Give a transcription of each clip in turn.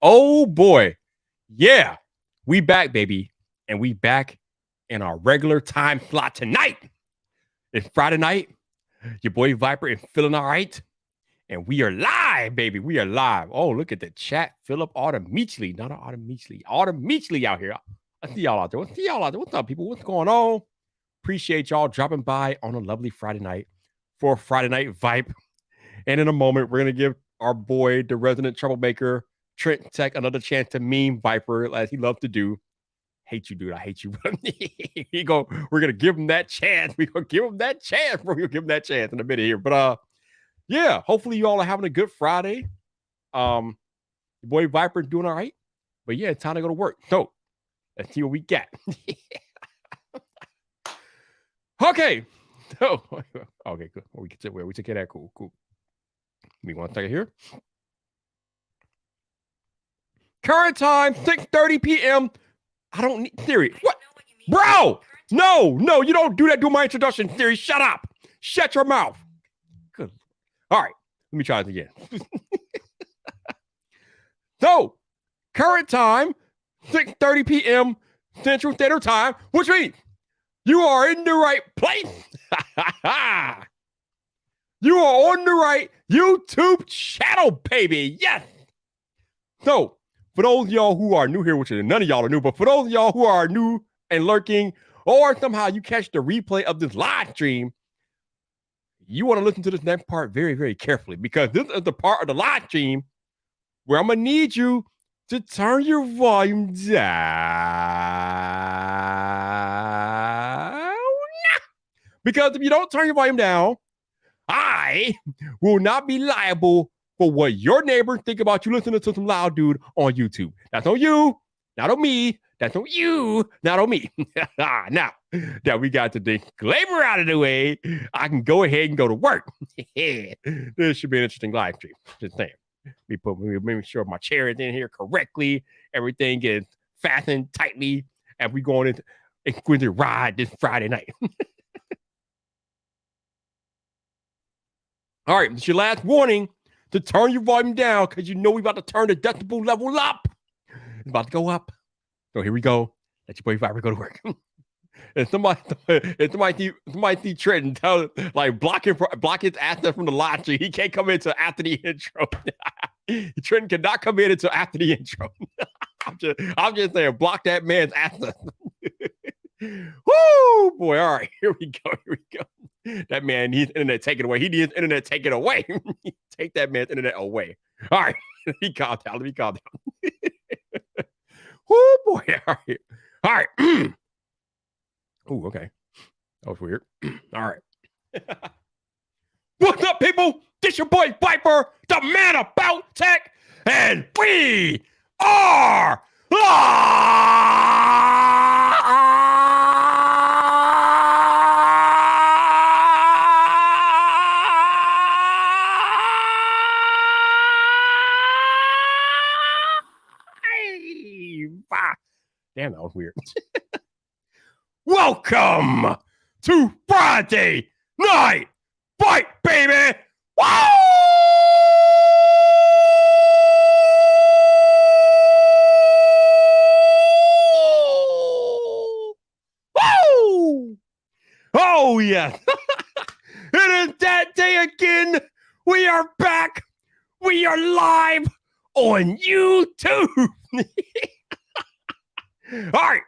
Oh boy. Yeah. We back, baby. And we back in our regular time slot tonight. It's Friday night. Your boy Viper is feeling all right. And we are live, baby. We are live. Oh, look at the chat. Philip Autumn Meachley. Not Autumn Meachley. Autumn Meachley out here. I see y'all out there. What's up, people? What's going on? Appreciate y'all dropping by on a lovely Friday night for Friday Night Vibe. And in a moment, we're going to give our boy, the resident troublemaker, Trent Tech, another chance to meme Viper, as he loves to do. Hate you, dude. I hate you. We're going to give him that chance. We're going to give him that chance. We're going to give him that chance in a minute here. But, yeah, hopefully you all are having a good Friday. Your boy Viper doing all right. But, yeah, it's time to go to work. So, let's see what we got. Okay. So, okay, good. We can sit where we take care of that. Cool. Give me 1 second here. Current time, 6:30 p.m. I don't need Siri. What? Bro! No, you don't do that. Do my introduction, Siri. Shut up. Shut your mouth. Good. All right. Let me try this again. So, current time, 6:30 p.m. Central Standard Time, which means you are in the right place. You are on the right YouTube channel, baby. Yes. So, for those of y'all who are new here, which none of y'all are new, but for those of y'all who are new and lurking, or somehow you catch the replay of this live stream, you want to listen to this next part very, very carefully, because this is the part of the live stream where I'm going to need you to turn your volume down. Because if you don't turn your volume down, I will not be liable for what your neighbors think about you listening to some loud dude on YouTube. That's on you, not on me. That's on you, not on me. Now that we got the disclaimer out of the way, I can go ahead and go to work. This should be an interesting live stream. Just saying. Make sure my chair is in here correctly. Everything is fastened tightly as we go on into exquisite ride this Friday night. All right, it's your last warning to turn your volume down, because you know we're about to turn the decibel level up. It's about to go up. So here we go. Let your boy Viper go to work. And somebody see Trent and tell, like, block his access from the live stream. He can't come in until after the intro. Trent cannot come in until after the intro. I'm just saying, block that man's access. Woo, boy! All right, here we go. That man needs internet taken away. He needs internet taken away. Take that man's internet away. All right, let me calm down. Woo, boy! All right. Oh, okay. That was weird. All right. What's up, people? This your boy Viper, the man about tech, and we are Damn, that was weird. Welcome to Friday Night Fight, baby! Woo! Woo! Oh, yes. It is that day again. We are back. We are live on YouTube. All right.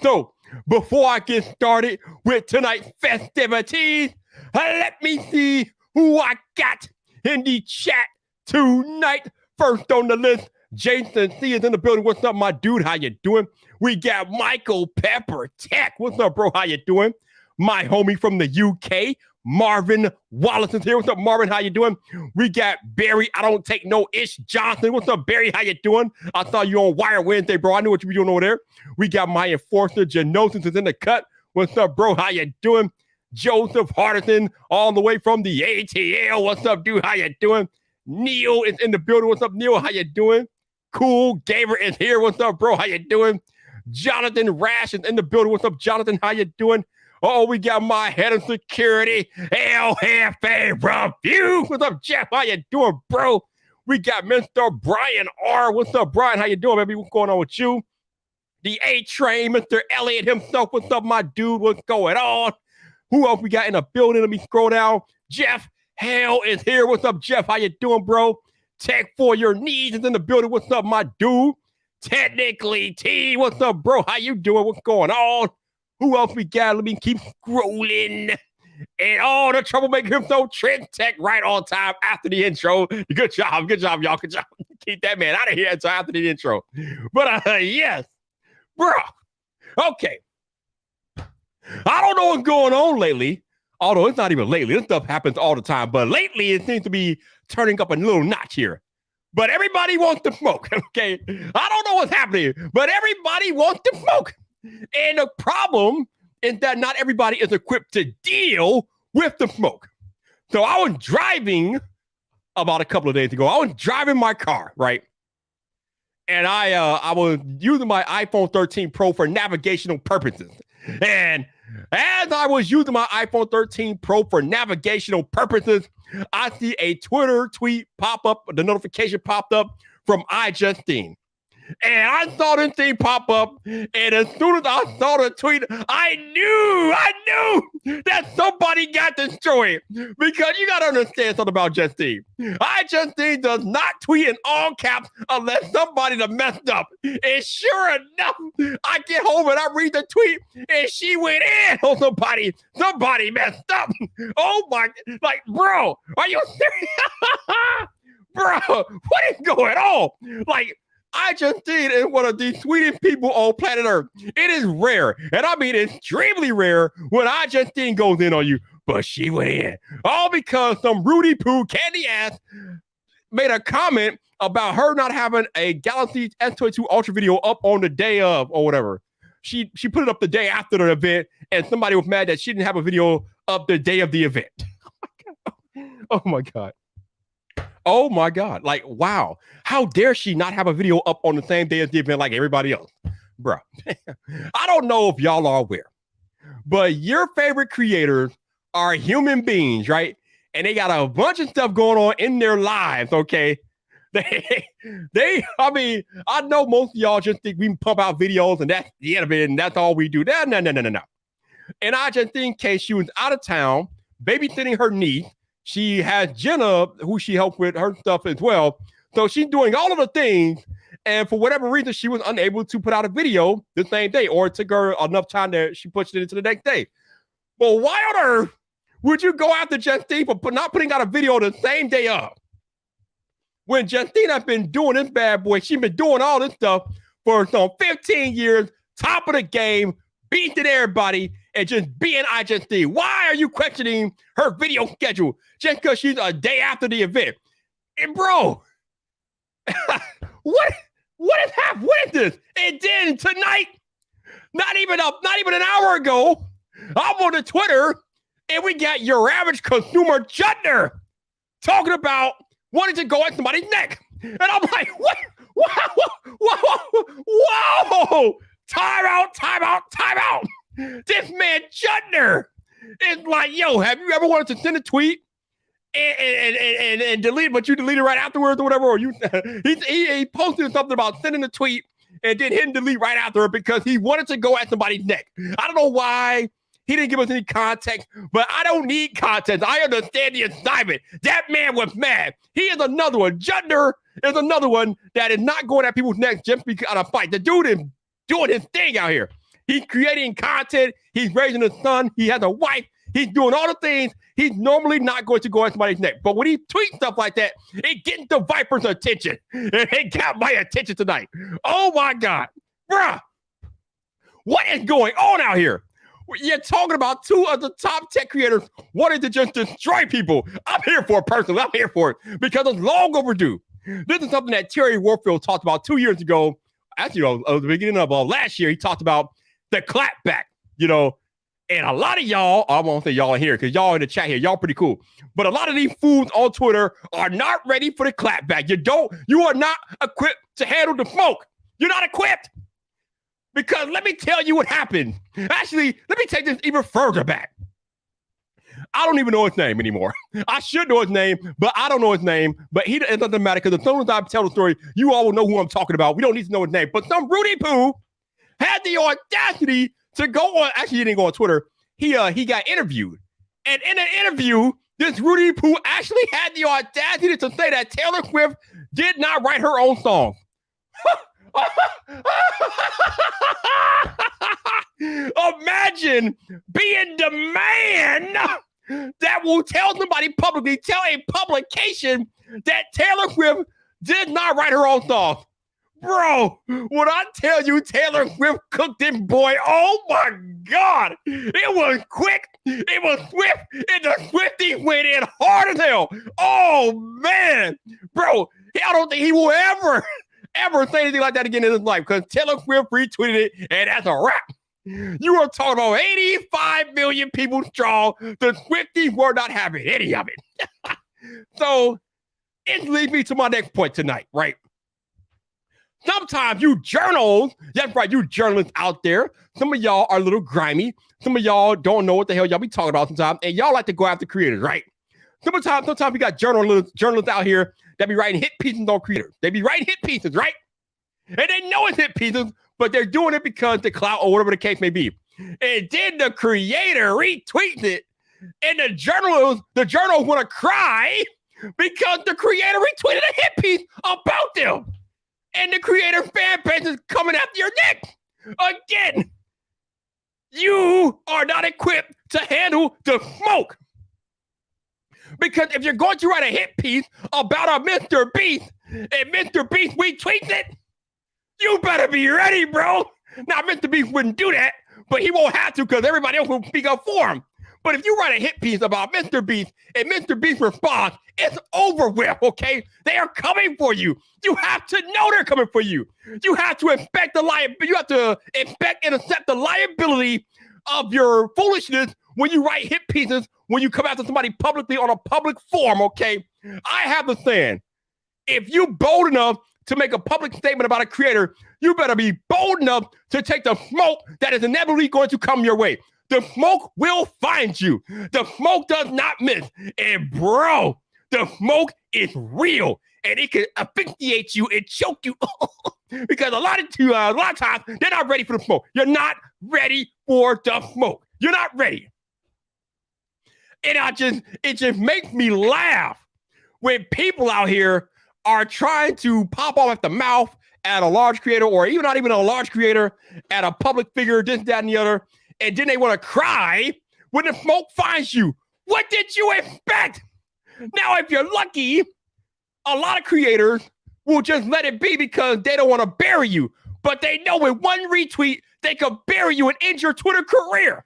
So, before I get started with tonight's festivities, let me see who I got in the chat tonight. First on the list, Jason C is in the building. What's up, my dude? How you doing? We got Michael Pepper Tech. What's up, bro? How you doing? My homie from the UK, Marvin Wallace is here. What's up, Marvin? How you doing? We got Barry, I don't take no ish Johnson. What's up, Barry? How you doing? I saw you on Wire Wednesday, bro. I knew what you were doing over there. We got my enforcer, Genosis, is in the cut. What's up, bro? How you doing? Joseph Hardison, all the way from the ATL. What's up, dude? How you doing? Neil is in the building. What's up, Neil? How you doing? Cool. Gaber is here. What's up, bro? How you doing? Jonathan Rash is in the building. What's up, Jonathan? How you doing? Oh, we got my head of security, El Jefe Review. What's up, Jeff? How you doing, bro? We got Mr. Brian R. What's up, Brian? How you doing, baby? What's going on with you? The A-Train, Mr. Elliott himself. What's up, my dude? What's going on? Who else we got in the building? Let me scroll down. Jeff Hale is here. What's up, Jeff? How you doing, bro? Tech for your needs is in the building. What's up, my dude? Technically T. What's up, bro? How you doing? What's going on? Who else we got? Let me keep scrolling. And all the troublemaker himself, Trent Tech, right on time after the intro. Good job, y'all. Good job. Keep that man out of here until after the intro. But yes, bro. Okay. I don't know what's going on lately. Although it's not even lately. This stuff happens all the time. But lately, it seems to be turning up a little notch here. But everybody wants to smoke, okay? I don't know what's happening, but everybody wants to smoke. And the problem is that not everybody is equipped to deal with the smoke. So I was driving about a couple of days ago. I was driving my car, right? And I was using my iPhone 13 Pro for navigational purposes. And as I was using my iPhone 13 Pro for navigational purposes, I see a Twitter tweet pop up. The notification popped up from iJustine. And I saw this thing pop up, and as soon as I saw the tweet, I knew that somebody got destroyed. Because you got to understand something about Justine. iJustine does not tweet in all caps unless somebody done messed up. And sure enough, I get home and I read the tweet, and she went in on somebody. Somebody messed up. Oh my, like, bro, are you serious? Bro, what is going on? Like, iJustine is one of the sweetest people on planet Earth. It is rare, and I mean extremely rare, when iJustine goes in on you. But she went in. All because some Rudy Poo candy ass made a comment about her not having a Galaxy S22 Ultra video up on the day of, or whatever. She put it up the day after the event, and somebody was mad that she didn't have a video up the day of the event. Oh my God. Oh my God. Like, wow. How dare she not have a video up on the same day as the event like everybody else? Bruh. I don't know if y'all are aware, but your favorite creators are human beings, right? And they got a bunch of stuff going on in their lives, okay? I mean, I know most of y'all just think we can pump out videos and that's the end of it and that's all we do. No. And I just think in case she was out of town, babysitting her niece, she has Jenna, who she helped with her stuff as well. So she's doing all of the things. And for whatever reason, she was unable to put out a video the same day, or it took her enough time that she pushed it into the next day. But why on earth would you go after Justine for not putting out a video the same day of? When Justine has been doing this bad boy, she's been doing all this stuff for some 15 years, top of the game, beating everybody, and just being iJustine. Why are you questioning her video schedule just because she's a day after the event? And bro, what is happening? What is this? And then tonight, not even an hour ago, I'm on the Twitter, and we got your average consumer Jutner talking about wanting to go at somebody's neck. And I'm like, what? Whoa! Time out. This man Jutner is like, yo, have you ever wanted to send a tweet and delete it, but you delete it right afterwards or whatever? Or he posted something about sending a tweet and then hitting delete right after it because he wanted to go at somebody's neck. I don't know why he didn't give us any context, but I don't need context. I understand the assignment. That man was mad. He is another one. Jutner is another one that is not going at people's necks just because of a fight. The dude is doing his thing out here. He's creating content. He's raising a son. He has a wife. He's doing all the things he's normally not going to go at somebody's neck. But when he tweets stuff like that, it gets the Viper's attention. And it got my attention tonight. Oh, my God. Bruh. What is going on out here? You're talking about two of the top tech creators wanting to just destroy people. I'm here for it personally. I'm here for it because it's long overdue. This is something that Terry Warfield talked about 2 years ago. Actually, at the beginning of last year, he talked about the clapback, and a lot of y'all, I won't say y'all in here because y'all in the chat here, y'all pretty cool. But a lot of these fools on Twitter are not ready for the clapback. You are not equipped to handle the smoke. You're not equipped. Because let me tell you what happened. Actually, let me take this even further back. I don't even know his name anymore. I should know his name, but I don't know his name. But it doesn't matter because as soon as I tell the story, you all will know who I'm talking about. We don't need to know his name. But some Rudy Poo had the audacity to go on. Actually, he didn't go on Twitter. He got interviewed. And in an interview, this Rudy Poo actually had the audacity to say that Taylor Swift did not write her own song. Imagine being the man that will tell somebody publicly, tell a publication that Taylor Swift did not write her own song. Bro, when I tell you Taylor Swift cooked this boy, oh my God, it was quick, it was swift, and the Swifties went in hard as hell. Oh man, bro, I don't think he will ever say anything like that again in his life because Taylor Swift retweeted it, and that's a wrap. You are talking about 85 million people strong. The Swifties were not having any of it. So it leads me to my next point tonight, right? Sometimes you journals, that's right, you journalists out there, some of y'all are a little grimy. Some of y'all don't know what the hell y'all be talking about sometimes, and y'all like to go after creators, right? Sometimes we got journalists out here that be writing hit pieces on creators. They be writing hit pieces, right? And they know it's hit pieces, but they're doing it because the clout or whatever the case may be. And then the creator retweets it, and the journals want to cry because the creator retweeted a hit piece about them. And the creator fan base is coming after your neck. Again, you are not equipped to handle the smoke. Because if you're going to write a hit piece about a Mr. Beast, and Mr. Beast retweets it, you better be ready, bro. Now, Mr. Beast wouldn't do that, but he won't have to because everybody else will speak up for him. But if you write a hit piece about Mr. Beast and Mr. Beast responds, it's over with, okay? They are coming for you. You have to know they're coming for you. You have to inspect you have to inspect and accept the liability of your foolishness when you write hit pieces, when you come after somebody publicly on a public forum, okay? I have a saying. If you bold enough to make a public statement about a creator, you better be bold enough to take the smoke that is inevitably going to come your way. The smoke will find you. The smoke does not miss. And bro, the smoke is real. And it can asphyxiate you and choke you. Because a lot of times, they're not ready for the smoke. You're not ready for the smoke. You're not ready. And it just makes me laugh when people out here are trying to pop off at the mouth at a large creator, or even not even a large creator, at a public figure, this, that, and the other. And then they want to cry when the smoke finds you. What did you expect? Now, if you're lucky, a lot of creators will just let it be because they don't want to bury you. But they know with one retweet, they could bury you and end your Twitter career.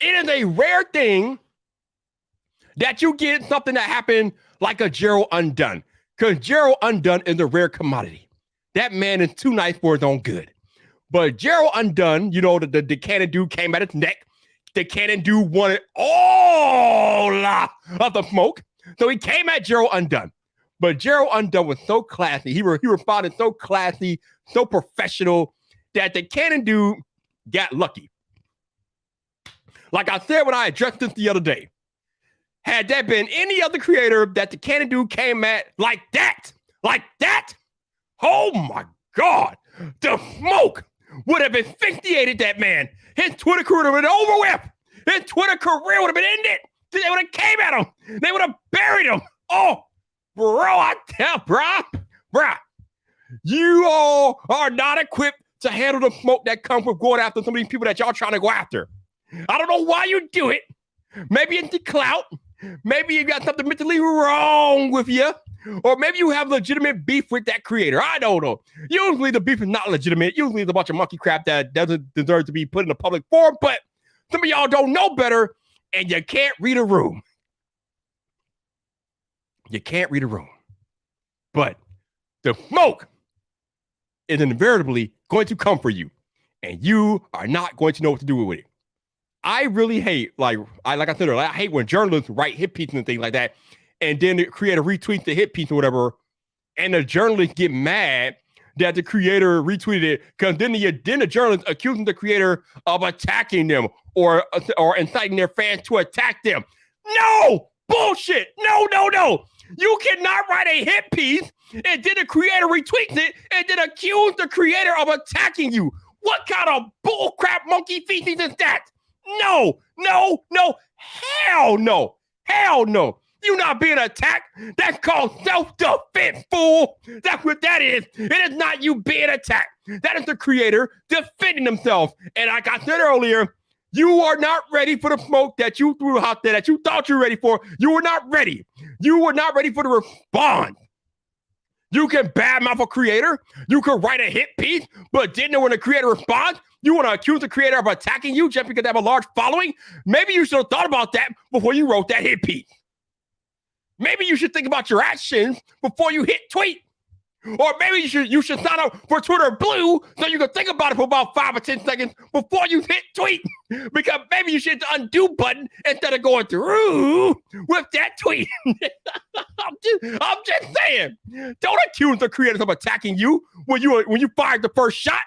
It is a rare thing that you get something that happened like a Gerald Undone. Because Gerald Undone is a rare commodity. That man is too nice for his own good. But Gerald Undone, you know, the cannon dude came at his neck. The cannon dude wanted all of the smoke. So he came at Gerald Undone. But Gerald Undone was so classy. He responded so classy, so professional, that the cannon dude got lucky. Like I said when I addressed this the other day, had there been any other creator that the cannon dude came at like that, oh my God, the smoke would have asphyxiated that man. His Twitter career would have been over with. His Twitter career would have been ended. They would have came at him. They would have buried him. Oh, bro, I tell, bro, you all are not equipped to handle the smoke that comes with going after some of these people that y'all trying to go after. I don't know why you do it. Maybe it's the clout. Maybe you got something mentally wrong with you. Or maybe you have legitimate beef with that creator. I don't know. Usually the beef is not legitimate. Usually it's a bunch of monkey crap that doesn't deserve to be put in a public forum. But some of y'all don't know better, and you can't read a room. You can't read a room. But the smoke is invariably going to come for you, and you are not going to know what to do with it. I really hate, like I said earlier, I hate when journalists write hit pieces and things like that, and then the creator retweets the hit piece or whatever, and the journalists get mad that the creator retweeted it, because then the journalist accusing the creator of attacking them. or inciting their fans to attack them. No! Bullshit! No! You cannot write a hit piece and then the creator retweets it and then accuse the creator of attacking you. What kind of bullcrap monkey feces is that? No! Hell no! You're not being attacked. That's called self-defense, fool. That's what that is. It is not you being attacked. That is the creator defending themselves. And like I said earlier, you are not ready for the smoke that you threw out there that you thought you were ready for. You were not ready. You were not ready for the response. You can badmouth a creator. You can write a hit piece, but didn't know when the creator responds. You want to accuse the creator of attacking you just because they have a large following? Maybe you should have thought about that before you wrote that hit piece. Maybe you should think about your actions before you hit tweet. Or maybe you should sign up for Twitter Blue so you can think about it for about 5 or 10 seconds before you hit tweet. Because maybe you should hit the undo button instead of going through with that tweet. I'm just saying. Don't accuse the creators of attacking you when you fired the first shot.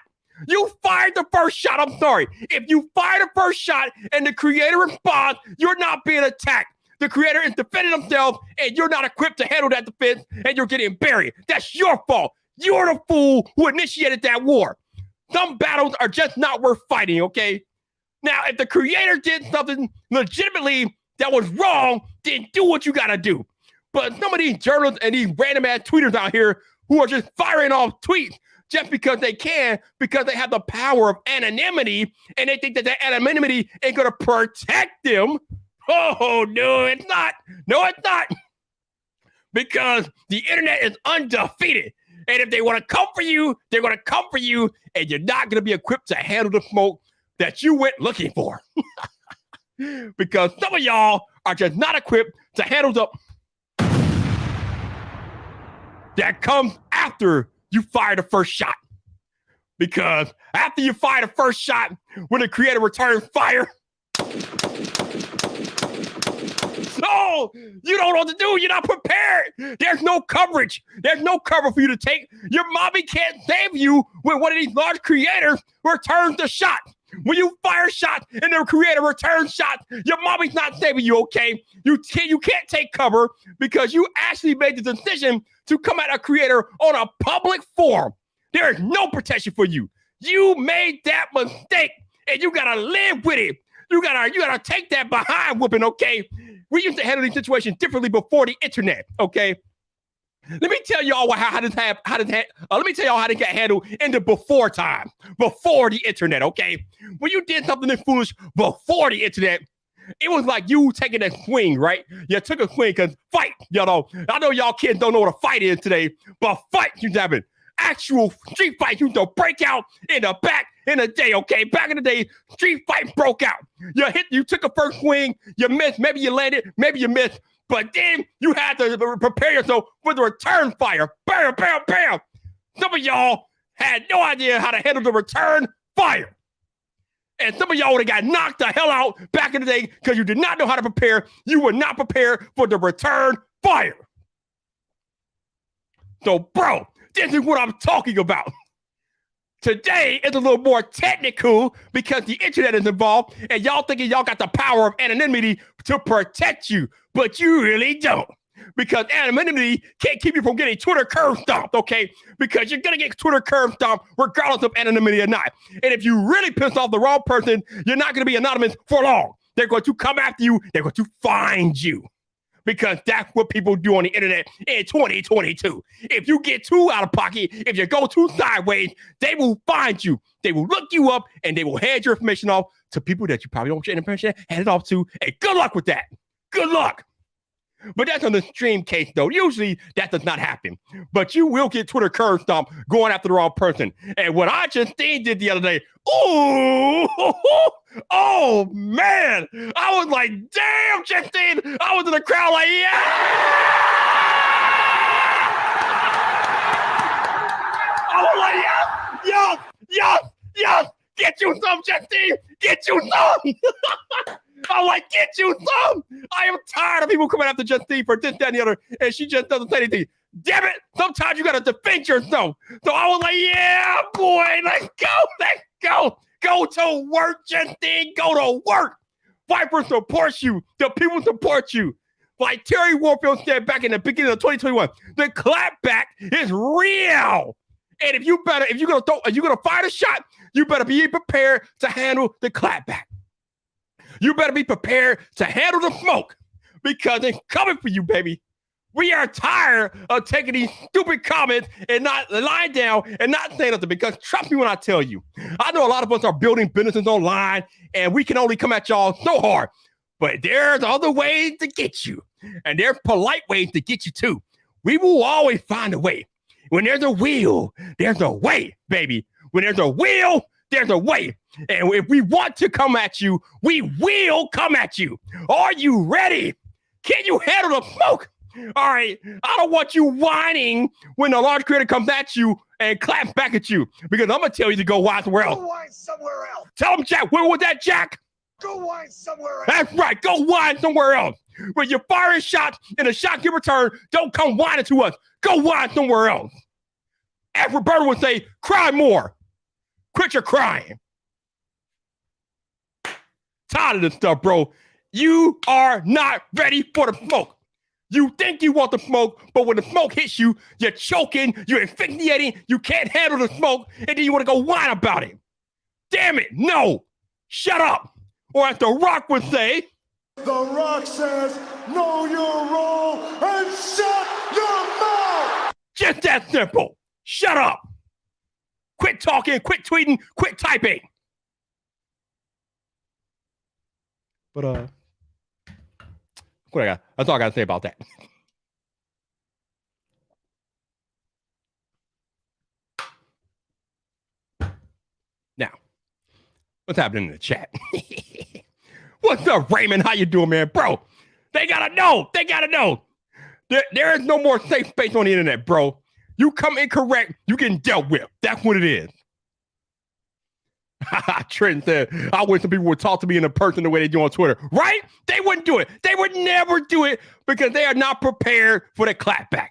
You fired the first shot. I'm sorry. If you fire the first shot and the creator responds, you're not being attacked. The creator is defending themselves, and you're not equipped to handle that defense, and you're getting buried. That's your fault. You're the fool who initiated that war. Some battles are just not worth fighting, okay? Now, if the creator did something legitimately that was wrong, then do what you gotta do. But some of these journalists and these random-ass tweeters out here who are just firing off tweets just because they can, because they have the power of anonymity, and they think that anonymity ain't gonna protect them. Oh, no, it's not. No, it's not. Because the internet is undefeated. And if they want to come for you, they're going to come for you. And you're not going to be equipped to handle the smoke that you went looking for. Because some of y'all are just not equipped to handle the that comes after you fire the first shot. Because after you fire the first shot, when the creator returns fire, no, you don't know what to do. You're not prepared. There's no coverage. There's no cover for you to take. Your mommy can't save you when one of these large creators returns the shot. When you fire shots and the creator returns shots, your mommy's not saving you, okay? You can't take cover because you actually made the decision to come at a creator on a public forum. There is no protection for you. You made that mistake, and you gotta live with it. You gotta take that behind whooping, okay? We used to handle these situations differently before the internet, okay? Let me tell y'all how this got handled in the before time, before the internet, okay? When you did something this foolish before the internet, it was like you taking a swing, right? You took a swing because fight, you know. I know y'all kids don't know what a fight is today, but fight used to happen. Actual street fights used to break out in the day, okay? Back in the day, street fights broke out. You took a first swing, you missed, maybe you landed, maybe you missed, but then you had to prepare yourself for the return fire. Bam, bam, bam. Some of y'all had no idea how to handle the return fire. And some of y'all would have got knocked the hell out back in the day because you did not know how to prepare. You were not prepared for the return fire. So, bro, this is what I'm talking about. Today is a little more technical because the internet is involved and y'all thinking y'all got the power of anonymity to protect you, but you really don't. Because anonymity can't keep you from getting Twitter curb stomped, okay? Because you're going to get Twitter curb stomped regardless of anonymity or not. And if you really piss off the wrong person, you're not going to be anonymous for long. They're going to come after you. They're going to find you. Because that's what people do on the internet in 2022. If you get too out of pocket, if you go too sideways, they will find you. They will look you up and they will hand your information off to people that you probably don't want your information handed off to. And good luck with that. Good luck. But that's an extreme case, though. Usually that does not happen. But you will get Twitter curb stomp going after the wrong person. And what I just did the other day, ooh, oh, man. I was like, damn, Justine. I was in the crowd like, yeah. I was like, yes. Get you some, Justine. Get you some. I'm like, get you some. I am tired of people coming after Justine for this, that, and the other, and she just doesn't say anything. Damn it. Sometimes you got to defend yourself. So I was like, yeah, boy, let's go. Go to work, Justine. Go to work. Viper supports you. The people support you. Like Terry Warfield said back in the beginning of 2021, the clapback is real. And if you're gonna fire the shot, you better be prepared to handle the clapback. You better be prepared to handle the smoke because it's coming for you, baby. We are tired of taking these stupid comments and not lying down and not saying nothing because trust me when I tell you, I know a lot of us are building businesses online and we can only come at y'all so hard, but there's other ways to get you and there's polite ways to get you too. We will always find a way. When there's a will, there's a way, baby. When there's a will, there's a way. And if we want to come at you, we will come at you. Are you ready? Can you handle the smoke? All right, I don't want you whining when the large creator comes at you and claps back at you because I'm going to tell you to go whine somewhere else. Go whine somewhere else. Tell him, Jack. Where was that, Jack? Go whine somewhere else. That's right. Go whine somewhere else. When you're firing shots and a shot get returned, don't come whining to us. Go whine somewhere else. As Roberta would say, cry more. Quit your crying. Tired of this stuff, bro. You are not ready for the smoke. You think you want the smoke, but when the smoke hits you, you're choking, you're asphyxiating, you can't handle the smoke, and then you want to go whine about it. Damn it, no. Shut up. Or as The Rock would say, The Rock says, know your role and shut your mouth. Just that simple. Shut up. Quit talking, quit tweeting, quit typing. But, what I got? That's all I got to say about that. Now, what's happening in the chat? What's up, Raymond? How you doing, man? Bro, they gotta know. They gotta know. There is no more safe space on the internet, bro. You come incorrect, you getting dealt with. That's what it is. Trent said, I wish some people would talk to me in person the way they do on Twitter. Right? They wouldn't do it. They would never do it because they are not prepared for the clapback,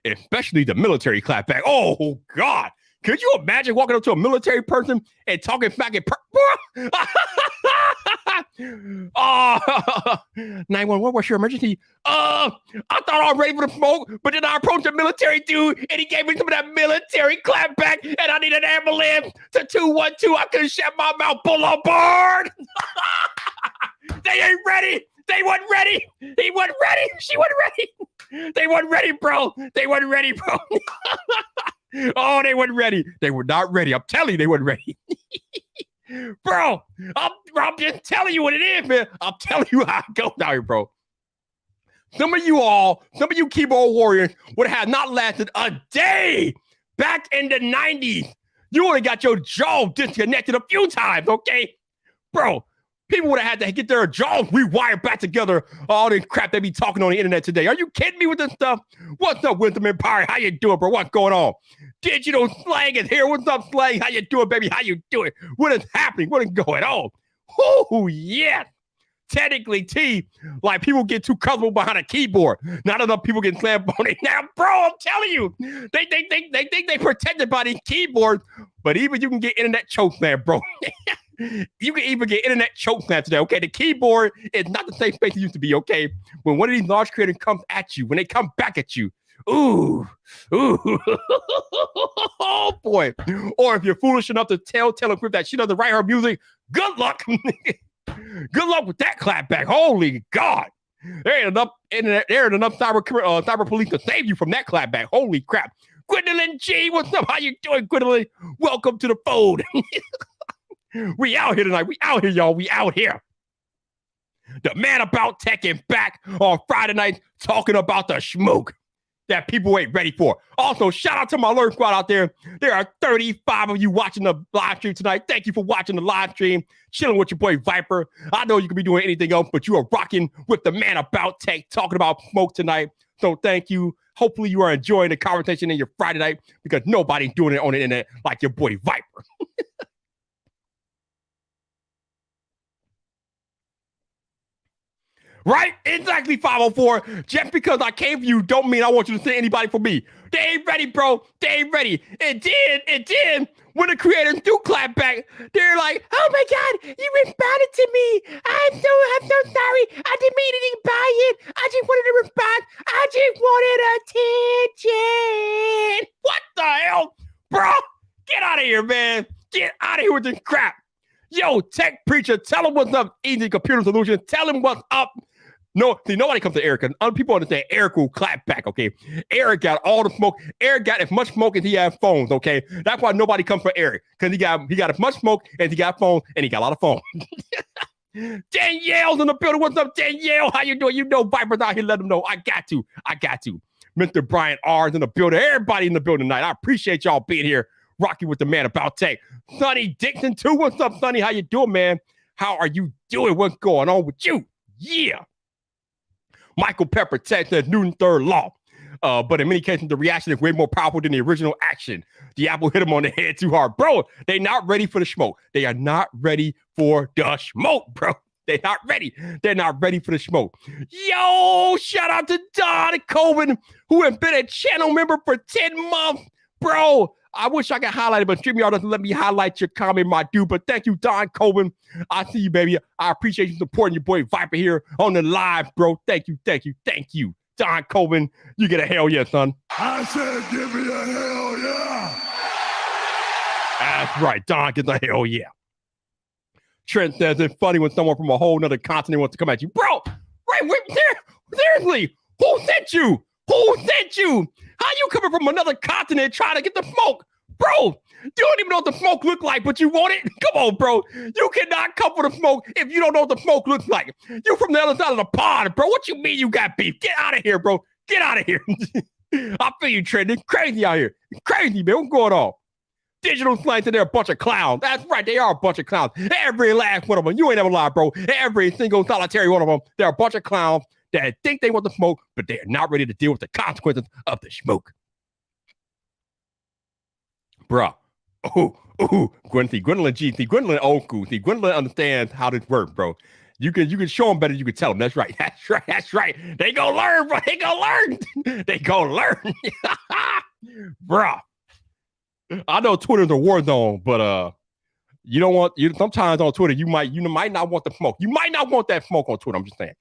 especially the military clapback. Oh, God. Could you imagine walking up to a military person and talking back in 911, what's your emergency? I thought I was ready for the smoke, but then I approached a military dude and he gave me some of that military clapback and I need an ambulance to 212. I couldn't shut my mouth. Boulevard. They ain't ready. They wasn't ready. He wasn't ready. She wasn't ready. They wasn't ready, bro. They wasn't ready, bro. Oh, they weren't ready. They were not ready. I'm telling you, they weren't ready. Bro, I'm just telling you what it is, man. I'm telling you how it goes out here, bro. Some of you keyboard warriors would have not lasted a day back in the 90s. You only got your jaw disconnected a few times, okay? Bro, people would have had to get their jaws rewired back together. All this crap they be talking on the internet today. Are you kidding me with this stuff? What's up, Wisdom Empire? How you doing, bro? What's going on? Digital slang is here. What's up, slang? How you doing, baby? How you doing? What is happening? What is going on? Oh, yeah. Technically, T, like people get too comfortable behind a keyboard. Not enough people get slammed on it. Now, bro, I'm telling you, they think they protected by these keyboards, but even you can get internet choke slam, bro. You can even get internet choke slam today, okay? The keyboard is not the same space it used to be, okay? When one of these large creators comes at you, when they come back at you, ooh, oh boy. Or if you're foolish enough to tell Taylor Swift that she doesn't write her music, good luck. Good luck with that clapback. Holy God. There ain't enough internet, there ain't enough cyber police to save you from that clapback. Holy crap. Gwendolyn G, what's up? How you doing, Gwendolyn? Welcome to the fold. We out here tonight. We out here, y'all. We out here. The Man About Tech is back on Friday night talking about the smoke that people ain't ready for. Also, shout out to my Alert Squad out there. There are 35 of you watching the live stream tonight. Thank you for watching the live stream. Chilling with your boy Viper. I know you could be doing anything else, but you are rocking with the Man About Tech talking about smoke tonight. So thank you. Hopefully you are enjoying the conversation in your Friday night because nobody's doing it on the internet like your boy Viper. Right? Exactly, 504. Just because I came for you don't mean I want you to send anybody for me. They ain't ready, bro. They ain't ready. And then when the creators do clap back, they're like, "Oh my God, you responded to me. I'm so sorry. I didn't mean anything by it. I just wanted to respond. I just wanted attention." What the hell, bro? Get out of here, man. Get out of here with this crap. Yo, tech preacher, tell him what's up. Easy Computer Solutions, tell him what's up. No, see, nobody comes to Eric, and other people understand Eric will clap back, okay? Eric got all the smoke. Eric got as much smoke as he has phones, okay? That's why nobody comes for Eric, because he got as much smoke as he got phones, and he got a lot of phones. Danielle's in the building. What's up, Danielle? How you doing? You know Viper's out here. Let them know. I got to. Mr. Brian R's in the building. Everybody in the building tonight. I appreciate y'all being here, rocking with the man about tech. Sonny Dixon, too. What's up, Sonny? How you doing, man? How are you doing? What's going on with you? Yeah. Michael Pepper says Newton's third law. But in many cases, the reaction is way more powerful than the original action. The apple hit him on the head too hard. Bro, they're not ready for the smoke. They are not ready for the smoke, bro. They're not ready. They're not ready for the smoke. Yo, shout out to Don Coben, who has been a channel member for 10 months. Bro, I wish I could highlight it, but StreamYard doesn't let me highlight your comment, my dude. But thank you, Don Coben. I see you, baby. I appreciate you supporting your boy Viper here on the live, bro. Thank you. Don Coben, you get a hell yeah, son. I said, give me a hell yeah. That's right. Don gets a hell yeah. Trent says it's funny when someone from a whole nother continent wants to come at you. Bro, right, wait, seriously, who sent you? How you coming from another continent trying to get the smoke? Bro, you don't even know what the smoke look like, but you want it? Come on, bro. You cannot come for the smoke if you don't know what the smoke looks like. You from the other side of the pond, bro. What you mean you got beef? Get out of here, bro. Get out of here. I feel you, Trent. It's crazy out here. It's crazy, man. What's going on? Digital slang said they're a bunch of clowns. That's right. They are a bunch of clowns. Every last one of them. You ain't never lied, bro. Every single solitary one of them. They're a bunch of clowns that think they want the smoke, but they're not ready to deal with the consequences of the smoke. Bruh. Gwendolyn G. See, Gwendolyn old school. See, Gwendolyn understands how this works, bro. You can show them better than you can tell them. That's right. They gonna learn, bro. They gonna learn. Bruh. I know Twitter's a war zone, but sometimes on Twitter you might not want the smoke. You might not want that smoke on Twitter. I'm just saying.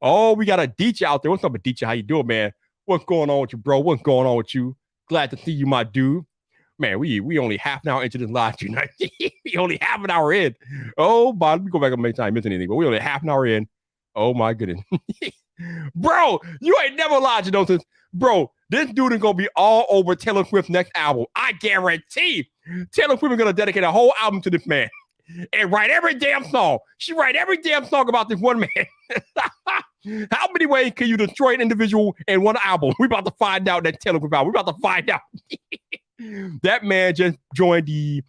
Oh, we got a DJ out there. What's up, DJ? How you doing, man? What's going on with you, bro? What's going on with you? Glad to see you, my dude. Man, we only half an hour into this live stream. We only half an hour in. Oh, my, let me go back and make time miss anything, but we only half an hour in. Oh my goodness. Bro, you ain't never lied to those. Bro, this dude is gonna be all over Taylor Swift's next album. I guarantee Taylor Swift is gonna dedicate a whole album to this man and write every damn song. She write every damn song about this one man. How many ways can you destroy an individual in one album? We're about to find out that Taylor Swift album. We're about to find out. That man just joined the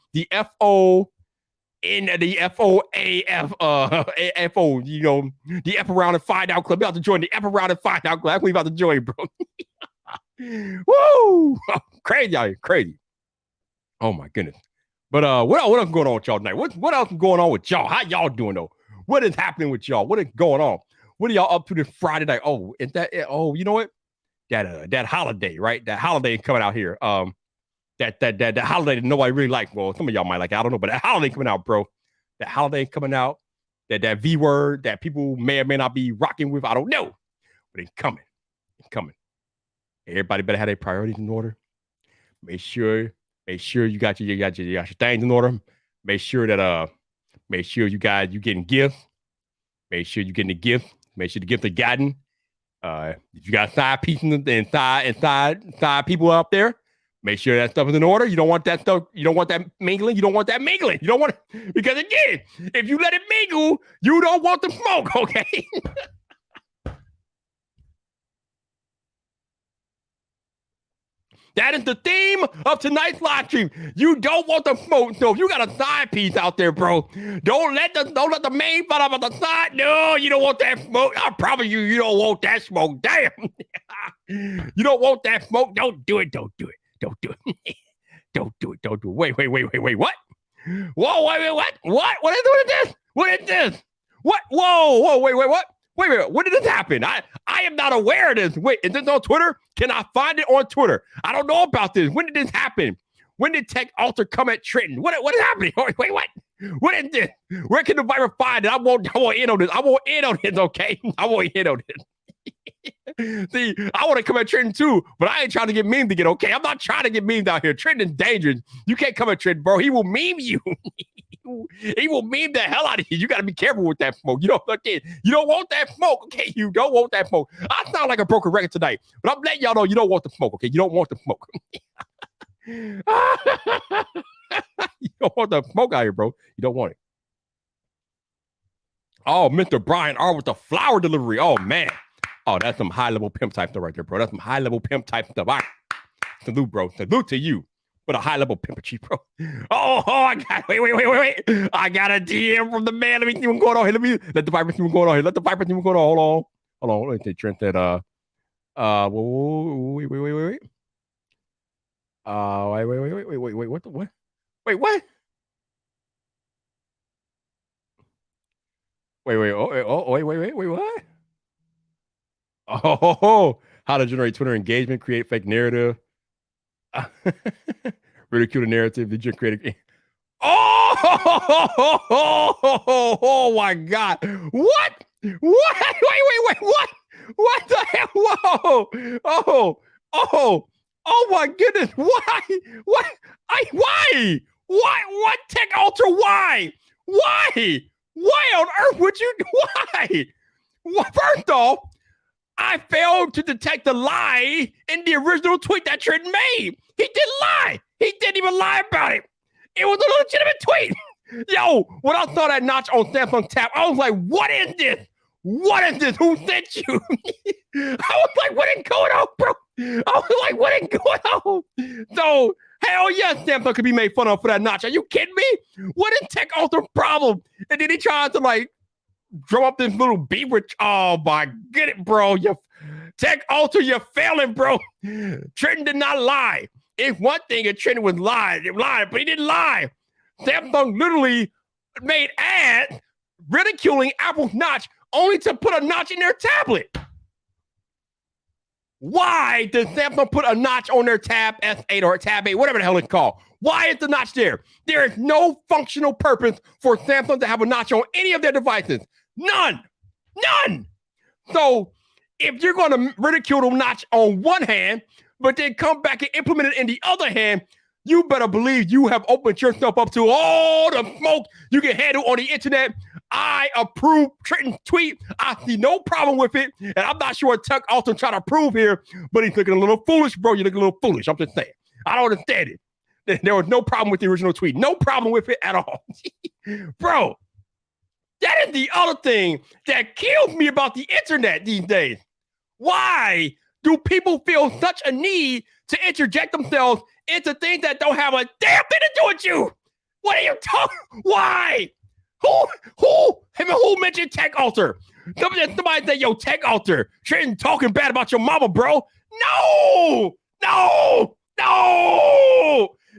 FO in the FOAF, you know, the F around and find out club. We're about to join the F around and find out club. That's what we're about to join, bro. Woo! Crazy out here, crazy. Oh my goodness. But what else going on with y'all tonight? What else is going on with y'all? How y'all doing though? What is happening with y'all? What is going on? What are y'all up to this Friday night? Oh, is that it? Oh, you know what? That holiday, right? That holiday coming out here. That holiday that nobody really like. Well, some of y'all might like it. I don't know, but that holiday coming out, bro. That holiday coming out. That V word that people may or may not be rocking with. I don't know, but it's coming. It's coming. Everybody better have their priorities in order. Make sure you got your things in order. Make sure you getting gifts. Make sure you getting the gift. Make sure the gifts are gotten. If you got side pieces inside people out there, make sure that stuff is in order. You don't want that stuff. You don't want that mingling. You don't want it, because again, if you let it mingle, you don't want the smoke. Okay. That is the theme of tonight's live stream. You don't want the smoke. So if you got a side piece out there, bro, don't let the main fight up on the side. No, you don't want that smoke. I promise you don't want that smoke. Damn. You don't want that smoke. Don't do it. Don't do it. Don't do it. Don't do it. Don't do it. Wait. What? Whoa, wait, what? What is this? What is this? What? Whoa, wait, what? Wait, when did this happen? I am not aware of this. Wait, is this on Twitter? Can I find it on Twitter? I don't know about this. When did this happen? When did Tech Alter come at Trenton? What is happening? Wait, what? What is this? Where can the virus find it? I want in on this. I want in on this, okay? I want in on this. See, I want to come at Trenton too, but I ain't trying to get memed again, okay? I'm not trying to get memed out here. Trenton's dangerous. You can't come at Trenton, bro. He will meme you. He will meme the hell out of you. You got to be careful with that smoke. You don't want that smoke, okay? You don't want that smoke. I sound like a broken record tonight, but I'm letting y'all know you don't want the smoke, okay? You don't want the smoke. You don't want the smoke out here, bro. You don't want it. Oh, Mr. Brian R with the flower delivery. Oh, man. Oh, that's some high-level pimp type stuff right there, bro. That's some high-level pimp type stuff. All right. Salute, bro. Salute to you. With a high-level pimpachy, bro. Oh, I got, wait. I got a DM from the man. Let me see what's going on here. Let the viper see what's going on here. Let the viper see what's going on. Hold on. Let me see. Trent said, wait. Wait, what the, what? Wait, what? Wait, what? Oh, how to generate Twitter engagement, create fake narrative. Ridicule the narrative. Did you create a... Oh my God. What? Wait, what? What the hell? Whoa. Oh my goodness. Why? What? Why? What Tech Alter? Why? Why on earth would you? Why? Well, first off, I failed to detect the lie in the original tweet that Trent made. He didn't lie. He didn't even lie about it. It was a legitimate tweet. Yo, when I saw that notch on Samsung Tap, I was like, what is this? What is this? Who sent you? I was like, what is going on, bro? I was like, what is going on? So, hell yes, Samsung could be made fun of for that notch. Are you kidding me? What is Tech Alter problem? And then he tried to like drum up this little beat with, oh my goodness, bro. Tech Alter, you're failing, bro. Trenton did not lie. It's one thing if Trenton was lying, but he didn't lie. Samsung literally made ads ridiculing Apple's notch only to put a notch in their tablet. Why does Samsung put a notch on their Tab S8 or Tab 8, whatever the hell it's called? Why is the notch there? There is no functional purpose for Samsung to have a notch on any of their devices. None. So if you're going to ridicule the notch on one hand, but then come back and implement it in the other hand, you better believe you have opened yourself up to all the smoke you can handle on the internet. I approve Trenton's tweet. I see no problem with it. And I'm not sure what Tech Alter trying to prove here, but he's looking a little foolish, bro. You're looking a little foolish. I'm just saying. I don't understand it. There was no problem with the original tweet. No problem with it at all. Bro, that is the other thing that kills me about the internet these days. Why do people feel such a need to interject themselves into things that don't have a damn thing to do with you? What are you talking? Why? Who mentioned Tech Alter? Somebody said, yo, Tech Alter, Trenton talking bad about your mama, bro. No.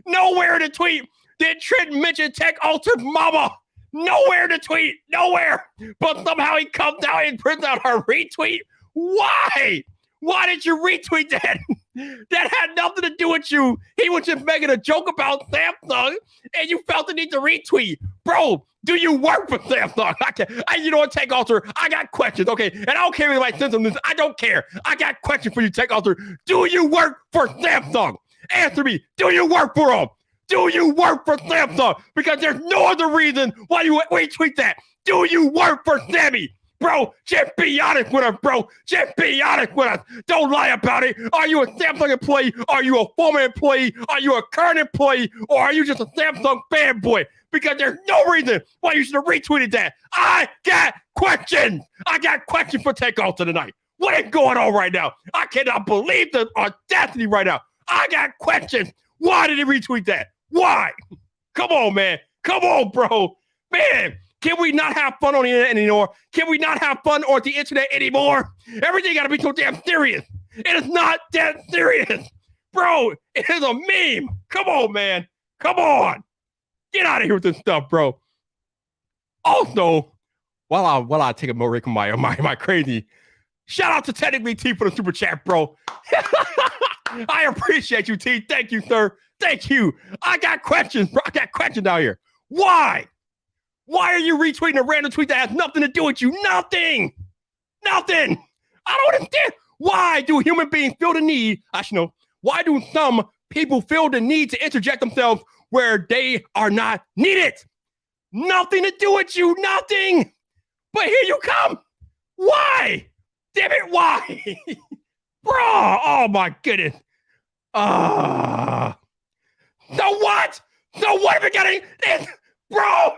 Nowhere in the tweet did Trenton mention Tech Alter's mama. Nowhere in the tweet. Nowhere. But somehow he comes out and prints out her retweet. Why? Why did you retweet that? That had nothing to do with you. He was just making a joke about Samsung, and you felt the need to retweet. Bro, do you work for Samsung? You know what, Tech Alter? I got questions, okay? And I don't care if anybody sends them this. I don't care. I got questions for you, Tech Alter. Do you work for Samsung? Answer me. Do you work for them? Do you work for Samsung? Because there's no other reason why you retweet that. Do you work for Sammy? Bro, just be honest with us, bro. Just be honest with us. Don't lie about it. Are you a Samsung employee? Are you a former employee? Are you a current employee? Or are you just a Samsung fanboy? Because there's no reason why you should have retweeted that. I got questions. I got questions for Tech Alter tonight. What is going on right now? I cannot believe the audacity right now. I got questions. Why did he retweet that? Why? Come on, man. Come on, bro. Man. Can we not have fun on the internet anymore? Can we not have fun on the internet anymore? Everything got to be so damn serious. It is not that serious. Bro, it is a meme. Come on, man. Come on. Get out of here with this stuff, bro. Also, while I take a break from my crazy, shout out to Technically T for the super chat, bro. I appreciate you, T. Thank you, sir. Thank you. I got questions, bro. I got questions out here. Why? Why are you retweeting a random tweet that has nothing to do with you? Nothing. Nothing. I don't understand. Why do human beings feel the need? I should know. Why do some people feel the need to interject themselves where they are not needed? Nothing to do with you. Nothing. But here you come. Why? Damn it. Why? Bro. Oh, my goodness. So what? So what if it getting this? Bro.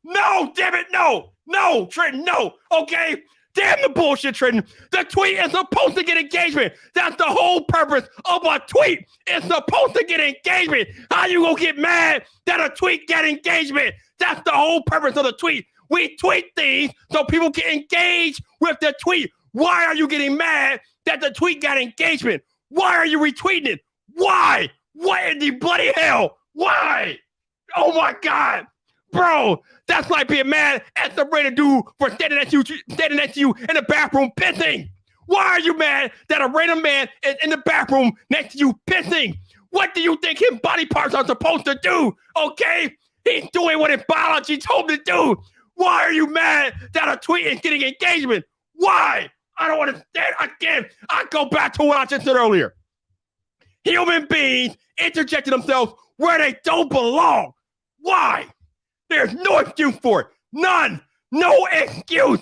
No, damn it, no, Trenton, no, okay? Damn the bullshit, Trenton. The tweet is supposed to get engagement. That's the whole purpose of a tweet. It's supposed to get engagement. How you gonna get mad that a tweet get engagement? That's the whole purpose of the tweet. We tweet things so people can engage with the tweet. Why are you getting mad that the tweet got engagement? Why are you retweeting it? Why? What in the bloody hell? Why? Oh my God. Bro, that's like being mad at the random dude for standing next to you in the bathroom pissing. Why are you mad that a random man is in the bathroom next to you pissing? What do you think his body parts are supposed to do? Okay? He's doing what his biology told him to do. Why are you mad that a tweet is getting engagement? Why? I don't understand. Again, I go back to what I just said earlier. Human beings interjecting themselves where they don't belong. Why? There's no excuse for it. None. No excuse.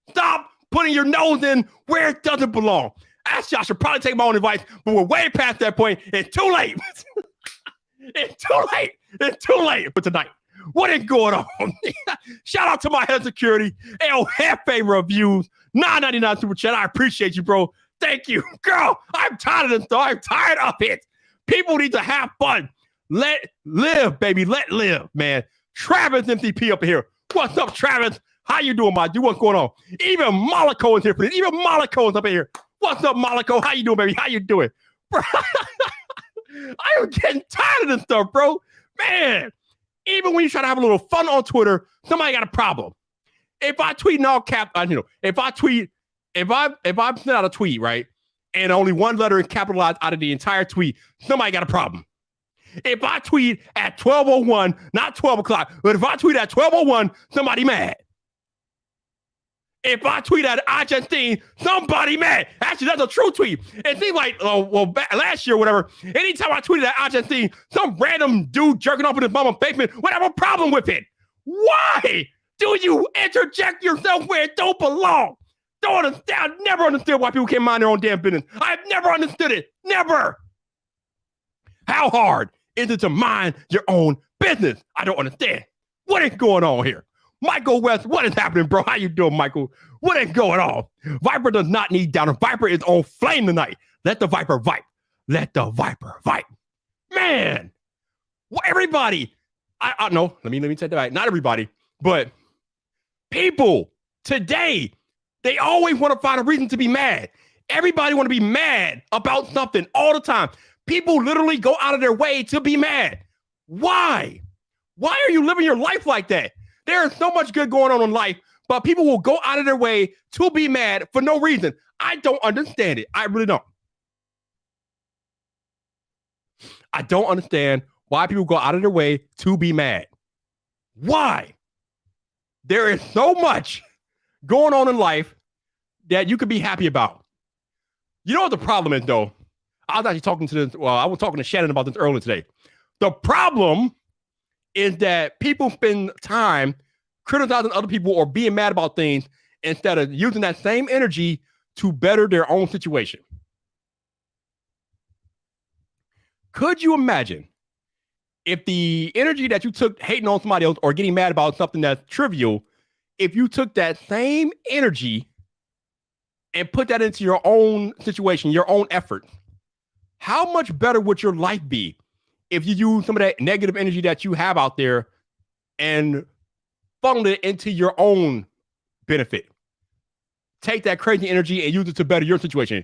Stop putting your nose in where it doesn't belong. Actually, I should probably take my own advice, but we're way past that point. It's too late. It's too late for tonight. What is going on? Shout out to my head of security. El Jefe Reviews. $9.99 super chat. I appreciate you, bro. Thank you. Girl, I'm tired of this, though. I'm tired of it. People need to have fun. Let live, baby. Let live, man. Travis MCP up here. What's up, Travis? How you doing, my dude? What's going on? Even Mollico is here, please. Even Mollico is up here. What's up, Mollico? How you doing, baby? How you doing? Bro, I am getting tired of this stuff, bro. Man, even when you try to have a little fun on Twitter, somebody got a problem. If I tweet in all cap, if I send out a tweet, right, and only one letter is capitalized out of the entire tweet, somebody got a problem. If I tweet at 12:01, not 12 o'clock, but if I tweet at 12:01, somebody mad. If I tweet at Argentine, somebody mad. Actually, that's a true tweet. It seems like, last year or whatever, anytime I tweeted at Argentine, some random dude jerking off in his mama's basement would have a problem with it. Why do you interject yourself where it don't belong? Don't understand. I've never understood why people can't mind their own damn business. I've never understood it. Never. How hard is it to mind your own business? I don't understand. What is going on here? Michael West, what is happening, bro? How you doing, Michael? What is going on? Viper does not need down. Viper is on flame tonight. Let the Viper vibe. Let the Viper vibe. Man, everybody. I know. Let me take that back. Not everybody, but people today, they always want to find a reason to be mad. Everybody want to be mad about something all the time. People literally go out of their way to be mad. Why? Why are you living your life like that? There is so much good going on in life, but people will go out of their way to be mad for no reason. I don't understand it. I really don't. I don't understand why people go out of their way to be mad. Why? There is so much going on in life that you could be happy about. You know what the problem is, though? I was talking to Shannon about this earlier today. The problem is that people spend time criticizing other people or being mad about things instead of using that same energy to better their own situation. Could you imagine if the energy that you took hating on somebody else or getting mad about something that's trivial, if you took that same energy and put that into your own situation, your own effort, how much better would your life be if you use some of that negative energy that you have out there and funnel it into your own benefit? Take that crazy energy and use it to better your situation.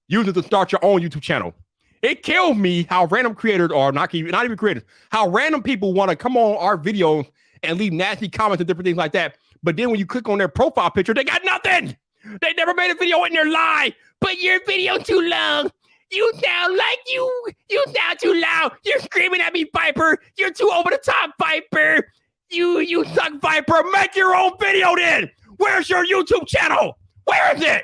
Use it to start your own YouTube channel. It kills me how random creators, or not even creators, how random people want to come on our videos and leave nasty comments and different things like that. But then when you click on their profile picture, they got nothing. They never made a video in their life. But your video's too long. You sound like you sound too loud. You're screaming at me, Viper. You're too over the top, Viper. You suck, Viper. Make your own video then. Where's your YouTube channel? Where is it?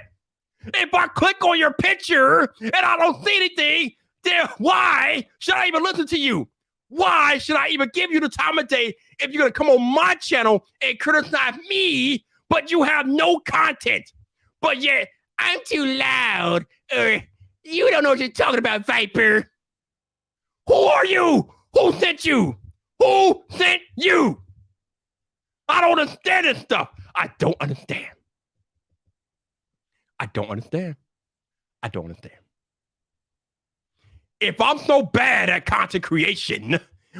If I click on your picture and I don't see anything, then why should I even listen to you? Why should I even give you the time of day if you're going to come on my channel and criticize me, but you have no content? But yet, I'm too loud, or you don't know what you're talking about, Viper. Who are you? Who sent you? Who sent you? I don't understand this stuff. I don't understand. I don't understand. I don't understand. If I'm so bad at content creation,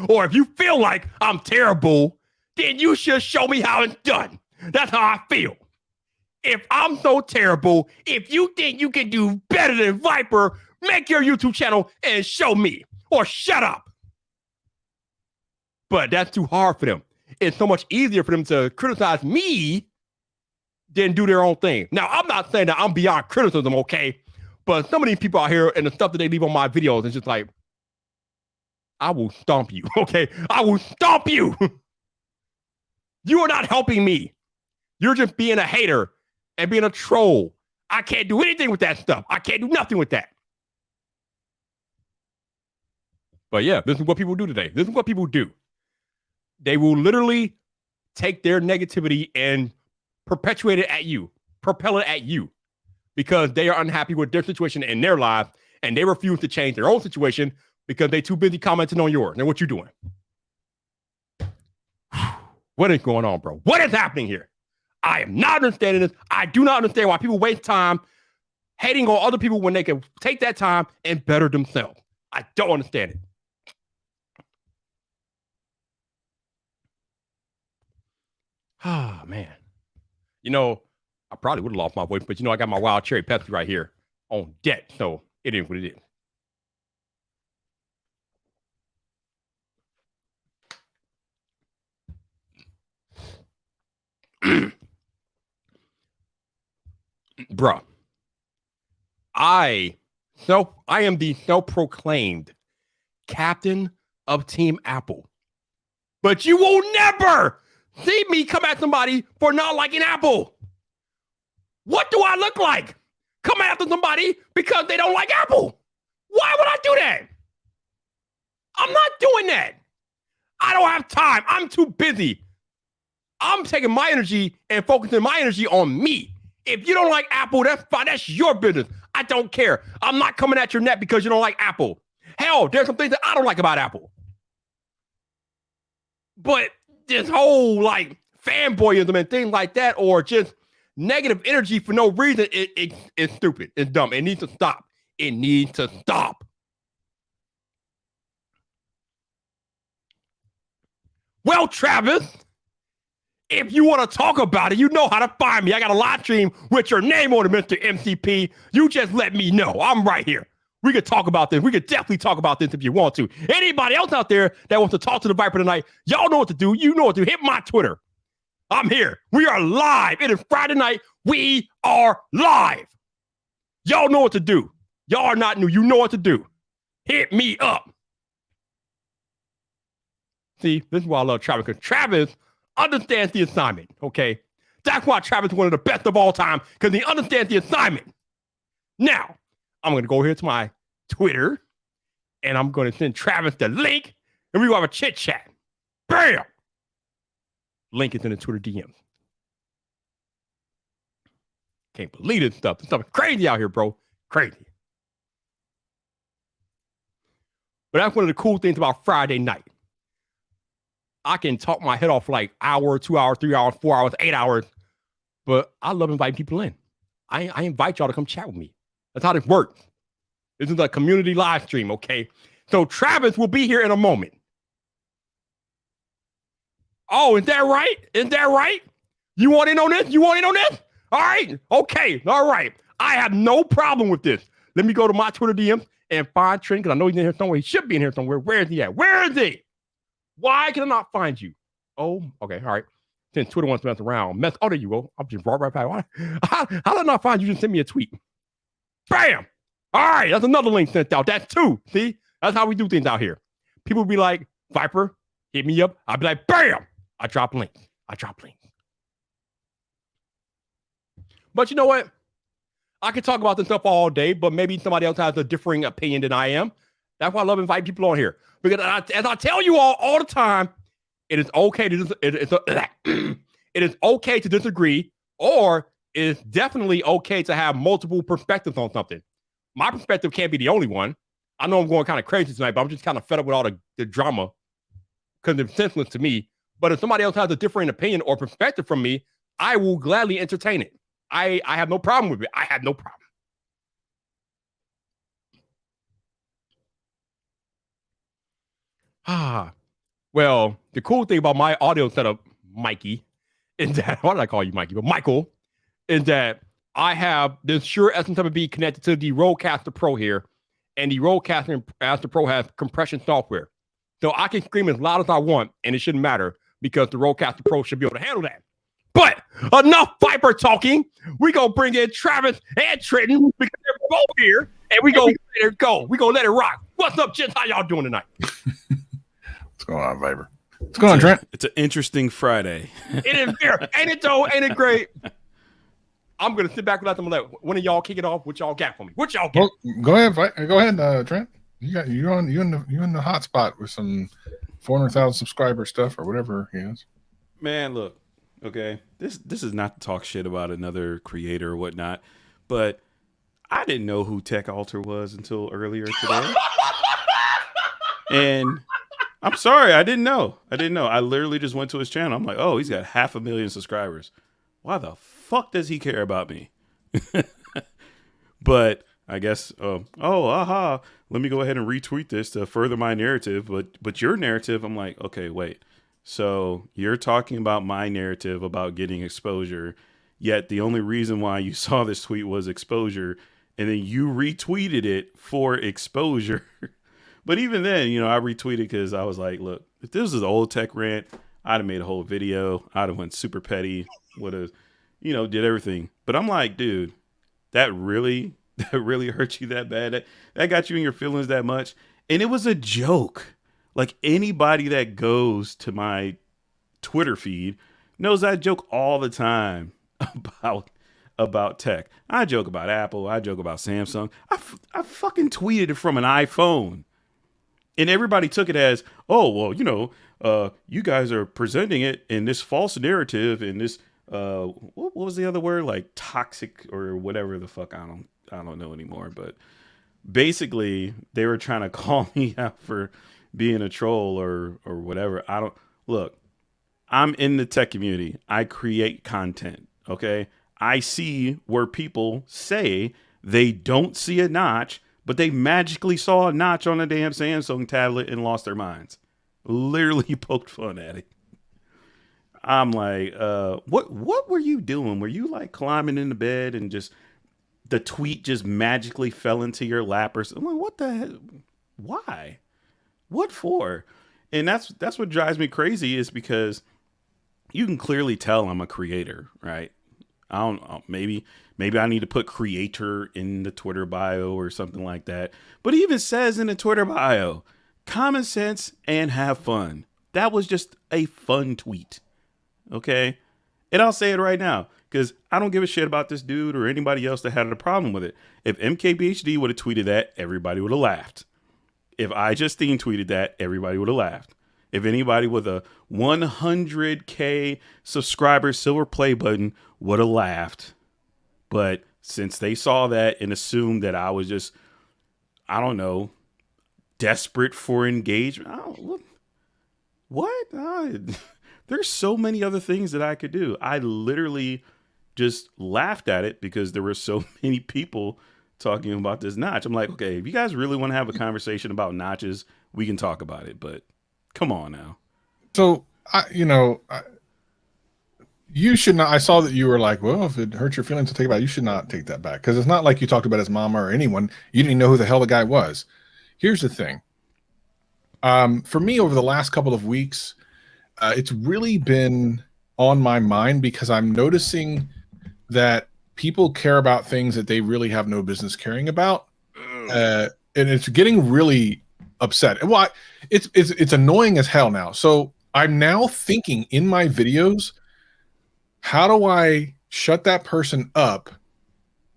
or if you feel like I'm terrible, then you should show me how it's done. That's how I feel. If I'm so terrible, if you think you can do better than Viper, make your YouTube channel and show me, or shut up. But that's too hard for them. It's so much easier for them to criticize me than do their own thing. Now, I'm not saying that I'm beyond criticism, okay? But some of these people out here and the stuff that they leave on my videos is just like, I will stomp you, okay? I will stomp you. You are not helping me. You're just being a hater and being a troll. I can't do anything with that stuff. I can't do nothing with that. But yeah, this is what people do today. This is what people do. They will literally take their negativity and perpetuate it at you, propel it at you, because they are unhappy with their situation in their life, and they refuse to change their own situation because they're too busy commenting on yours. And what you doing? What is going on, bro? What is happening here? I am not understanding this. I do not understand why people waste time hating on other people when they can take that time and better themselves. I don't understand it. Ah, man. You know, I probably would have lost my voice, but I got my wild cherry Pepsi right here on deck, so it is what it is. Bruh, I am the self-proclaimed captain of Team Apple, but you will never see me come at somebody for not liking Apple. What do I look like? Come after somebody because they don't like Apple. Why would I do that? I'm not doing that. I don't have time. I'm too busy. I'm taking my energy and focusing my energy on me. If you don't like Apple, that's fine. That's your business. I don't care. I'm not coming at your neck because you don't like Apple. Hell, there's some things that I don't like about Apple. But this whole like fanboyism and things like that, or just negative energy for no reason, it's stupid. It's dumb. It needs to stop. It needs to stop. Well, Travis, if you want to talk about it, you know how to find me. I got a live stream with your name on it, Mr. MCP. You just let me know. I'm right here. We could talk about this. We could definitely talk about this if you want to. Anybody else out there that wants to talk to the Viper tonight, y'all know what to do. You know what to do. Hit my Twitter. I'm here. We are live. It is Friday night. We are live. Y'all know what to do. Y'all are not new. You know what to do. Hit me up. See, this is why I love Travis, because Travis understands the assignment, okay? That's why Travis is one of the best of all time, because he understands the assignment. Now, I'm going to go here to my Twitter, and I'm going to send Travis the link, and we're going to have a chit-chat. Bam! Link is in the Twitter DMs. Can't believe this stuff. This stuff is crazy out here, bro. Crazy. But that's one of the cool things about Friday night. I can talk my head off for like hour, 2 hours, 3 hours, 4 hours, 8 hours. But I love inviting people in. I invite y'all to come chat with me. That's how this works. This is a community live stream, okay? So Travis will be here in a moment. Oh, is that right? Is that right? You want in on this? You want in on this? All right. Okay. All right. I have no problem with this. Let me go to my Twitter DMs and find Trent, because I know he's in here somewhere. He should be in here somewhere. Where is he at? Where is he? Why can I not find you? Oh, okay. All right. Since Twitter wants to mess around. Oh, there you go. I'll just brought right back. How did I not find you? Just send me a tweet. Bam. All right, that's another link sent out. That's 2. See, that's how we do things out here. People be like, Viper, hit me up. I'll be like, bam, I drop links. But you know what? I could talk about this stuff all day, but maybe somebody else has a differing opinion than I am. That's why I love inviting people on here. Because as I tell you all the time, it is okay to it is okay to disagree, or it's definitely okay to have multiple perspectives on something. My perspective can't be the only one. I know I'm going kind of crazy tonight, but I'm just kind of fed up with all the drama because it's senseless to me. But if somebody else has a different opinion or perspective from me, I will gladly entertain it. I have no problem with it. I have no problem. Well, the cool thing about my audio setup, Mikey, is that, why did I call you Mikey? But Michael, is that I have the Shure SM7B connected to the Rodecaster Pro here, and the Rodecaster Pro has compression software. So I can scream as loud as I want, and it shouldn't matter because the Rodecaster Pro should be able to handle that. But enough Viper talking. We gonna bring in Travis and Trenton because they're both here, and we gonna let it go. We gonna let it rock. What's up, gents? How y'all doing tonight? What's going on, Viper? What's going on, Trent? It's an interesting Friday. It is here. Ain't it though? Ain't it great? I'm gonna sit back and let them let one of y'all kick it off. What y'all got for me? What y'all got? Well, go ahead, Trent. You in the hot spot with some 400,000 subscriber stuff or whatever he is. Man, look, okay, this is not to talk shit about another creator or whatnot, but I didn't know who Tech Alter was until earlier today. And I'm sorry, I didn't know. I literally just went to his channel. I'm like, oh, he's got 500,000 subscribers. Why the fuck does he care about me? But I guess, let me go ahead and retweet this to further my narrative. But your narrative, I'm like, okay, wait. So you're talking about my narrative about getting exposure, yet the only reason why you saw this tweet was exposure, and then you retweeted it for exposure. But even then, I retweeted because I was like, look, if this was an old tech rant, I'd have made a whole video. I'd have went super petty, would have, did everything. But I'm like, dude, that really hurt you that bad? That got you in your feelings that much? And it was a joke. Like, anybody that goes to my Twitter feed knows I joke all the time about tech. I joke about Apple. I joke about Samsung. I fucking tweeted it from an iPhone. And everybody took it as, oh, well, you guys are presenting it in this false narrative in this, what was the other word? Like toxic or whatever the fuck. I don't know anymore. But basically, they were trying to call me out for being a troll or whatever. Look, I'm in the tech community. I create content. Okay. I see where people say they don't see a notch, but they magically saw a notch on a damn Samsung tablet and lost their minds. Literally poked fun at it. I'm like, what were you doing? Were you like climbing into bed and just the tweet just magically fell into your lap or something? I'm like, what the heck? Why? What for? And that's what drives me crazy, is because you can clearly tell I'm a creator, right? I don't know, maybe I need to put creator in the Twitter bio or something like that. But it even says in the Twitter bio, common sense and have fun. That was just a fun tweet. Okay. And I'll say it right now, because I don't give a shit about this dude or anybody else that had a problem with it. If MKBHD would have tweeted that, everybody would have laughed. If iJustine tweeted that, everybody would have laughed. If anybody with a 100K subscriber silver play button would have laughed. But since they saw that and assumed that I was just, I don't know, desperate for engagement. What? There's so many other things that I could do. I literally just laughed at it because there were so many people talking about this notch. I'm like, okay, if you guys really want to have a conversation about notches, we can talk about it. But come on now. So, you should not. I saw that you were like, well, if it hurts your feelings to take it back, you should not take that back. Because it's not like you talked about his mama or anyone. You didn't even know who the hell the guy was. Here's the thing. For me, over the last couple of weeks, it's really been on my mind because I'm noticing that people care about things that they really have no business caring about. and it's getting really upset. Well, it's annoying as hell now. So I'm now thinking in my videos, how do I shut that person up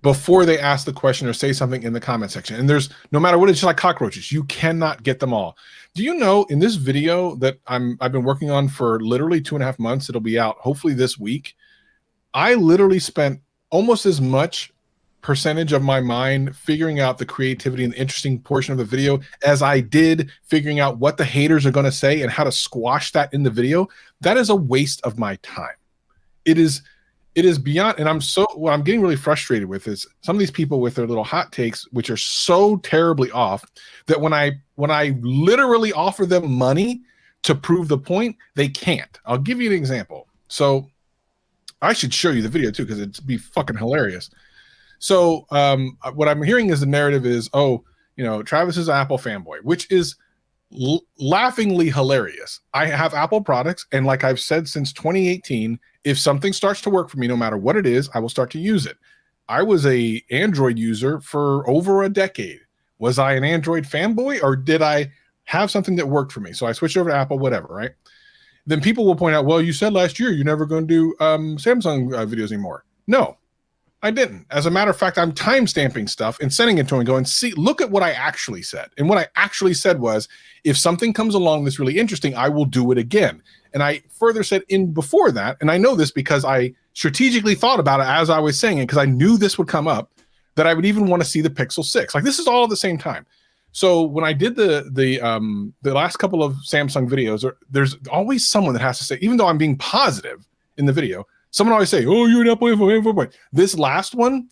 before they ask the question or say something in the comment section? And there's, no matter what, it's just like cockroaches. You cannot get them all. Do you know, in this video that I've been working on for literally 2.5 months, it'll be out hopefully this week, I literally spent almost as much percentage of my mind figuring out the creativity and the interesting portion of the video as I did figuring out what the haters are going to say and how to squash that in the video. That is a waste of my time. It is beyond, and what I'm getting really frustrated with is some of these people with their little hot takes, which are so terribly off that when I literally offer them money to prove the point, they can't. I'll give you an example. So I should show you the video too, because it'd be fucking hilarious. So what I'm hearing is the narrative is, oh, you know, Travis is an Apple fanboy, which is laughingly hilarious. I have Apple products, and like I've said since 2018, if something starts to work for me, no matter what it is, I will start to use it. I was a Android user for over a decade. Was I an Android fanboy, or did I have something that worked for me? So I switched over to Apple, whatever, right? Then people will point out, well, you said last year you're never going to do Samsung videos anymore. No, I didn't. As a matter of fact, I'm time-stamping stuff and sending it to him and going, see, look at what I actually said. And what I actually said was, if something comes along that's really interesting, I will do it again. And I further said in before that, and I know this because I strategically thought about it as I was saying it, because I knew this would come up, that I would even want to see the Pixel 6. Like, this is all at the same time. So when I did the last couple of Samsung videos, there's always someone that has to say, even though I'm being positive in the video, someone always say, "Oh, you're an Apple fanboy." This last one,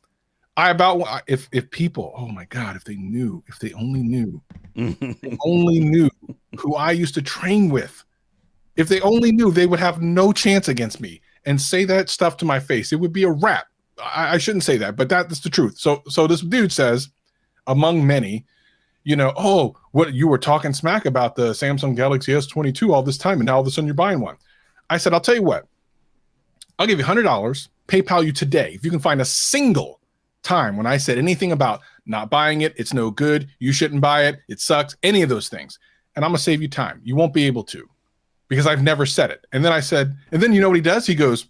if people, oh my God, if they only knew who I used to train with, if they only knew, they would have no chance against me and say that stuff to my face. It would be a wrap. I shouldn't say that, but that's the truth. So this dude says, among many, you know, oh, what, you were talking smack about the Samsung Galaxy S22 all this time, and now all of a sudden you're buying one. I said, I'll tell you what, I'll give you $100, PayPal you today, if you can find a single time when I said anything about not buying it, it's no good, you shouldn't buy it, it sucks, any of those things. And I'm going to save you time. You won't be able to, because I've never said it. And then I said, and then you know what he does? He goes,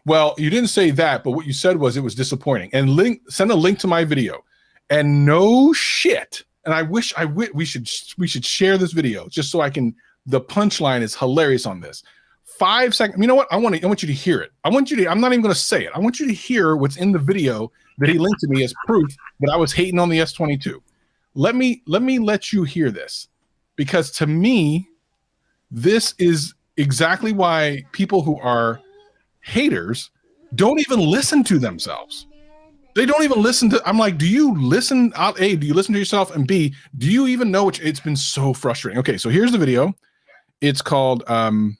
well, you didn't say that, but what you said was it was disappointing. And send a link to my video. And no shit. And I wish we should share this video just so I can. The punchline is hilarious on this. 5 seconds. You know what? I want you to hear it. I'm not even going to say it. I want you to hear what's in the video that he linked to me as proof that I was hating on the S22. Let me let you hear this, because to me, this is exactly why people who are haters don't even listen to themselves. They don't even listen to. I'm like, do you listen? A, do you listen to yourself? And B, do you even know what? It's been so frustrating. Okay, so here's the video. It's called the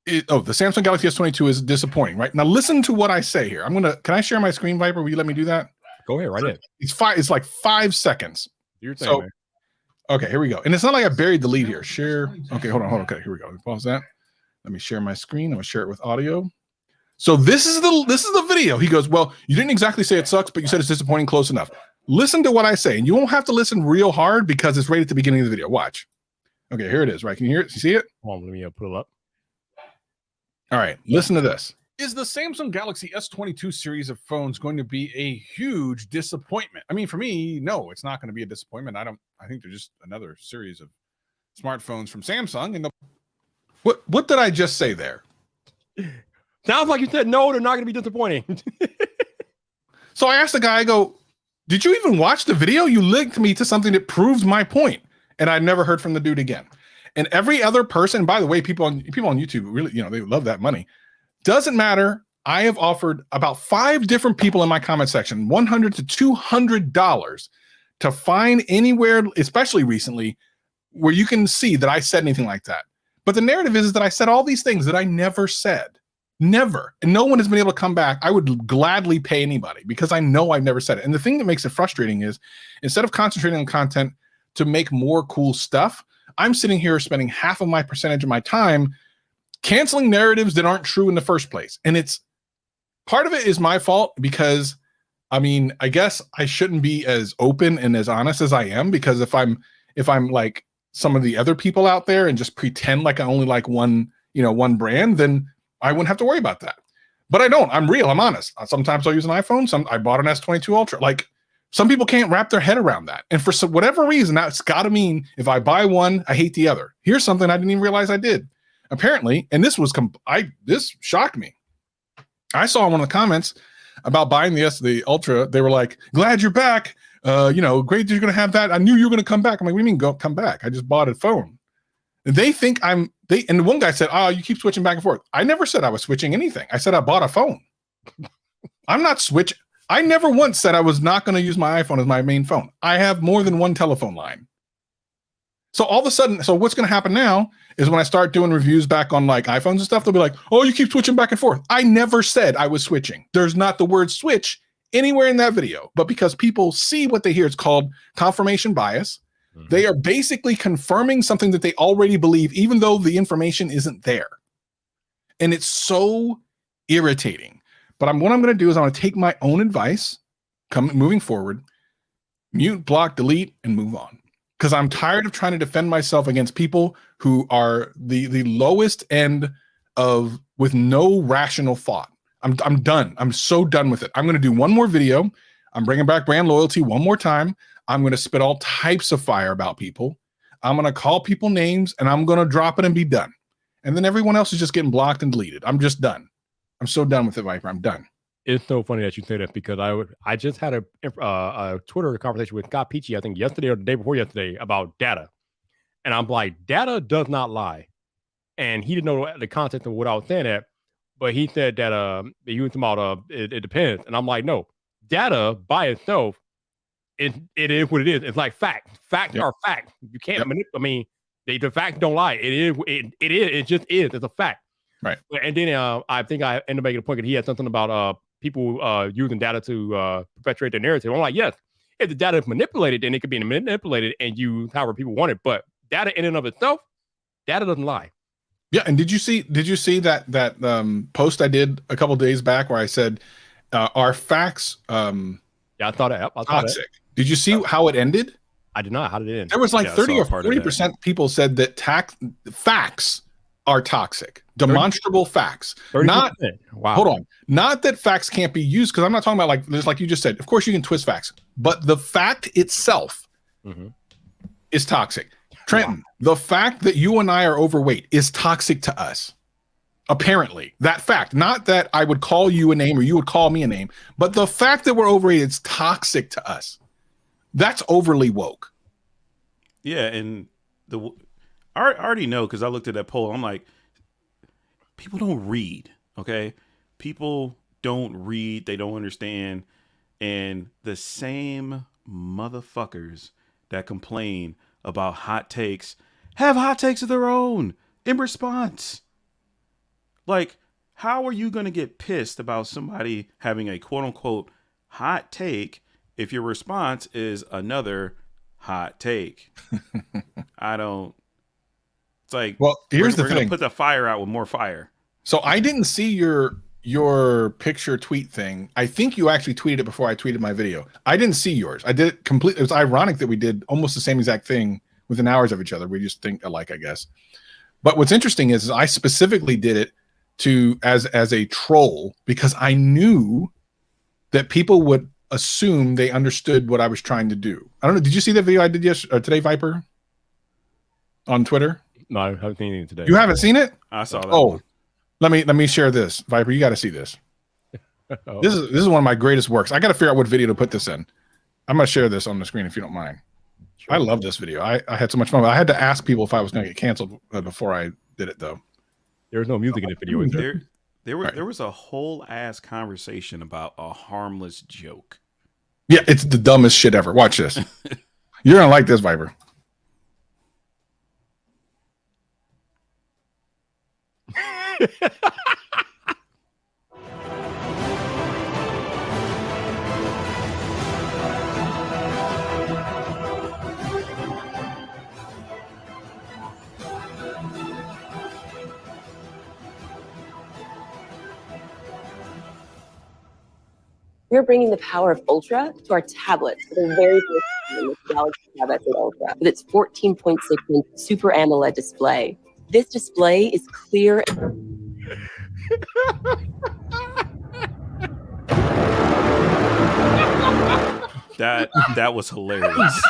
Samsung Galaxy S22 is disappointing, right? Now listen to what I say here. Can I share my screen, Viper? Will you let me do that? Go ahead, right in. It's like 5 seconds. Your thing, man. Okay, here we go. And it's not like I buried the lead here. Share. Okay, hold on. Okay, here we go. Pause that. Let me share my screen. I'm gonna share it with audio. So this is the video. He goes, well, you didn't exactly say it sucks, but you said it's disappointing. Close enough. Listen to what I say, and you won't have to listen real hard because it's right at the beginning of the video. Watch. Okay, here it is. Right? Can you hear it? You see it? Hold on, let me pull it up. All right, listen to this. Is the Samsung Galaxy S22 series of phones going to be a huge disappointment? I mean, for me, no, it's not going to be a disappointment. I think they're just another series of smartphones from Samsung. And what did I just say there? Sounds like you said no, they're not going to be disappointing. So I asked the guy, I go, did you even watch the video? You linked me to something that proves my point. And I never heard from the dude again. And every other person, by the way, people on YouTube, really, you know, they love that money. Doesn't matter. I have offered about 5 different people in my comment section, $100 to $200 to find anywhere, especially recently, where you can see that I said anything like that. But the narrative is that I said all these things that I never said. Never. And no one has been able to come back. I would gladly pay anybody because I know I've never said it. And the thing that makes it frustrating is instead of concentrating on content to make more cool stuff, I'm sitting here spending half of my percentage of my time canceling narratives that aren't true in the first place. And it's part of it is my fault because I mean, I guess I shouldn't be as open and as honest as I am, because if I'm like some of the other people out there and just pretend like I only like one brand, then I wouldn't have to worry about that. But I don't. I'm real. I'm honest. Sometimes I'll use an iPhone. I bought an S22 Ultra. Like, some people can't wrap their head around that. And for whatever reason, that's got to mean if I buy one, I hate the other. Here's something I didn't even realize I did. Apparently, and this was this shocked me. I saw one of the comments about buying the Ultra. They were like, "Glad you're back. Great that you're gonna have that. I knew you were gonna come back." I'm like, "What do you mean come back? I just bought a phone." And they think and the one guy said, "Oh, you keep switching back and forth." I never said I was switching anything. I said I bought a phone. I'm not switching. I never once said I was not going to use my iPhone as my main phone. I have more than one telephone line. So all of a sudden, what's going to happen now is when I start doing reviews back on like iPhones and stuff, they'll be like, "Oh, you keep switching back and forth." I never said I was switching. There's not the word switch anywhere in that video, but because people see what they hear, it's called confirmation bias. Mm-hmm. They are basically confirming something that they already believe, even though the information isn't there. And it's so irritating. But what I'm going to do is I'm going to take my own advice, moving forward, mute, block, delete, and move on. Because I'm tired of trying to defend myself against people who are the lowest end with no rational thought. I'm done. I'm so done with it. I'm going to do one more video. I'm bringing back brand loyalty one more time. I'm going to spit all types of fire about people. I'm going to call people names, and I'm going to drop it and be done. And then everyone else is just getting blocked and deleted. I'm just done. I'm so done with it, Viper. I'm done. It's so funny that you say that, because I just had a Twitter conversation with Scott Peachy, I think yesterday or the day before yesterday, about data. And I'm like, data does not lie. And he didn't know the context of what I was saying at, but he said that he was about it depends. And I'm like, no, data by itself, it is what it is. It's like fact. Facts are facts. You can't manipulate. I mean, the facts don't lie. It is. It just is. It's a fact. Right. And then I think I ended up making a point that he had something about people using data to perpetuate their narrative. I'm like, yes, if the data is manipulated, then it could be manipulated and used however people want it. But data in and of itself, data doesn't lie. Yeah. And did you see that post I did a couple days back where I said, "Are facts I thought that. toxic?" Did you see how it ended? I did not. How did it end? There was like 30 or 40% people said that facts are toxic. Demonstrable facts. 30%. Not wow. Hold on. Not that facts can't be used, because I'm not talking about like you just said. Of course you can twist facts, but the fact itself is toxic. Trenton, the fact that you and I are overweight is toxic to us. Apparently, that fact, not that I would call you a name or you would call me a name, but the fact that we're overweight is toxic to us. That's overly woke. Yeah, and I already know, because I looked at that poll. I'm like, people don't read, okay? People don't read. They don't understand. And the same motherfuckers that complain about hot takes have hot takes of their own in response. Like, how are you going to get pissed about somebody having a quote unquote hot take if your response is another hot take? I don't. It's like, well, here's the thing. Gonna put the fire out with more fire. So I didn't see your picture tweet thing. I think you actually tweeted it before I tweeted my video. I didn't see yours. I did it completely. It was ironic that we did almost the same exact thing within hours of each other. We just think alike, I guess. But what's interesting is I specifically did it as a troll, because I knew that people would assume they understood what I was trying to do. I don't know. Did you see that video I did today, Viper? On Twitter? No, I haven't seen anything today. You haven't seen it? I saw that. Oh, one. Let me share this. Viper, you got to see this. This is one of my greatest works. I got to figure out what video to put this in. I'm going to share this on the screen if you don't mind. Sure. I love this video. I had so much fun. I had to ask people if I was going to get canceled before I did it, though. There was no music in the video. There was a whole ass conversation about a harmless joke. Yeah, it's the dumbest shit ever. Watch this. You're going to like this, Viper. We're bringing the power of Ultra to our tablets for the very first time with Galaxy Tab S8 Ultra with its 14.6-inch Super AMOLED display. This display is clear. That was hilarious.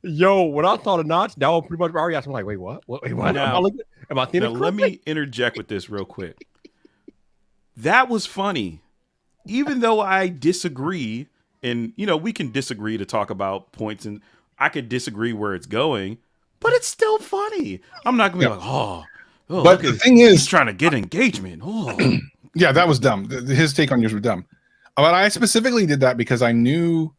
Yo, when I saw the notch, that was pretty much my reaction. I'm like, wait, what? Wait, what? Now, am I seeing it let me interject with this real quick. That was funny. Even though I disagree, and we can disagree to talk about points, and I could disagree where it's going, but it's still funny. I'm not gonna be like, oh, but the thing is, he's trying to get engagement. Oh, yeah, that was dumb. His take on yours was dumb. But I specifically did that because I knew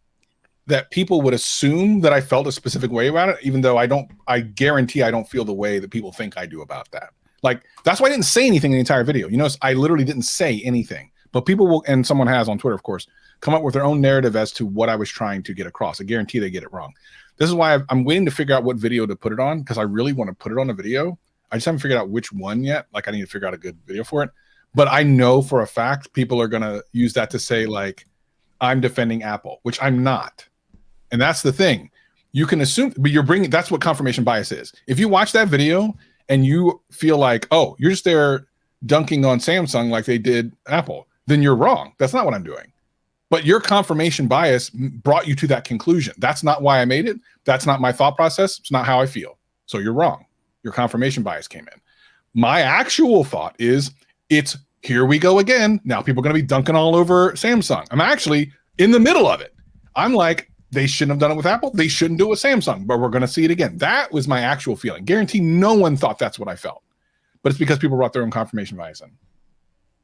that people would assume that I felt a specific way about it, even though I guarantee I don't feel the way that people think I do about that. Like, that's why I didn't say anything in the entire video. I literally didn't say anything. But people will, and someone has on Twitter, of course, come up with their own narrative as to what I was trying to get across. I guarantee they get it wrong. This is why I'm waiting to figure out what video to put it on, because I really want to put it on a video. I just haven't figured out which one yet. Like, I need to figure out a good video for it. But I know for a fact people are going to use that to say, like, I'm defending Apple, which I'm not. And that's the thing. You can assume, but that's what confirmation bias is. If you watch that video and you feel like, oh, you're just there dunking on Samsung like they did Apple, then you're wrong. That's not what I'm doing. But your confirmation bias brought you to that conclusion. That's not why I made it. That's not my thought process. It's not how I feel. So you're wrong. Your confirmation bias came in. My actual thought is, it's here we go again. Now people are going to be dunking all over Samsung. I'm actually in the middle of it. I'm like, they shouldn't have done it with Apple. They shouldn't do it with Samsung, but we're going to see it again. That was my actual feeling. Guarantee no one thought that's what I felt, but it's because people brought their own confirmation bias in.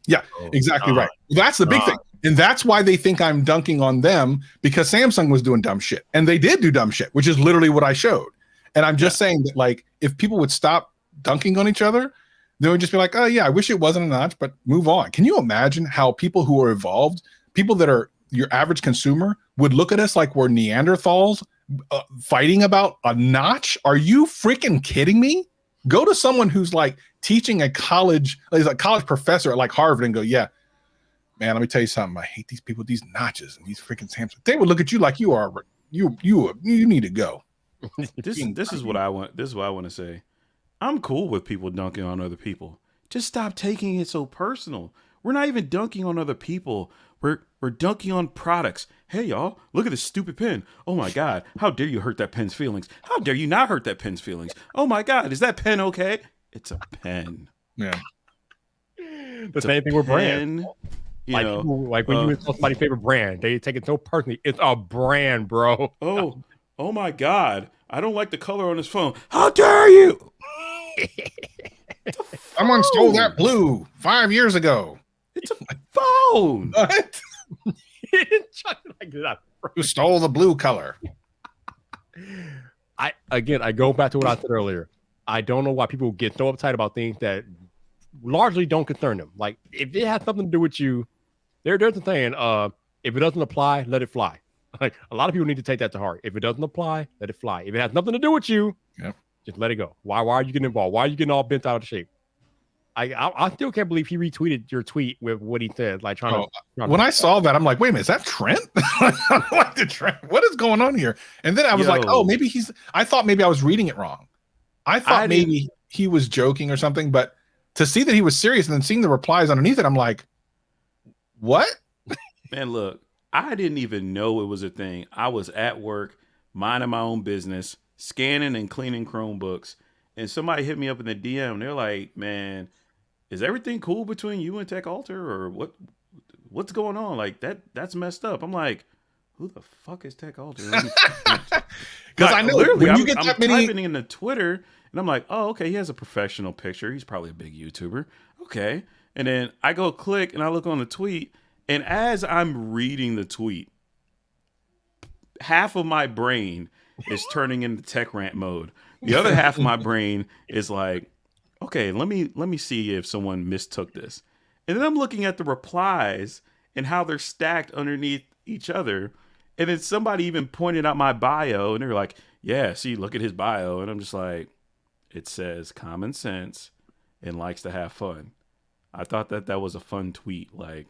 Yeah, exactly right. That's the big thing. And that's why they think I'm dunking on them, because Samsung was doing dumb shit, and they did do dumb shit, which is literally what I showed. And I'm just saying that, like, if people would stop dunking on each other, they would just be like, oh yeah, I wish it wasn't a notch, but move on. Can you imagine how people who are evolved, people that are your average consumer, would look at us like we're Neanderthals fighting about a notch? Are you freaking kidding me? Go to someone who's like teaching a college professor at like Harvard and go, yeah, man, let me tell you something. I hate these people, these notches and these freaking Samsung. They would look at you like you need to go. This is what I want. This is what I want to say. I'm cool with people dunking on other people. Just stop taking it so personal. We're not even dunking on other people. We're dunking on products. Hey, y'all, look at this stupid pen. Oh, my God. How dare you hurt that pen's feelings? How dare you not hurt that pen's feelings? Oh, my God. Is that pen okay? It's a pen. Yeah. The same thing with brand. Like when you insult somebody's favorite brand, they take it so personally. It's a brand, bro. Oh, my God. I don't like the color on this phone. How dare you? Someone stole that blue 5 years ago. It's a phone. What? Who stole the blue color? I go back to what I said earlier. I don't know why people get so uptight about things that largely don't concern them. Like, if it has something to do with you, there's a saying, if it doesn't apply, let it fly. Like, a lot of people need to take that to heart. If it doesn't apply, let it fly. If it has nothing to do with you, just let it go. Why are you getting involved? Why are you getting all bent out of shape? I still can't believe he retweeted your tweet with what he said. Like, when I saw that, I'm like, wait a minute, is that Trent? Like, the Trent? What is going on here? And then I was like, oh, maybe I thought maybe I was reading it wrong. I thought maybe he was joking or something, but to see that he was serious and then seeing the replies underneath it, I'm like, what? Man, look, I didn't even know it was a thing. I was at work, minding my own business, scanning and cleaning Chromebooks, and somebody hit me up in the DM. They're like, man, is everything cool between you and Tech Alter, or what's going on? Like, that's messed up. I'm like, who the fuck is Tech Alter? Because I know literally, when you get that many typing into Twitter, and I'm like, oh, okay, he has a professional picture. He's probably a big YouTuber. Okay. And then I go click and I look on the tweet, and as I'm reading the tweet, half of my brain is turning into tech rant mode. The other half of my brain is like, okay, let me see if someone mistook this. And then I'm looking at the replies and how they're stacked underneath each other. And then somebody even pointed out my bio, and they're like, yeah, see, look at his bio. And I'm just like, it says common sense and likes to have fun. I thought that was a fun tweet. Like,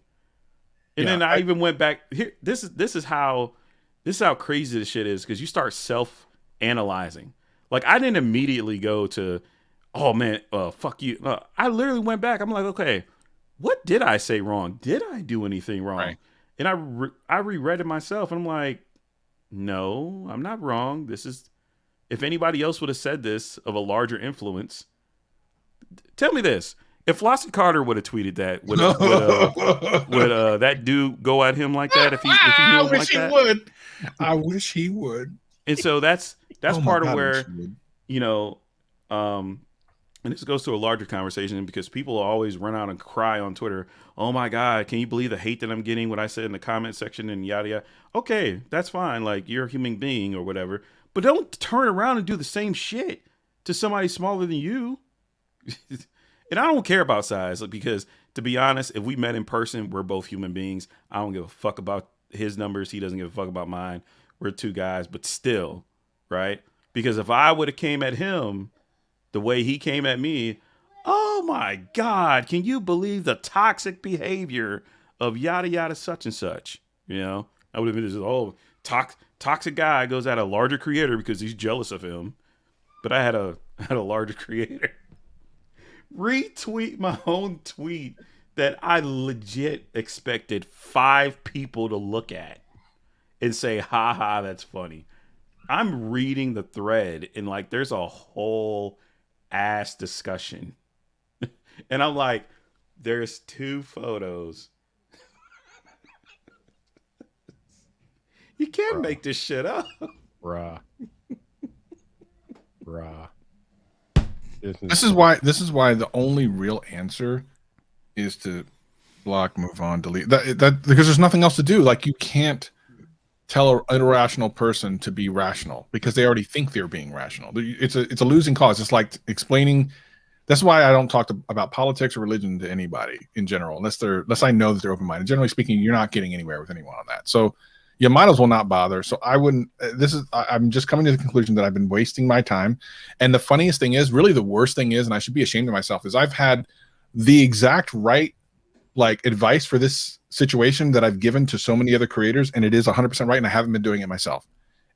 and then I even went back here. This is how crazy this shit is, because you start self-analyzing. Like, I didn't immediately go to, oh man, fuck you. I literally went back. I'm like, okay, what did I say wrong? Did I do anything wrong? Right. And I reread it myself, and I'm like, no, I'm not wrong. This is, if anybody else would have said this of a larger influence, tell me this. If Flossie Carter would have tweeted that, would that dude go at him like that? If he knew him like that? Would. I wish he would. And so that's part of where, and this goes to a larger conversation, because people always run out and cry on Twitter. Oh my God, can you believe the hate that I'm getting, what I said in the comment section and yada yada. Okay, that's fine. Like, you're a human being or whatever, but don't turn around and do the same shit to somebody smaller than you. And I don't care about size, because to be honest, if we met in person, we're both human beings. I don't give a fuck about his numbers. He doesn't give a fuck about mine. We're two guys, but still, right? Because if I would have came at him the way he came at me, oh my God, can you believe the toxic behavior of yada yada such and such? I would have been this toxic guy goes at a larger creator because he's jealous of him. But I had a larger creator retweet my own tweet that I legit expected 5 people to look at and say, ha ha, that's funny. I'm reading the thread and like, there's a whole ass discussion. And I'm like, there's 2 photos. You can't make this shit up. Bruh. This is why the only real answer is to block, move on, delete. That because there's nothing else to do. Like, you can't tell an irrational person to be rational because they already think they're being rational. It's a losing cause. It's like explaining. That's why I don't talk about politics or religion to anybody in general, unless I know that they're open-minded. Generally speaking, you're not getting anywhere with anyone on that. So you might as well not bother. So I wouldn't. I'm just coming to the conclusion that I've been wasting my time. And the funniest thing is, really the worst thing is, and I should be ashamed of myself, is I've had the exact right advice for this situation that I've given to so many other creators, and it is 100% right, and I haven't been doing it myself.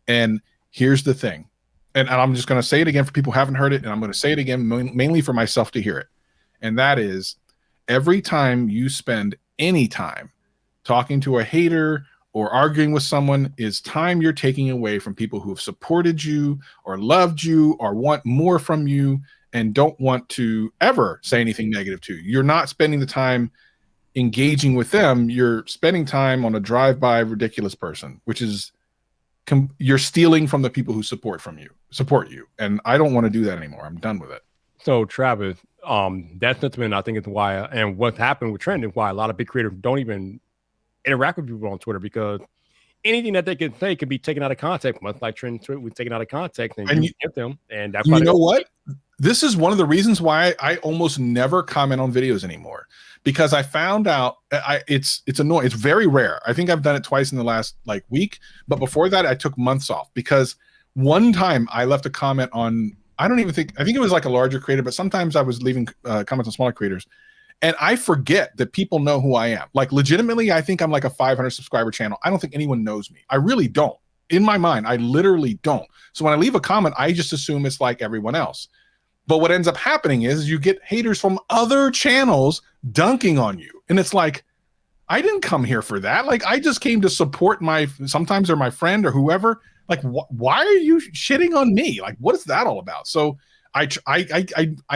And here's the thing, and I'm just going to say it again for people who haven't heard it, and I'm going to say it again mainly for myself to hear it. And that is, every time you spend any time talking to a hater or arguing with someone is time you're taking away from people who have supported you or loved you or want more from you and don't want to ever say anything negative to you. You're not spending the time engaging with them. You're spending time on a drive-by ridiculous person, which is you're stealing from the people who support you. And I don't want to do that anymore. I'm done with it. So Travis, that sentiment, I think, is why, and what's happened with Trend is why a lot of big creators don't even interact with people on Twitter, because anything that they can say can be taken out of context, much like Trend tweet was taken out of context, and you get them. And that's why, you know what? This is one of the reasons why I almost never comment on videos anymore, because I found out it's annoying. It's very rare. I think I've done it twice in the last week, but before that I took months off, because one time I left a comment on, I think it was like a larger creator, but sometimes I was leaving comments on smaller creators. And I forget that people know who I am. Like, legitimately, I think I'm like a 500 subscriber channel. I don't think anyone knows me. I really don't. In my mind, I literally don't. So when I leave a comment, I just assume it's like everyone else. But what ends up happening is you get haters from other channels dunking on you. And it's like, I didn't come here for that. Like, I just came to support sometimes they're my friend or whoever. Like, why are you shitting on me? Like, what is that all about? So I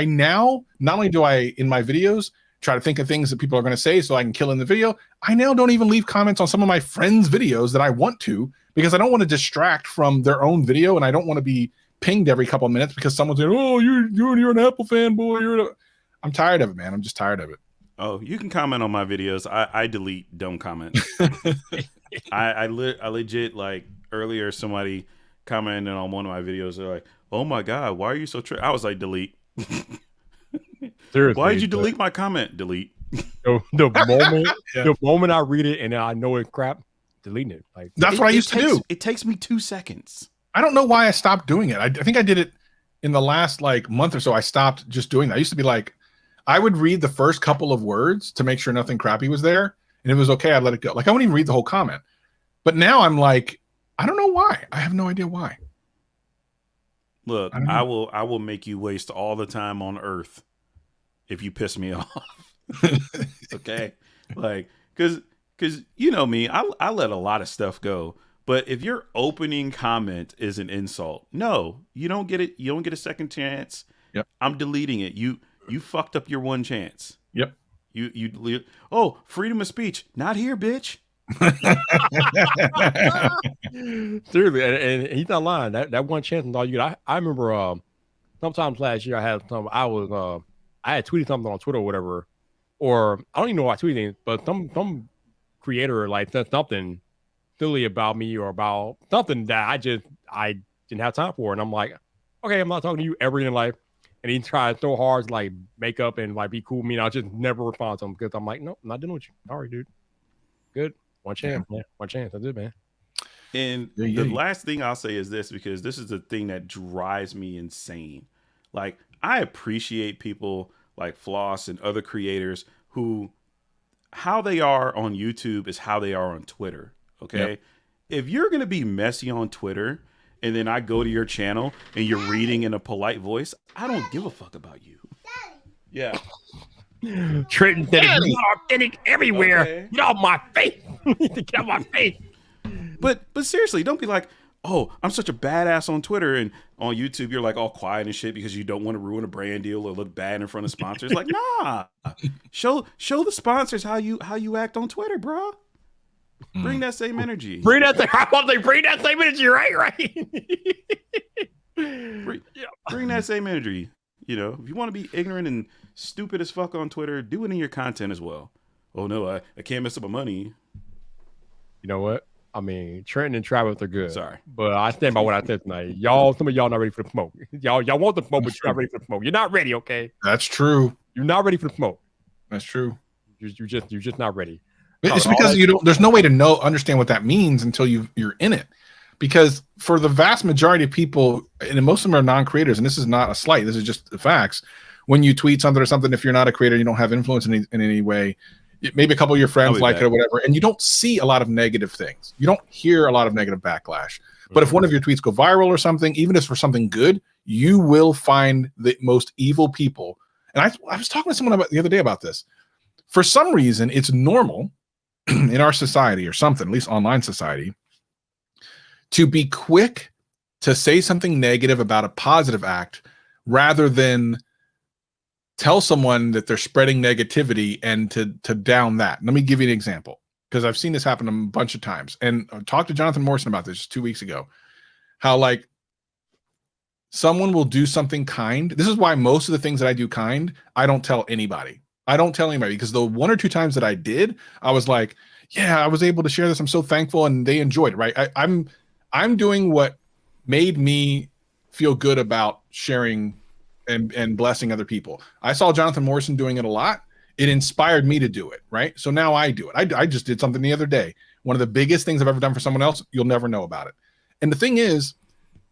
now, not only do I, in my videos, try to think of things that people are going to say so I can kill in the video, I now don't even leave comments on some of my friends' videos that I want to, because I don't want to distract from their own video, and I don't want to be pinged every couple of minutes because someone's saying, "Oh, you're an Apple fanboy." I'm tired of it, man. I'm just tired of it. Oh, you can comment on my videos. I delete dumb comments. I legit, like, earlier somebody commented on one of my videos. They're like, "Oh my God, why are you so I was like, delete. Seriously, why did you delete my comment? Delete. The moment I read it and I know it's crap, deleting it. Like, that's what I used to do. It takes me 2 seconds. I don't know why I stopped doing it. I think I did it in the last like month or so. I stopped just doing that. I used to be like, I would read the first couple of words to make sure nothing crappy was there, and it was okay. I'd let it go. Like I wouldn't even read the whole comment. But now I'm like, I don't know why. I have no idea why. Look, I will make you waste all the time on Earth if you piss me off. Okay, like because you know me, I let a lot of stuff go. But if your opening comment is an insult, no, you don't get it. You don't get a second chance. Yep. I'm deleting it. You fucked up your one chance. Yep. Oh, freedom of speech. Not here, bitch. Seriously, and he's not lying. That one chance is all you get. I remember sometimes last year I had I had tweeted something on Twitter or whatever, or I don't even know why I tweeted it, but some creator like said something silly about me or about something that I didn't have time for, and I'm like, okay, I'm not talking to you ever in life. And he tried so hard to like make up and like be cool with me, and I just never respond to him because I'm like, nope, I'm not dealing with you. Sorry, dude. Good. One chance, man. One chance. That's it, man. And the last thing I'll say is this, because this is the thing that drives me insane. Like, I appreciate people like Floss and other creators who, how they are on YouTube is how they are on Twitter. Okay. Yep. If you're going to be messy on Twitter and then I go to your channel and you're reading in a polite voice, I don't give a fuck about you. Yeah. Trenton said, "You're authentic everywhere. Okay. Get off my face. Get off my face." But seriously, don't be like, oh, I'm such a badass on Twitter, and on YouTube you're like all quiet and shit because you don't want to ruin a brand deal or look bad in front of sponsors. Like, nah, show the sponsors how you act on Twitter, bro. Bring that same energy. Bring that same energy, right? Bring that same energy. You know, if you want to be ignorant and stupid as fuck on Twitter, do it in your content as well. Oh no, I can't mess up my money. You know what? I mean, Trenton and Travis are good. Sorry, but I stand by what I said tonight. Some of y'all not ready for the smoke. Y'all want the smoke, but you're not ready for the smoke. You're not ready, okay? That's true. You're not ready for the smoke. That's true. You're just not ready. It's because there's no way to understand what that means until you're in it. Because for the vast majority of people, and most of them are non-creators, and this is not a slight, this is just the facts. When you tweet something or something, if you're not a creator, you don't have influence in any way, maybe a couple of your friends like it or whatever, and you don't see a lot of negative things. You don't hear a lot of negative backlash. But if one of your tweets go viral or something, even if it's for something good, you will find the most evil people. And I was talking to someone the other day about this. For some reason, it's normal in our society or something, at least online society, to be quick to say something negative about a positive act rather than tell someone that they're spreading negativity and to down that. Let me give you an example, because I've seen this happen a bunch of times. And I talked to Jonathan Morrison about this just 2 weeks ago, how like someone will do something kind. This is why most of the things that I do kind, I don't tell anybody. I don't tell anybody, because the 1 or 2 times that I did, I was like, yeah, I was able to share this. I'm so thankful. And they enjoyed it, right? I'm doing what made me feel good about sharing and blessing other people. I saw Jonathan Morrison doing it a lot. It inspired me to do it, right? So now I do it. I just did something the other day. One of the biggest things I've ever done for someone else, you'll never know about it. And the thing is,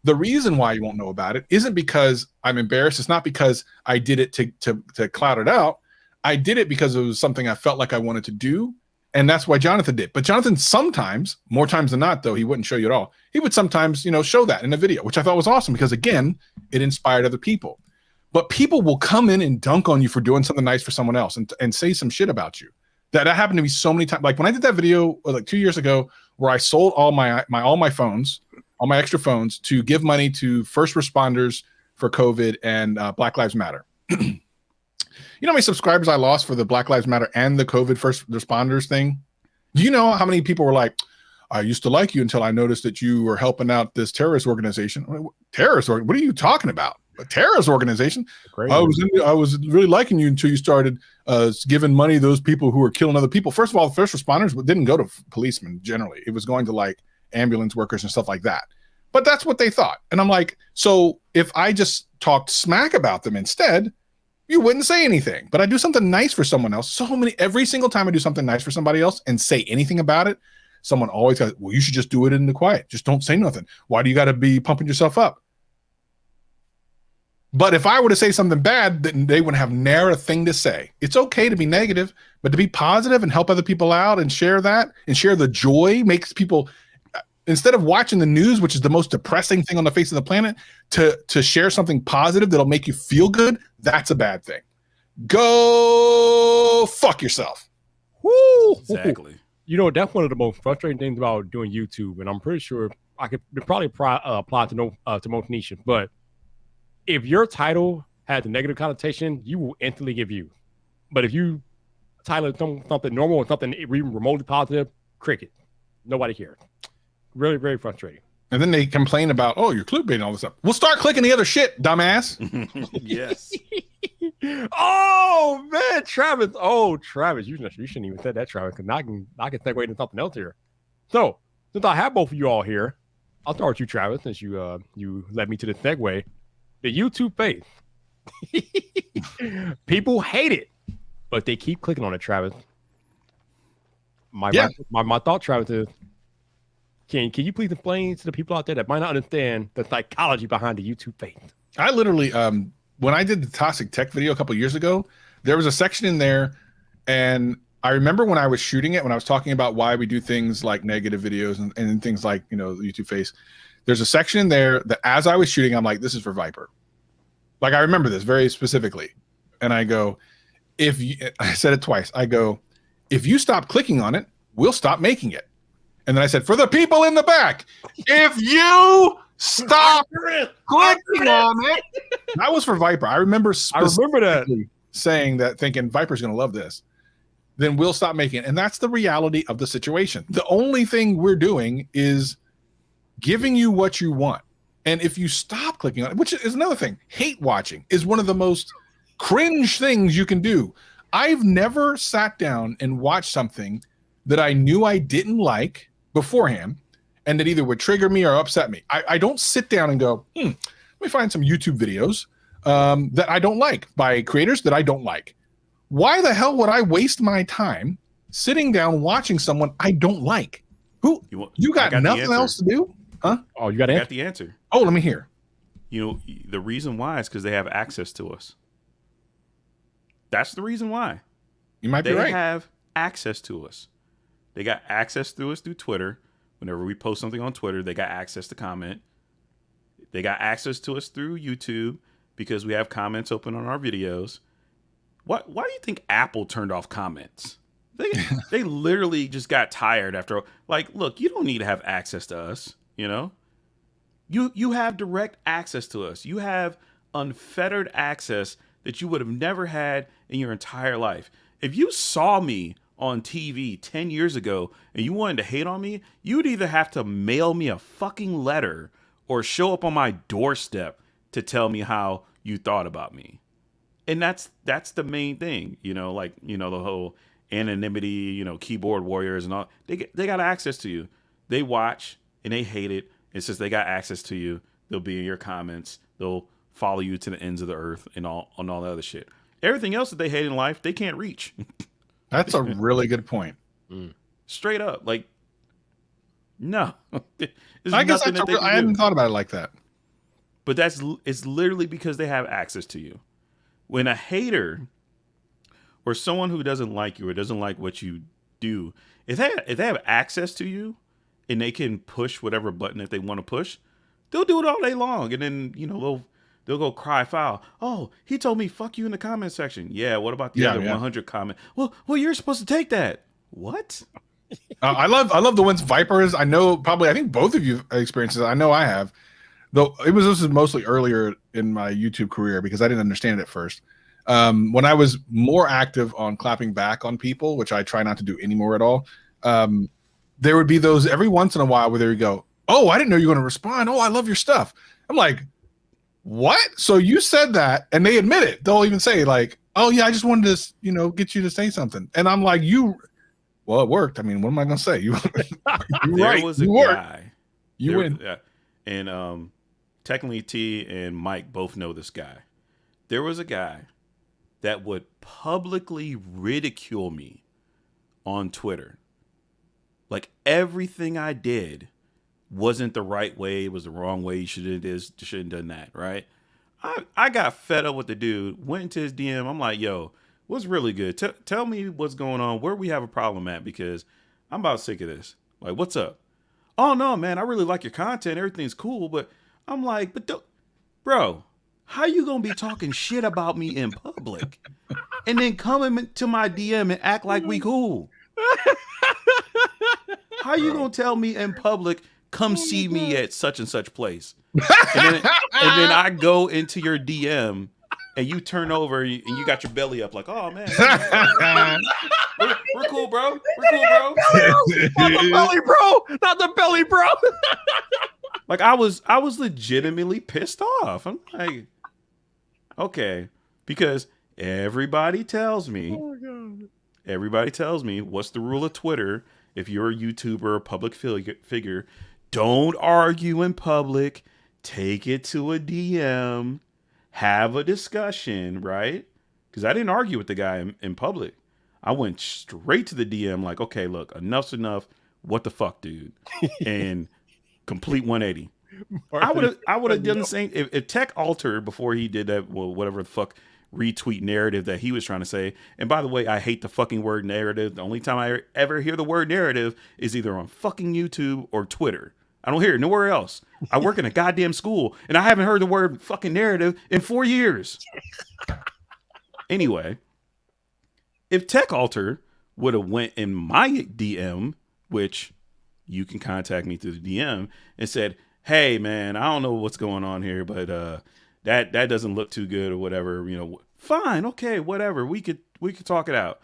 the reason why you won't know about it isn't because I'm embarrassed. It's not because I did it to cloud it out. I did it because it was something I felt like I wanted to do. And that's why Jonathan did. But Jonathan sometimes, more times than not, though, he wouldn't show you at all. He would sometimes, show that in a video, which I thought was awesome because, again, it inspired other people. But people will come in and dunk on you for doing something nice for someone else and say some shit about you. That happened to me so many times. Like when I did that video like 2 years ago, where I sold all my phones, all my extra phones, to give money to first responders for COVID and Black Lives Matter. You know how many subscribers I lost for the Black Lives Matter and the COVID first responders thing? Do you know how many people were like, I used to like you until I noticed that you were helping out this terrorist organization? What are you talking about? A terrorist organization? I was really liking you until you started giving money to those people who are killing other people. First of all, the first responders didn't go to policemen generally. It was going to like ambulance workers and stuff like that. But that's what they thought. And I'm like, so if I just talked smack about them instead, you wouldn't say anything. But I do something nice for someone else. Every single time I do something nice for somebody else and say anything about it, someone always got, well, you should just do it in the quiet. Just don't say nothing. Why do you got to be pumping yourself up? But if I were to say something bad, then they would have ne'er a thing to say. It's okay to be negative, but to be positive and help other people out and share that and share the joy makes people, instead of watching the news, which is the most depressing thing on the face of the planet, to share something positive that'll make you feel good, that's a bad thing. Go fuck yourself. Woo! Exactly. You know, that's one of the most frustrating things about doing YouTube, and I'm pretty sure I could probably apply to most niches. But if your title has a negative connotation, you will instantly get views. But if you title it something normal or something even remotely positive, cricket. Nobody cares. Really, very frustrating. And then they complain about, oh, you're clickbaiting and all this stuff. We'll start clicking the other shit, dumbass. Yes. Oh man, Travis. Oh, Travis, you shouldn't even say that, Travis, because I can segue into something else here. So, since I have both of you all here, I'll start with you, Travis, since you led me to the segue. The YouTube face. People hate it, but they keep clicking on it, Travis. My thought, Travis, is can you please explain to the people out there that might not understand the psychology behind the YouTube face? I literally, when I did the Toxic Tech video a couple years ago, there was a section in there, and I remember when I was shooting it, when I was talking about why we do things like negative videos and things like, you know, the YouTube face, there's a section in there that as I was shooting, I'm like, this is for Viper. Like, I remember this very specifically. And I go, I said it twice. I go, if you stop clicking on it, we'll stop making it. And then I said, for the people in the back, if you stop clicking on it. That was for Viper. I remember that saying that, thinking Viper's going to love this. Then we'll stop making it. And that's the reality of the situation. The only thing we're doing is giving you what you want. And if you stop clicking on it, which is another thing, hate watching is one of the most cringe things you can do. I've never sat down and watched something that I knew I didn't like beforehand and that either would trigger me or upset me. I don't sit down and go, let me find some YouTube videos that I don't like by creators that I don't like. Why the hell would I waste my time sitting down watching someone I don't like? Who you got nothing else to do? Huh? Oh, you got the answer. Oh, let me hear. You know, the reason why is because they have access to us. That's the reason why. You might be right. They have access to us. They got access through us through Twitter. Whenever we post something on Twitter, they got access to comment. They got access to us through YouTube because we have comments open on our videos. Why do you think Apple turned off comments? They literally just got tired after. Like, look, you don't need to have access to us. You know, you have direct access to us. You have unfettered access that you would have never had in your entire life. If you saw me on TV 10 years ago and you wanted to hate on me, you would either have to mail me a fucking letter or show up on my doorstep to tell me how you thought about me. And that's the main thing, you know, like, you know, the whole anonymity, you know, keyboard warriors and all. They got access to you. They watch and they hate it. And since they got access to you, they'll be in your comments. They'll follow you to the ends of the earth and all the other shit. Everything else that they hate in life, they can't reach. That's a really good point. Straight up, like, no. I guess I hadn't thought about it like that. But it's literally because they have access to you. When a hater or someone who doesn't like you or doesn't like what you do, if they have access to you and they can push whatever button that they want to push, they'll do it all day long. And then, you know, they'll go cry foul. Oh, he told me fuck you in the comment section. Yeah, what about the other 100 comment? Well, you're supposed to take that. What? I love the ones Viper is. I think both of you experienced it. I know I have. Though this is mostly earlier in my YouTube career because I didn't understand it at first. When I was more active on clapping back on people, which I try not to do anymore at all, there would be those every once in a while where they would go, oh, I didn't know you were going to respond. Oh, I love your stuff. I'm like, what? So you said that, and they admit it. They'll even say like, oh yeah, I just wanted to, you know, get you to say something. And I'm like, well, it worked. I mean, what am I going to say? There was a guy. You win. And technically T and Mike both know this guy. There was a guy that would publicly ridicule me on Twitter. Like everything I did wasn't the right way. It was the wrong way. You shouldn't have done that, right? I got fed up with the dude. Went into his DM. I'm like, yo, what's really good? Tell me what's going on. Where we have a problem at? Because I'm about sick of this. Like, what's up? Oh no, man, I really like your content. Everything's cool, but I'm like, bro, how you gonna be talking shit about me in public and then coming to my DM and act like we cool? How you gonna tell me in public, come see me at such and such place? And then I go into your DM and you turn over and you got your belly up like, oh man, we're cool, bro. We're cool, bro. Not the belly, bro. Not the belly, bro. Like I was legitimately pissed off. I'm like, okay, because everybody tells me, what's the rule of Twitter? If you're a YouTuber or public figure, don't argue in public. Take it to a DM. Have a discussion, right? Because I didn't argue with the guy in public. I went straight to the DM like, okay, look, enough's enough. What the fuck, dude? And complete 180. I would have done the same if Tech Alter before he did that, well, whatever the fuck retweet narrative that he was trying to say. And by the way, I hate the fucking word narrative. The only time I ever hear the word narrative is either on fucking YouTube or Twitter. I don't hear it nowhere else. I work in a goddamn school and I haven't heard the word fucking narrative in 4 years. Anyway, if Tech Alter would have went in my DM, which you can contact me through the DM, and said, hey man, I don't know what's going on here, but that doesn't look too good or whatever, you know, fine, okay, whatever. We could talk it out.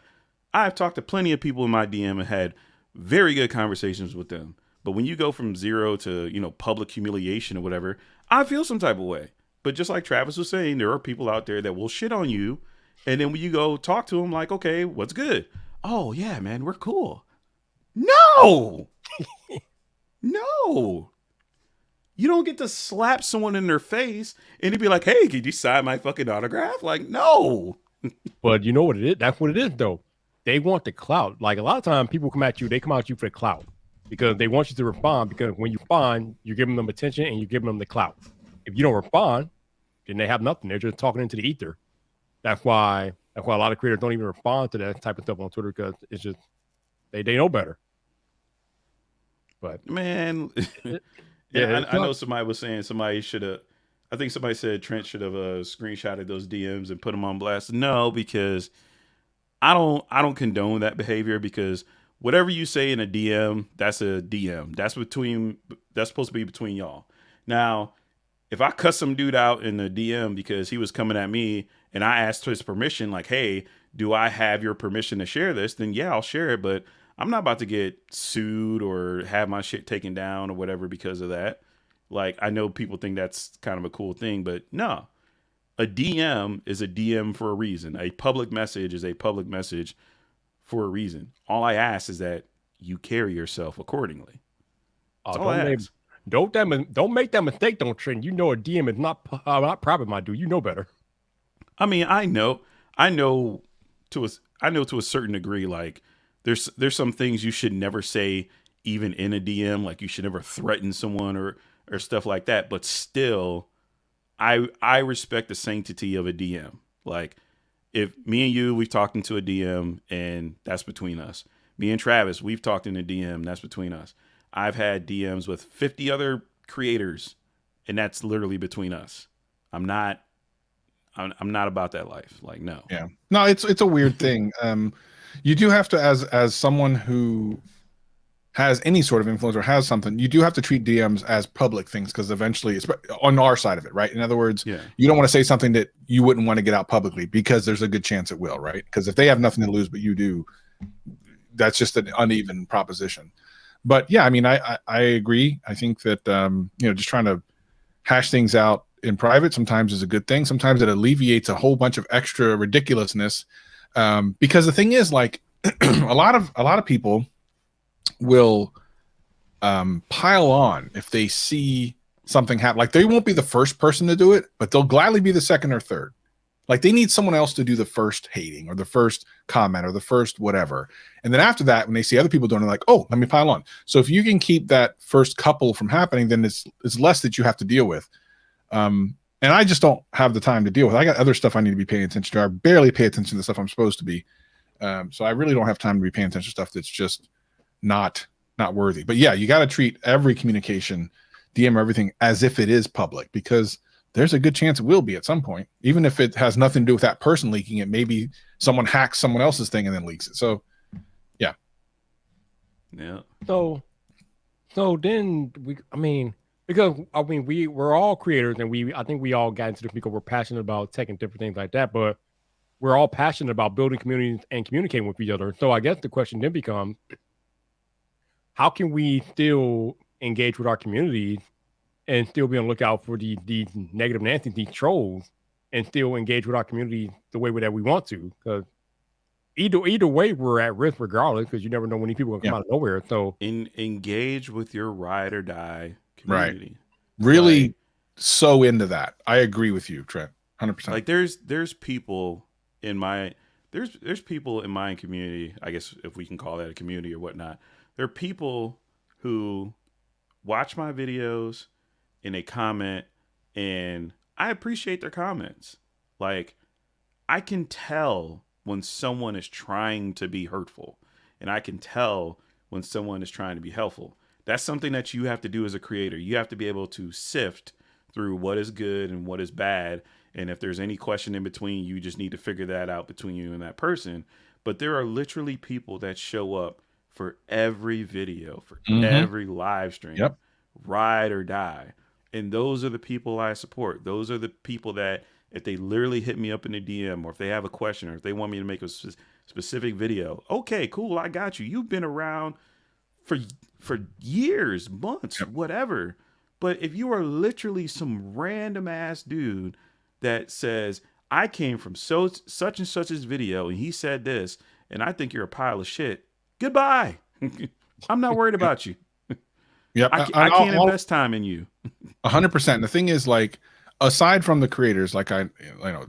I've talked to plenty of people in my DM and had very good conversations with them. But when you go from zero to, you know, public humiliation or whatever, I feel some type of way. But just like Travis was saying, there are people out there that will shit on you. And then when you go talk to them, like, okay, what's good? Oh, yeah, man, we're cool. No! No! You don't get to slap someone in their face and be like, hey, could you sign my fucking autograph? Like, no! But you know what it is? That's what it is, though. They want the clout. Like, a lot of times people come at you, they come at you for the clout. Because they want you to respond, because when you respond, you're giving them attention and you're giving them the clout. If you don't respond, then they have nothing. They're just talking into the ether. That's why a lot of creators don't even respond to that type of stuff on Twitter, because it's just they know better. But man, yeah, I know somebody was saying somebody should have. I think somebody said Trent should have screenshotted those DMs and put them on blast. No, because I don't condone that behavior, because whatever you say in a DM, that's a DM. That's supposed to be between y'all. Now, if I cuss some dude out in the DM because he was coming at me and I asked for his permission, like, hey, do I have your permission to share this? Then yeah, I'll share it. But I'm not about to get sued or have my shit taken down or whatever because of that. Like, I know people think that's kind of a cool thing, but no. A DM is a DM for a reason. A public message is a public message for a reason. All I ask is that you carry yourself accordingly. Don't make that mistake, don't Trent. You know a DM is not private, my dude. You know better. I mean, I know to a certain degree, like there's some things you should never say even in a DM, like you should never threaten someone or stuff like that, but still I respect the sanctity of a DM. Like, if me and you, we've talked into a DM and that's between us. Me and Travis, we've talked in a DM, that's between us. I've had DMs with 50 other creators and that's literally between us. I'm not about that life. Like, no. Yeah. No, it's a weird thing. You do have to, as someone who has any sort of influence or has something, you do have to treat DMs as public things, because eventually it's on our side of it, right? In other words, yeah, you don't want to say something that you wouldn't want to get out publicly, because there's a good chance it will, right? Because if they have nothing to lose but you do, that's just an uneven proposition. But yeah, I mean, I agree. I think that just trying to hash things out in private sometimes is a good thing. Sometimes it alleviates a whole bunch of extra ridiculousness, because the thing is, like, a lot of people will pile on if they see something happen. Like, they won't be the first person to do it, but they'll gladly be the second or third. Like they need someone else to do the first hating or the first comment or the first whatever. And then after that, when they see other people doing it, like, oh, let me pile on. So if you can keep that first couple from happening, then it's less that you have to deal with. And I just don't have the time to deal with. I got other stuff I need to be paying attention to. I barely pay attention to the stuff I'm supposed to be. So I really don't have time to be paying attention to stuff that's just not worthy. But yeah, you got to treat every communication, DM or everything, as if it is public, because there's a good chance it will be at some point, even if it has nothing to do with that person leaking it. Maybe someone hacks someone else's thing and then leaks it. So yeah. So then we're all creators, and I think we all got into this because we're passionate about tech and different things like that, but we're all passionate about building communities and communicating with each other. So I guess the question then becomes, how can we still engage with our communities and still be on the lookout for these negative Nancy's, these trolls, and still engage with our community the way that we want to? Because either way, we're at risk regardless, because you never know when these people will come out of nowhere. So engage with your ride or die community. Right. Really so into that. I agree with you, Trent. 100%. Like there's people in my there's people in my community, I guess if we can call that a community or whatnot. There are people who watch my videos and they comment, and I appreciate their comments. Like, I can tell when someone is trying to be hurtful, and I can tell when someone is trying to be helpful. That's something that you have to do as a creator. You have to be able to sift through what is good and what is bad. And if there's any question in between, you just need to figure that out between you and that person. But there are literally people that show up for every video, for every live stream, ride or die. And those are the people I support. Those are the people that if they literally hit me up in the DM, or if they have a question, or if they want me to make a specific video, okay, cool, I got you. You've been around for years, months, whatever. But if you are literally some random ass dude that says, I came from such and such's video and he said this, and I think you're a pile of shit, goodbye. I'm not worried about you. Yeah, I can't invest time in you. 100%. The thing is, like, aside from the creators, like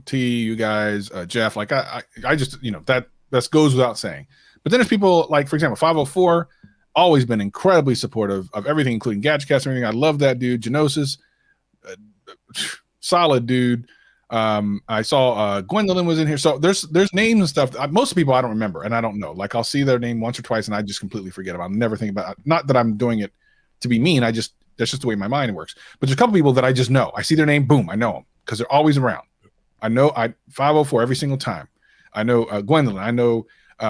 T, you guys, Jeff, like I just, that goes without saying. But then there's people like, for example, 504, always been incredibly supportive of everything, including Gadgetcast and everything. I love that dude. Genosis, solid dude. I saw Gwendolyn was in here. So there's names and stuff. Most people I don't remember, and I don't know. Like, I'll see their name once or twice, and I just completely forget about it. I never think about it. Not that I'm doing it to be mean. That's just the way my mind works. But there's a couple people that I just know. I see their name, boom, I know them because they're always around. I know 504 every single time. I know Gwendolyn. I know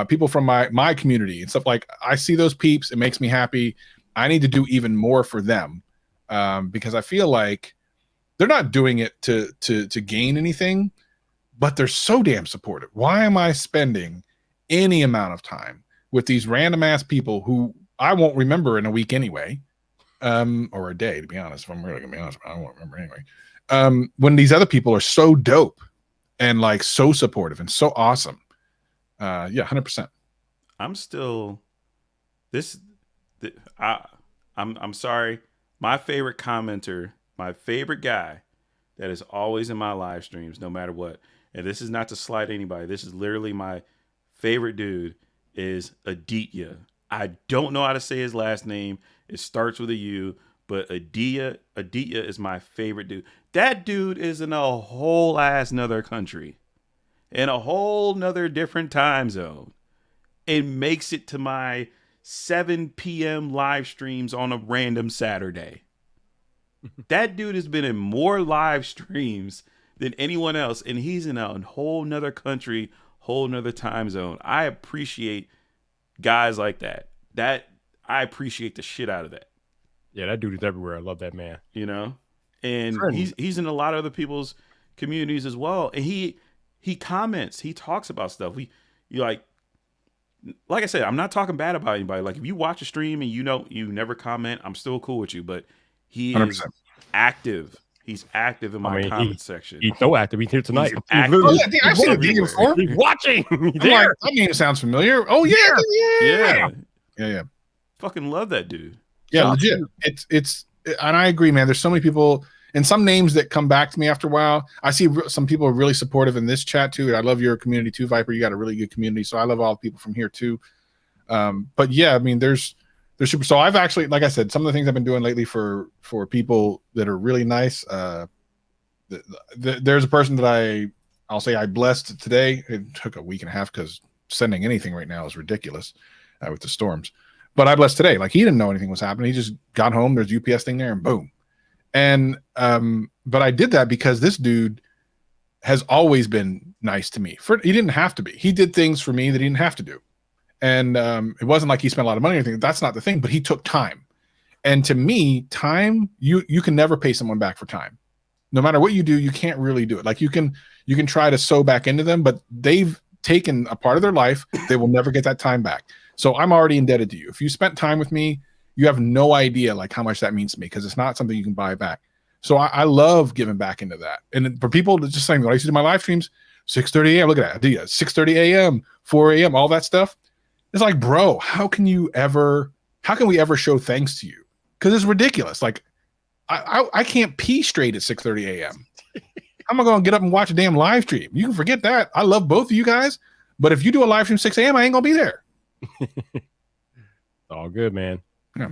people from my community and stuff. Like, I see those peeps. It makes me happy. I need to do even more for them because I feel like they're not doing it to gain anything, but they're so damn supportive. Why am I spending any amount of time with these random ass people who I won't remember in a week anyway, or a day, to be honest? If I'm really gonna be honest, I won't remember anyway. When these other people are so dope and like so supportive and so awesome. Yeah, 100%. I'm still I'm sorry. My favorite commenter, my favorite guy that is always in my live streams, no matter what. And this is not to slight anybody. This is literally my favorite dude is Aditya. I don't know how to say his last name. It starts with a U, but Aditya is my favorite dude. That dude is in a whole ass nother country, in a whole nother different time zone. It makes it to my 7 p.m. live streams on a random Saturday. That dude has been in more live streams than anyone else, and he's in a whole nother country, whole nother time zone. I appreciate guys like that. I appreciate the shit out of that. Yeah, that dude is everywhere. I love that man. And he's in a lot of other people's communities as well. And he comments, he talks about stuff. Like I said, I'm not talking bad about anybody. Like, if you watch a stream and you never comment, I'm still cool with you. But he 100%. Is active. He's active in my comment section. He's so active. He's here tonight. He's I've seen him before. He's watching. He's there. That name sounds familiar. Oh yeah. Fucking love that dude. Yeah, legit. It's and I agree, man. There's so many people, and some names that come back to me after a while. I see some people are really supportive in this chat too. I love your community too, Viper. You got a really good community, so I love all the people from here too. But yeah, I mean, there's super. So I've actually, like I said, some of the things I've been doing lately for people that are really nice. There's a person that I'll say I blessed today. It took a week and a half because sending anything right now is ridiculous with the storms. But I blessed today. Like, he didn't know anything was happening. He just got home. There's UPS thing there, and boom. And but I did that because this dude has always been nice to me. He didn't have to be. He did things for me that he didn't have to do. And it wasn't like he spent a lot of money or anything. That's not the thing. But he took time. And to me, time, you can never pay someone back for time. No matter what you do, you can't really do it. Like, you can try to sew back into them, but they've taken a part of their life. They will never get that time back. So I'm already indebted to you. If you spent time with me, you have no idea like how much that means to me, because it's not something you can buy back. So I love giving back into that. And for people to just saying, when I used to do my live streams, 6:30 a.m. Look at that. 6:30 a.m., 4 a.m., all that stuff. It's like, bro, how can we ever show thanks to you? Because it's ridiculous. Like, I can't pee straight at 6:30 a.m. I'm not going to get up and watch a damn live stream. You can forget that. I love both of you guys. But if you do a live stream 6 a.m., I ain't going to be there. All good, man. Yeah.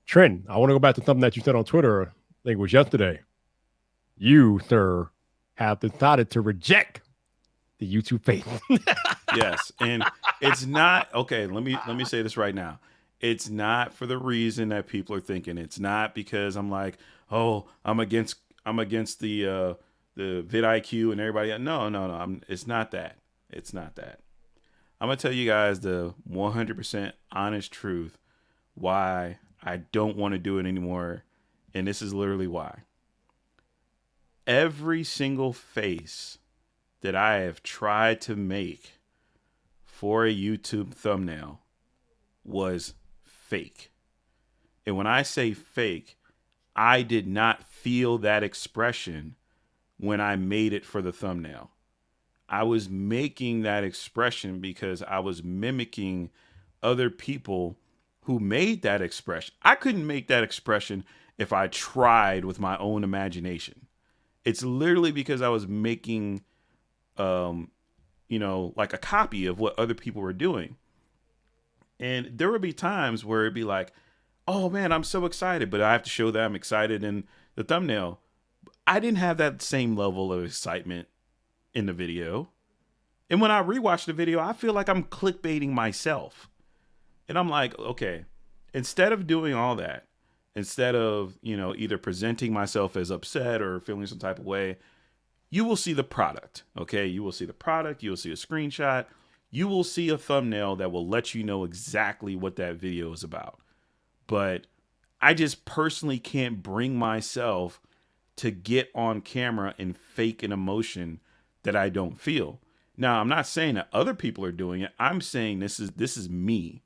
Trent, I want to go back to something that you said on Twitter. I think it was yesterday. You, sir, have decided to reject the YouTube faith. Yes, and it's not okay. Let me say this right now. It's not for the reason that people are thinking. It's not because I'm like, oh, I'm against the VidIQ and everybody. No. It's not that. It's not that. I'm gonna tell you guys the 100% honest truth why I don't want to do it anymore, and this is literally why. Every single face that I have tried to make for a YouTube thumbnail was fake. And when I say fake, I did not feel that expression when I made it for the thumbnail. I was making that expression because I was mimicking other people who made that expression. I couldn't make that expression if I tried with my own imagination. It's literally because I was making, like a copy of what other people were doing. And there would be times where it'd be like, oh man, I'm so excited, but I have to show that I'm excited in the thumbnail. I didn't have that same level of excitement in the video. And when I rewatch the video, I feel like I'm clickbaiting myself. And I'm like, okay, instead of doing all that, instead of, either presenting myself as upset or feeling some type of way, you will see the product. Okay. You will see the product. You will see a screenshot. You will see a thumbnail that will let you know exactly what that video is about. But I just personally can't bring myself to get on camera and fake an emotion that I don't feel. Now, I'm not saying that other people are doing it. I'm saying this is me.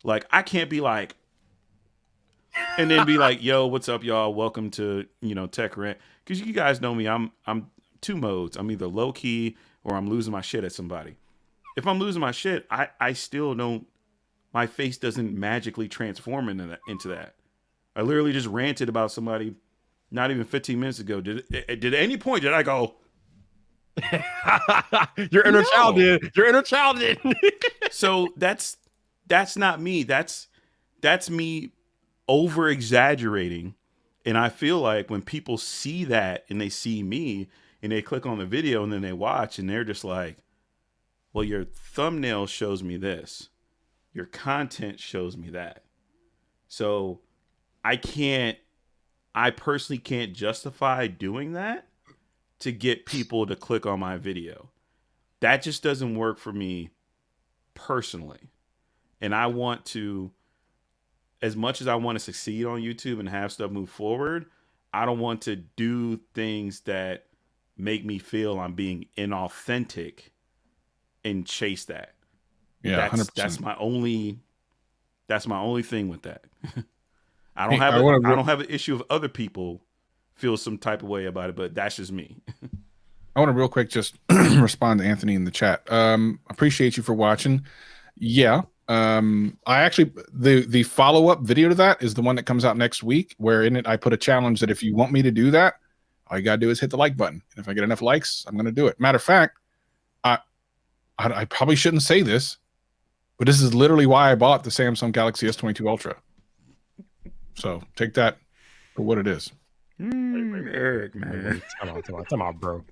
Like, I can't be like, and then be like, yo, what's up, y'all? Welcome to, Tech Rant. Because you guys know me, I'm two modes. I'm either low key or I'm losing my shit at somebody. If I'm losing my shit, I still don't, my face doesn't magically transform into that. I literally just ranted about somebody not even 15 minutes ago. Did at any point did I go, Your inner child did. Your inner child did. So that's not me. That's me over exaggerating. And I feel like when people see that and they see me and they click on the video and then they watch and they're just like, well, your thumbnail shows me this. Your content shows me that. So I personally can't justify doing that to get people to click on my video. That just doesn't work for me personally. And I want to, as much as I want to succeed on YouTube and have stuff move forward, I don't want to do things that make me feel I'm being inauthentic and chase that. Yeah, that's my only thing with that. I don't have an issue of other people feel some type of way about it, but that's just me. I want to real quick just respond to Anthony in the chat. Appreciate you for watching. Yeah. I actually, the follow-up video to that is the one that comes out next week, where in it I put a challenge that if you want me to do that, All you gotta do is hit the like button. And if I get enough likes, I'm gonna do it. Matter of fact, I probably shouldn't say this, but this is literally why I bought the Samsung Galaxy S22 Ultra. So take that for what it is. Eric, man. Come on, bro.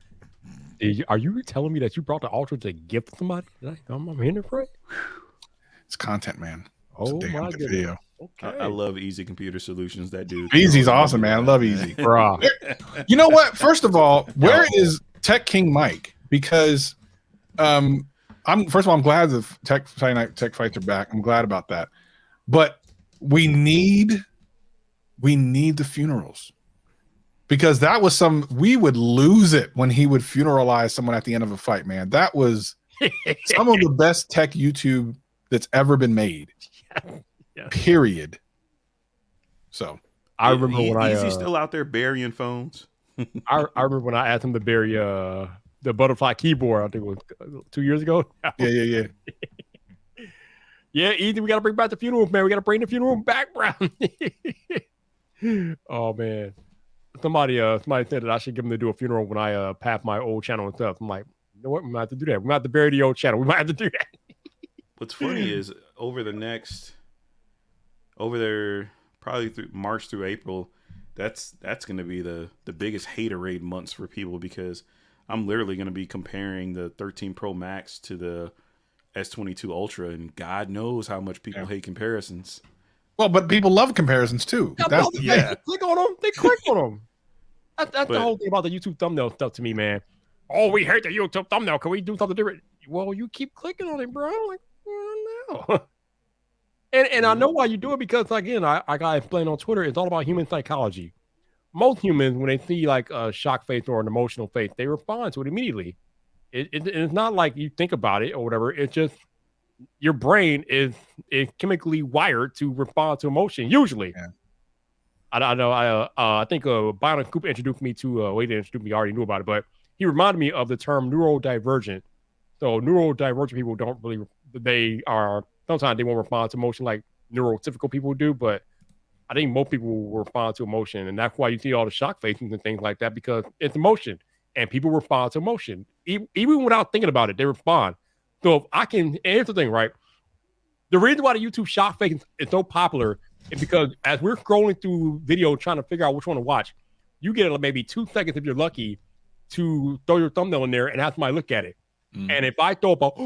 Are you telling me that you brought the Ultra to gift somebody? I'm hearing it right. It's content, man. It's Oh a damn my good goodness. video. Okay. I love Easy Computer Solutions. That dude. Easy's awesome, man. I love Easy. Bruh. You know what? First of all, where is Tech King Mike? Because I'm first of all, I'm glad the Friday Night Tech Fights are back. I'm glad about that. But we need the funerals. Because that was we would lose it when he would funeralize someone at the end of a fight, man. That was some of the best tech YouTube that's ever been made. Yeah. Period. So I remember when Easy's still out there burying phones. I remember when I asked him to bury the butterfly keyboard. I think it was 2 years ago. yeah. Yeah, Easy, we gotta bring back the funeral, man. We gotta bring the funeral back, bro. Oh man. Somebody said that I should give him to do a funeral when I path my old channel and stuff. I'm like, you know what? We might have to do that. We might have to bury the old channel. We might have to do that. What's funny is over there probably through March through April, that's going to be the biggest haterade months for people, because I'm literally going to be comparing the 13 Pro Max to the S22 Ultra, and God knows how much people hate comparisons. Well, but people love comparisons too. They click on them. They click on them. That's the whole thing about the YouTube thumbnail stuff to me, man. Oh, we hate the YouTube thumbnail. Can we do something different? Well, you keep clicking on it, bro. I'm like, no. And I know why you do it, because again, I gotta explain on Twitter, it's all about human psychology. Most humans, when they see like a shock face or an emotional face, they respond to it immediately. It's not like you think about it or whatever. It's just your brain is chemically wired to respond to emotion. Usually, I know. I think Bionic Cooper introduced me to. Well, he didn't introduce me. I already knew about it, but he reminded me of the term neurodivergent. So neurodivergent people don't really. They are sometimes they won't respond to emotion like neurotypical people do, but I think most people will respond to emotion, and that's why you see all the shock faces and things like that, because it's emotion, and people respond to emotion even without thinking about it. They respond. So if I can, and here's the thing, right? The reason why the YouTube shock face is so popular is because as we're scrolling through video trying to figure out which one to watch, you get maybe 2 seconds if you're lucky to throw your thumbnail in there and have somebody look at it. And if I throw up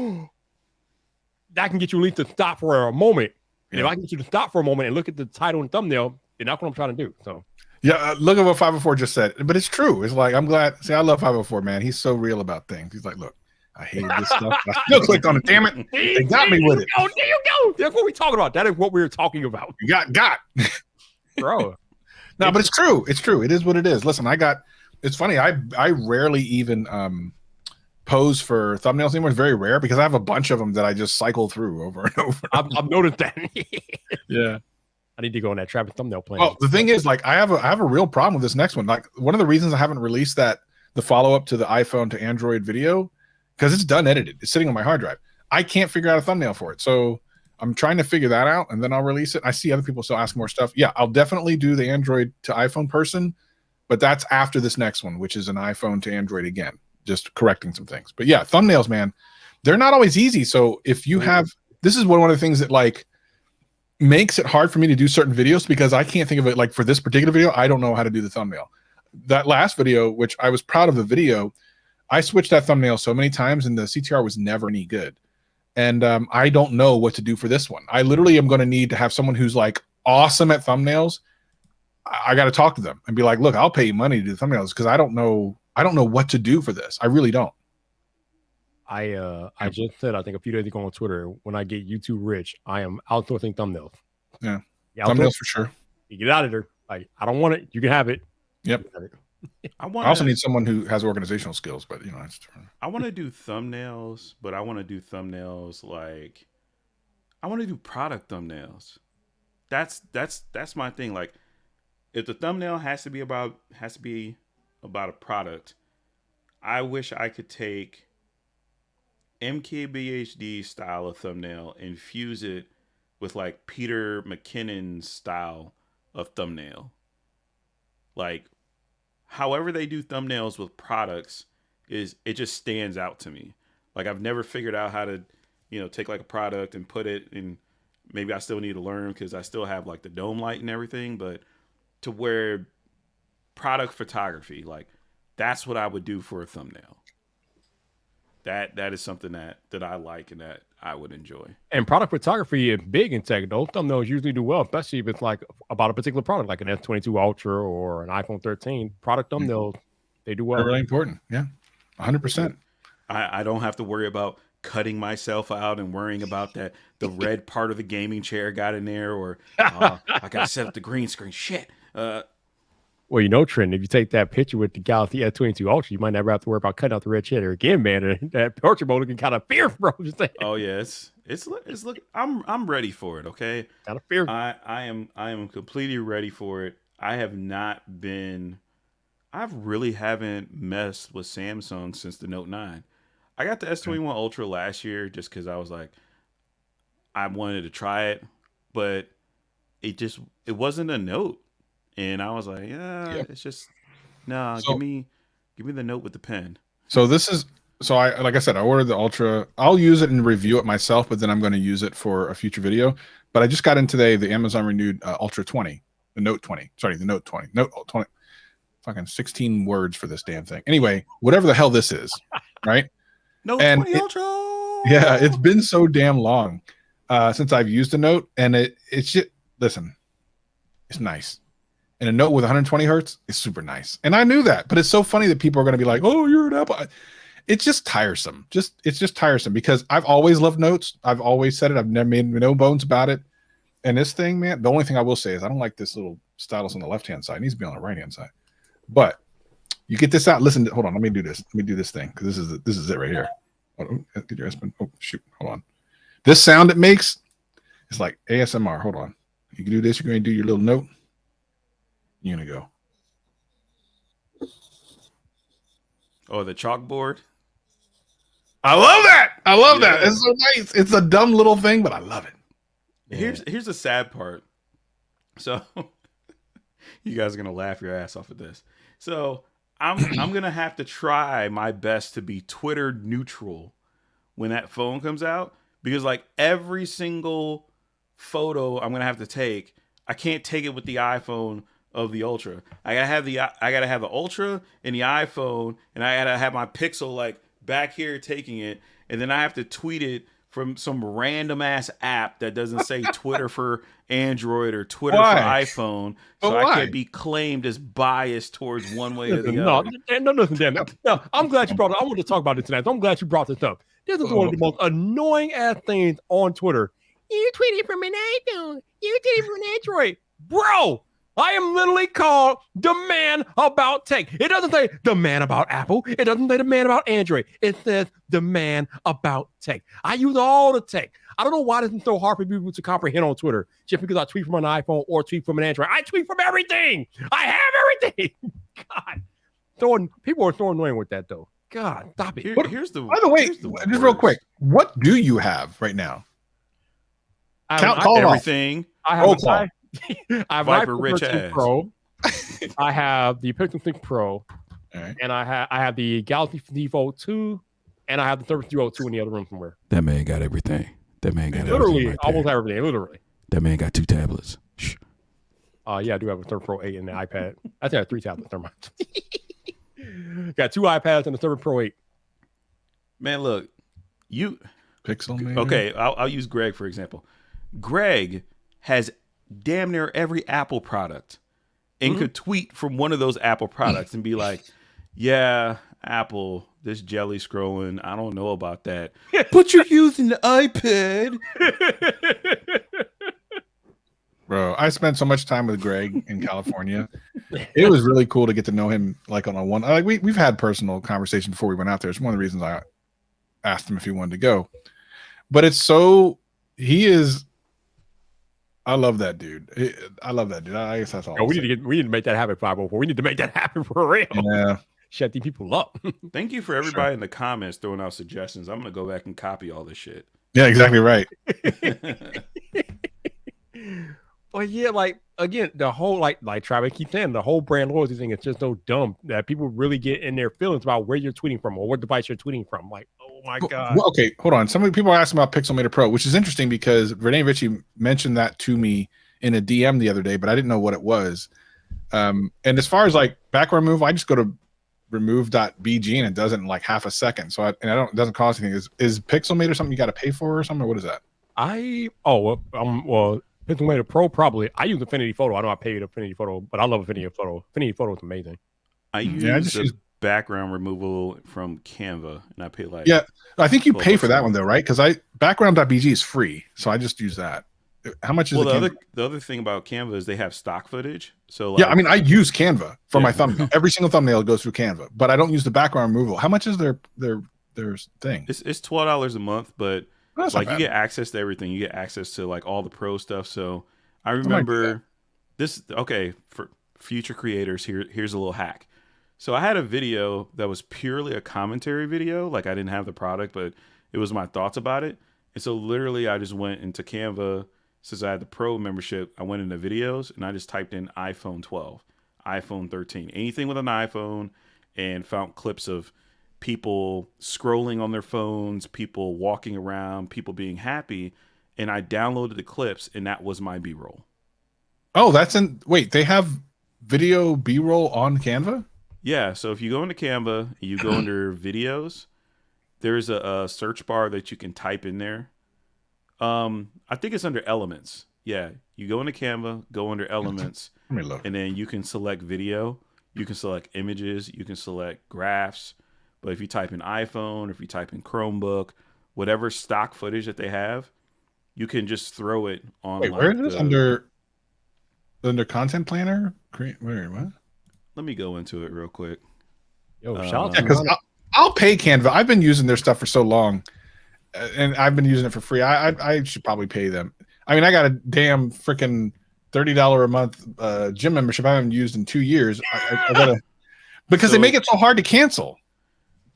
that can get you at least to stop for a moment. And if I can get you to stop for a moment and look at the title and thumbnail, then that's what I'm trying to do. So yeah, look at what 504 just said. But it's true. It's like, I'm glad. See, I love 504, man. He's so real about things. He's like, look, I hated this stuff. I still clicked on it. Damn it. They got me with it. Oh, there you go. That's what we're talking about. That is what we were talking about. You got. Bro. No, but it's true. It's true. It is what it is. Listen, it's funny. I rarely even pose for thumbnails anymore. It's very rare because I have a bunch of them that I just cycle through over and over. I've noticed that. Yeah. I need to go on that Travis thumbnail plan. Well, the thing is, like, I have a real problem with this next one. Like, one of the reasons I haven't released the follow-up to the iPhone to Android video, because it's done edited. It's sitting on my hard drive. I can't figure out a thumbnail for it. So I'm trying to figure that out, and then I'll release it. I see other people still ask more stuff. Yeah, I'll definitely do the Android to iPhone person, but that's after this next one, which is an iPhone to Android again, just correcting some things. But yeah, thumbnails, man, they're not always easy. So if you have, this is one of the things that like makes it hard for me to do certain videos, because I can't think of it. Like for this particular video, I don't know how to do the thumbnail. That last video, which I was proud of the video, I switched that thumbnail so many times and the CTR was never any good. And I don't know what to do for this one. I literally am going to need to have someone who's like awesome at thumbnails. I got to talk to them and be like, look, I'll pay you money to do the thumbnails, because I don't know what to do for this. I really don't. I just said, I think a few days ago on Twitter, when I get YouTube rich, I am outsourcing thumbnails. Yeah, thumbnails for sure. You get out of there. Like, I don't want it. You can have it. Yep. I also need someone who has organizational skills, but you know, I want to do thumbnails, but I want to do thumbnails like I want to do product thumbnails. That's my thing. Like, if the thumbnail has to be about a product, I wish I could take MKBHD style of thumbnail and fuse it with like Peter McKinnon's style of thumbnail. Like, however they do thumbnails with products it just stands out to me. Like I've never figured out how to, take like a product and put it in. Maybe I still need to learn because I still have like the dome light and everything, but to where product photography, like that's what I would do for a thumbnail. That is something that I like and that I would enjoy. And product photography is big in tech. Those thumbnails usually do well, especially if it's like about a particular product, like an S22 Ultra or an iPhone 13. Product thumbnails, they do well. They're really important. Yeah, 100%. I don't have to worry about cutting myself out and worrying about that the red part of the gaming chair got in there, or I gotta set up the green screen. Shit. Well, Trent, if you take that picture with the Galaxy S22 Ultra, you might never have to worry about cutting out the red cheddar again, man. That portrait mode looking kind of fierce, bro. Oh yeah, it's look. I'm ready for it. Okay, kind of fierce. I am completely ready for it. I've really haven't messed with Samsung since the Note 9. I got the S21 Ultra last year just because I was like, I wanted to try it, but it wasn't a Note. And I was like, it's just give me the Note with the pen. So like I said, I ordered the Ultra. I'll use it and review it myself, but then I'm going to use it for a future video. But I just got in today the Amazon renewed Ultra 20, the Note 20. Sorry, the Note 20. Note 20. Fucking 16 words for this damn thing. Anyway, whatever the hell this is, right? Note 20 Ultra. Yeah, it's been so damn long since I've used a Note, and it's just, listen, it's nice. And a Note with 120 hertz is super nice. And I knew that, but it's so funny that people are going to be like, oh, you're an Apple. It's just tiresome. It's just tiresome because I've always loved Notes. I've always said it. I've never made no bones about it. And this thing, man, the only thing I will say is I don't like this little stylus on the left-hand side. It needs to be on the right-hand side. But you get this out. Listen, hold on. Let me do this. Let me do this thing because this is it right here. Get your husband. Oh, shoot. Hold on. This sound it makes is like ASMR. Hold on. You can do this. You're going to do your little note. You're going to go. Oh, the chalkboard. I love that. I love that. It's so nice. It's a dumb little thing, but I love it. Here's the sad part. So you guys are gonna laugh your ass off at this. So I'm gonna have to try my best to be Twitter neutral when that phone comes out, because like every single photo I'm gonna have to take, I can't take it with the iPhone of the Ultra. I gotta have the Ultra and the iPhone, and I gotta have my Pixel like back here taking it, and then I have to tweet it from some random ass app that doesn't say Twitter for Android or Twitter for iPhone, so I can't be claimed as biased towards one way or the other. No, listen, damn. No, I'm glad you brought it. I want to talk about it tonight. So I'm glad you brought this up. This is one of the most annoying ass things on Twitter. You tweeted from an iPhone. You tweeted from an Android, bro. I am literally called the man about tech. It doesn't say the man about Apple. It doesn't say the man about Android. It says the man about tech. I use all the tech. I don't know why this is so hard for people to comprehend on Twitter. Just because I tweet from an iPhone or tweet from an Android. I tweet from everything. I have everything. God. People are so annoying with that, though. God, stop it. By the way, just real quick, what do you have right now? Call everything. I have I have Viper rich ass. Pro. I have the Pixel 6 Pro, and I have the Galaxy Fold 2, and I have the Surface Duo 2 in the other room somewhere. That man got everything. That man got literally everything. Almost everything. Literally. That man got 2 tablets. Shh. Yeah, I do have a Surface Pro 8 and the iPad. I think I have 3 tablets. Never mind. Got 2 iPads and the Surface Pro 8. Man, look, you Pixel man. Okay, I'll use Greg for example. Greg has damn near every Apple product and could tweet from one of those Apple products and be like, yeah, Apple, this jelly scrolling, I don't know about that. But you're using the iPad. Bro, I spent so much time with Greg in California. It was really cool to get to know him like on a one. Like we've had personal conversation before we went out there. It's one of the reasons I asked him if he wanted to go. But he is. I love that dude. I love that dude. I guess that's all. We need to make that happen. 504. We need to make that happen for real. Yeah. Shut these people up. Thank you for everybody in the comments throwing out suggestions. I'm gonna go back and copy all this shit. Yeah, exactly right. But yeah, like again, the whole like Travis keeps saying, the whole brand loyalty thing is just so dumb that people really get in their feelings about where you're tweeting from or what device you're tweeting from. Like, oh my god. Well, okay, hold on. Some people are asking about Pixelmator Pro, which is interesting because Renee Ritchie mentioned that to me in a DM the other day, but I didn't know what it was. And as far as like background removal, I just go to remove.bg and it does it in like half a second. So it doesn't cost anything. Is Pixelmator something you got to pay for or something? Or what is that? Well, Pixelmator Pro probably. I use Affinity Photo. I know I paid Affinity Photo, but I love Affinity Photo. Affinity Photo is amazing. I use background removal from Canva, and I pay like I think you pay for that one though, right? Because background.bg is free, so I just use that. How much is the other thing about Canva is they have stock footage. So I mean, I use Canva for my thumbnail. Every single thumbnail goes through Canva, but I don't use the background removal. How much is their thing? It's $12 a month, but like you get access to everything. You get access to like all the pro stuff. So I remember this. Okay, for future creators, here's a little hack. So I had a video that was purely a commentary video. Like I didn't have the product, but it was my thoughts about it. And so literally I just went into Canva. Since I had the pro membership, I went into videos and I just typed in iPhone 12, iPhone 13, anything with an iPhone, and found clips of people scrolling on their phones, people walking around, people being happy. And I downloaded the clips and that was my B-roll. Oh, they have video B-roll on Canva? Yeah. So if you go into Canva, you go under videos, there's a search bar that you can type in there. I think it's under elements. Yeah. You go into Canva, go under elements, Let me look. And then you can select video, you can select images, you can select graphs. But if you type in iPhone, if you type in Chromebook, whatever stock footage that they have, you can just throw it on. Wait, where is this? Under content planner? What? Let me go into it real quick. Yo, shout out because I'll pay Canva. I've been using their stuff for so long, and I've been using it for free. I should probably pay them. I mean, I got a damn freaking $30 a month gym membership I haven't used in 2 years. I gotta because they make it so hard to cancel.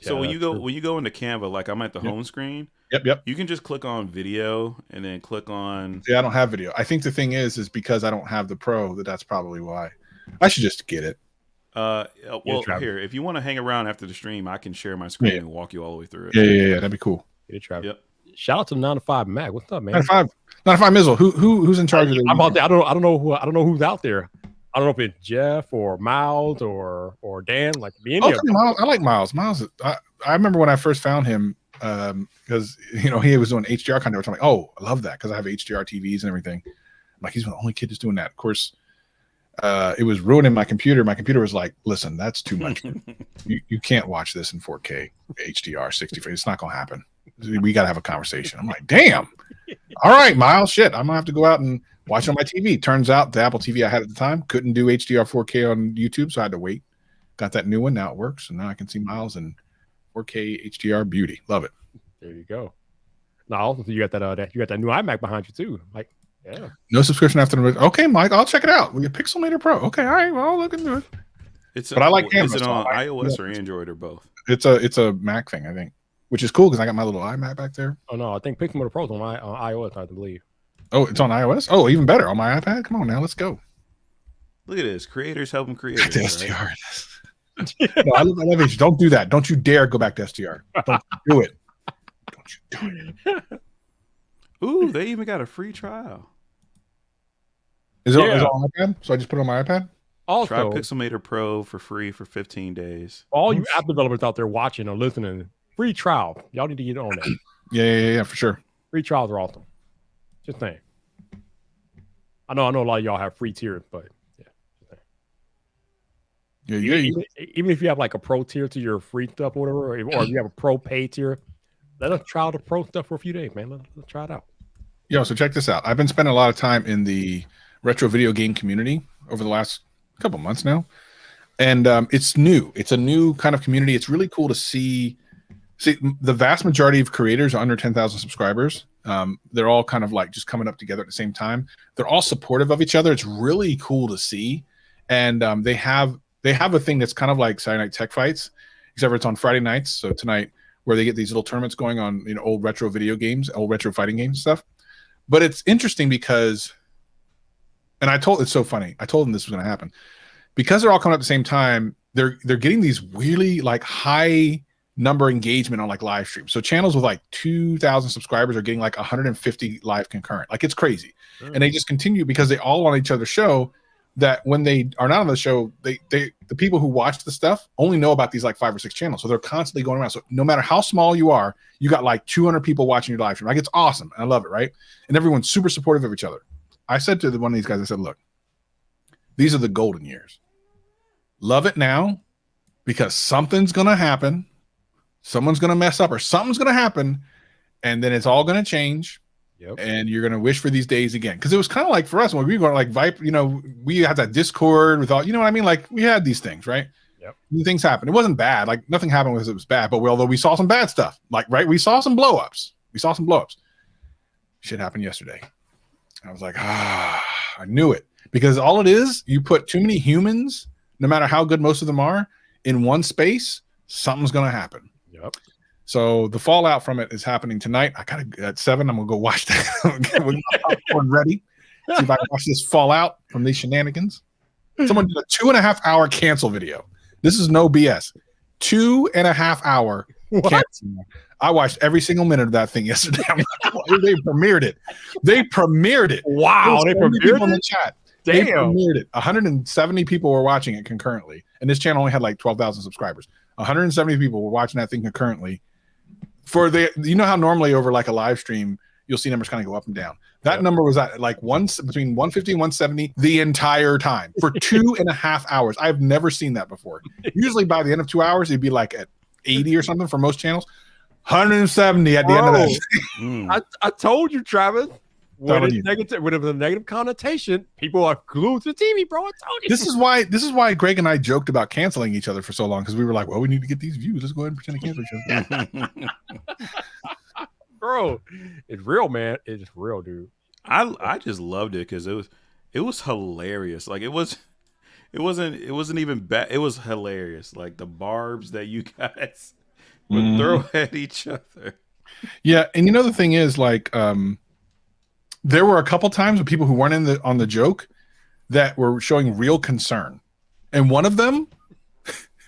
So when you go into Canva, like I'm at the home screen. Yep. You can just click on video and then click on. Yeah, I don't have video. I think the thing is because I don't have the pro. That's probably why. I should just get it. Well, here, if you want to hang around after the stream, I can share my screen and walk you all the way through it. Yeah. That'd be cool. Get it, Travis. Yep. Shout out to 9 to 5 Mac. What's up, man? 9 to 5 Mizzle. Who's in charge of it? I don't know who's out there. I don't know if it's Jeff or Miles or Dan. Like Miles. I like Miles. I remember when I first found him because he was doing HDR content. I'm like, oh, I love that because I have HDR TVs and everything. I'm like, he's the only kid that's doing that. Of course, it was ruining my computer. My computer was like, listen, that's too much. you can't watch this in 4K HDR 60 frames. It's not gonna happen. We gotta have a conversation. I'm like, damn. All right, Miles. Shit, I'm gonna have to go out and watch on my TV. Turns out the Apple TV I had at the time couldn't do HDR 4K on YouTube, so I had to wait. Got that new one. Now it works, and now I can see Miles in 4K HDR beauty. Love it. There you go. Now you got that new iMac behind you too. Like, yeah. No subscription after the. Okay, Mike, I'll check it out. We get Pixelmator Pro. Okay, all right. Well, I'll look into it. But I like Canva. Is it on iOS or Android or both? It's a Mac thing, I think, which is cool because I got my little iMac back there. Oh no, I think Pixelmator Pro is on iOS, I believe. Oh, it's on iOS. Oh, even better on my iPad. Come on now, let's go. Look at this. Creators helping creators. SDR. Right? No, I love it. Don't do that. Don't you dare go back to SDR. Don't do it. Don't you do it. Ooh, they even got a free trial. Is it on iPad? So I just put it on my iPad? Also, try Pixelmator Pro for free for 15 days. All you app developers out there watching or listening, free trial. Y'all need to get on that. Yeah, for sure. Free trials are awesome. Just saying. I know a lot of y'all have free tiers, but yeah. Even if you have like a pro tier to your free stuff or whatever, or if you have a pro pay tier, let us try the pro stuff for a few days, man. Let's try it out. Yo, so check this out. I've been spending a lot of time in the retro video game community over the last couple months now. And it's new. It's a new kind of community. It's really cool to see the vast majority of creators are under 10,000 subscribers. They're all kind of like just coming up together at the same time. They're all supportive of each other. It's really cool to see. And they have a thing that's kind of like Saturday Night Tech Fights, except for it's on Friday nights. So tonight, where they get these little tournaments going on, old retro video games, old retro fighting games and stuff. But it's interesting because and it's so funny. I told them this was going to happen because they're all coming up at the same time. They're getting these really like high number engagement on like live streams. So channels with like 2,000 subscribers are getting like 150 live concurrent. Like it's crazy. And they just continue because they all on each other's show, that when they are not on the show, the people who watch the stuff only know about these like 5 or 6 channels. So they're constantly going around. So no matter how small you are, you got like 200 people watching your live stream. Like it's awesome. I love it. Right. And everyone's super supportive of each other. I said to one of these guys, I said, look, these are the golden years. Love it now because something's going to happen. Someone's going to mess up or something's going to happen. And then it's all going to change. Yep. And you're going to wish for these days again. Because it was kind of like for us when we were like Viper, you know, we had that Discord with all, you know what I mean? Like we had these things, right? Yep. And things happened. It wasn't bad. Like nothing happened because it was bad. But although we saw some bad stuff, like, right? We saw some blow-ups. Shit happened yesterday. I was like, I knew it. Because all it is, you put too many humans, no matter how good most of them are, in one space, something's going to happen. Yep. So the fallout from it is happening tonight. I gotta at 7. I'm gonna go watch that. With my popcorn ready. See if I can watch this fallout from these shenanigans. Someone did a 2.5 hour cancel video. This is no BS. 2.5 hour cancel. I watched every single minute of that thing yesterday. They premiered it. Wow, they premiered it in the chat. Damn. They premiered it. 170 people were watching it concurrently, and this channel only had like 12,000 subscribers. 170 people were watching that thing concurrently. For you know how normally over like a live stream you'll see numbers kind of go up and down. That number was at like between 150 and 170 the entire time for 2.5 hours. I've never seen that before. Usually by the end of 2 hours it'd be like at 80 or something for most channels. 170 at the end of that. I told you, Travis. When it's negative, with a negative connotation, people are glued to the TV, bro. I told you. This is why Greg and I joked about canceling each other for so long, because we were like, well, we need to get these views. Let's go ahead and pretend to cancel each other. Bro, it's real, man. It's real, dude. I just loved it because it was hilarious. Like it wasn't even bad. It was hilarious. Like the barbs that you guys would throw at each other. Yeah, and you know the thing is, like, there were a couple times with people who weren't on the joke that were showing real concern, and one of them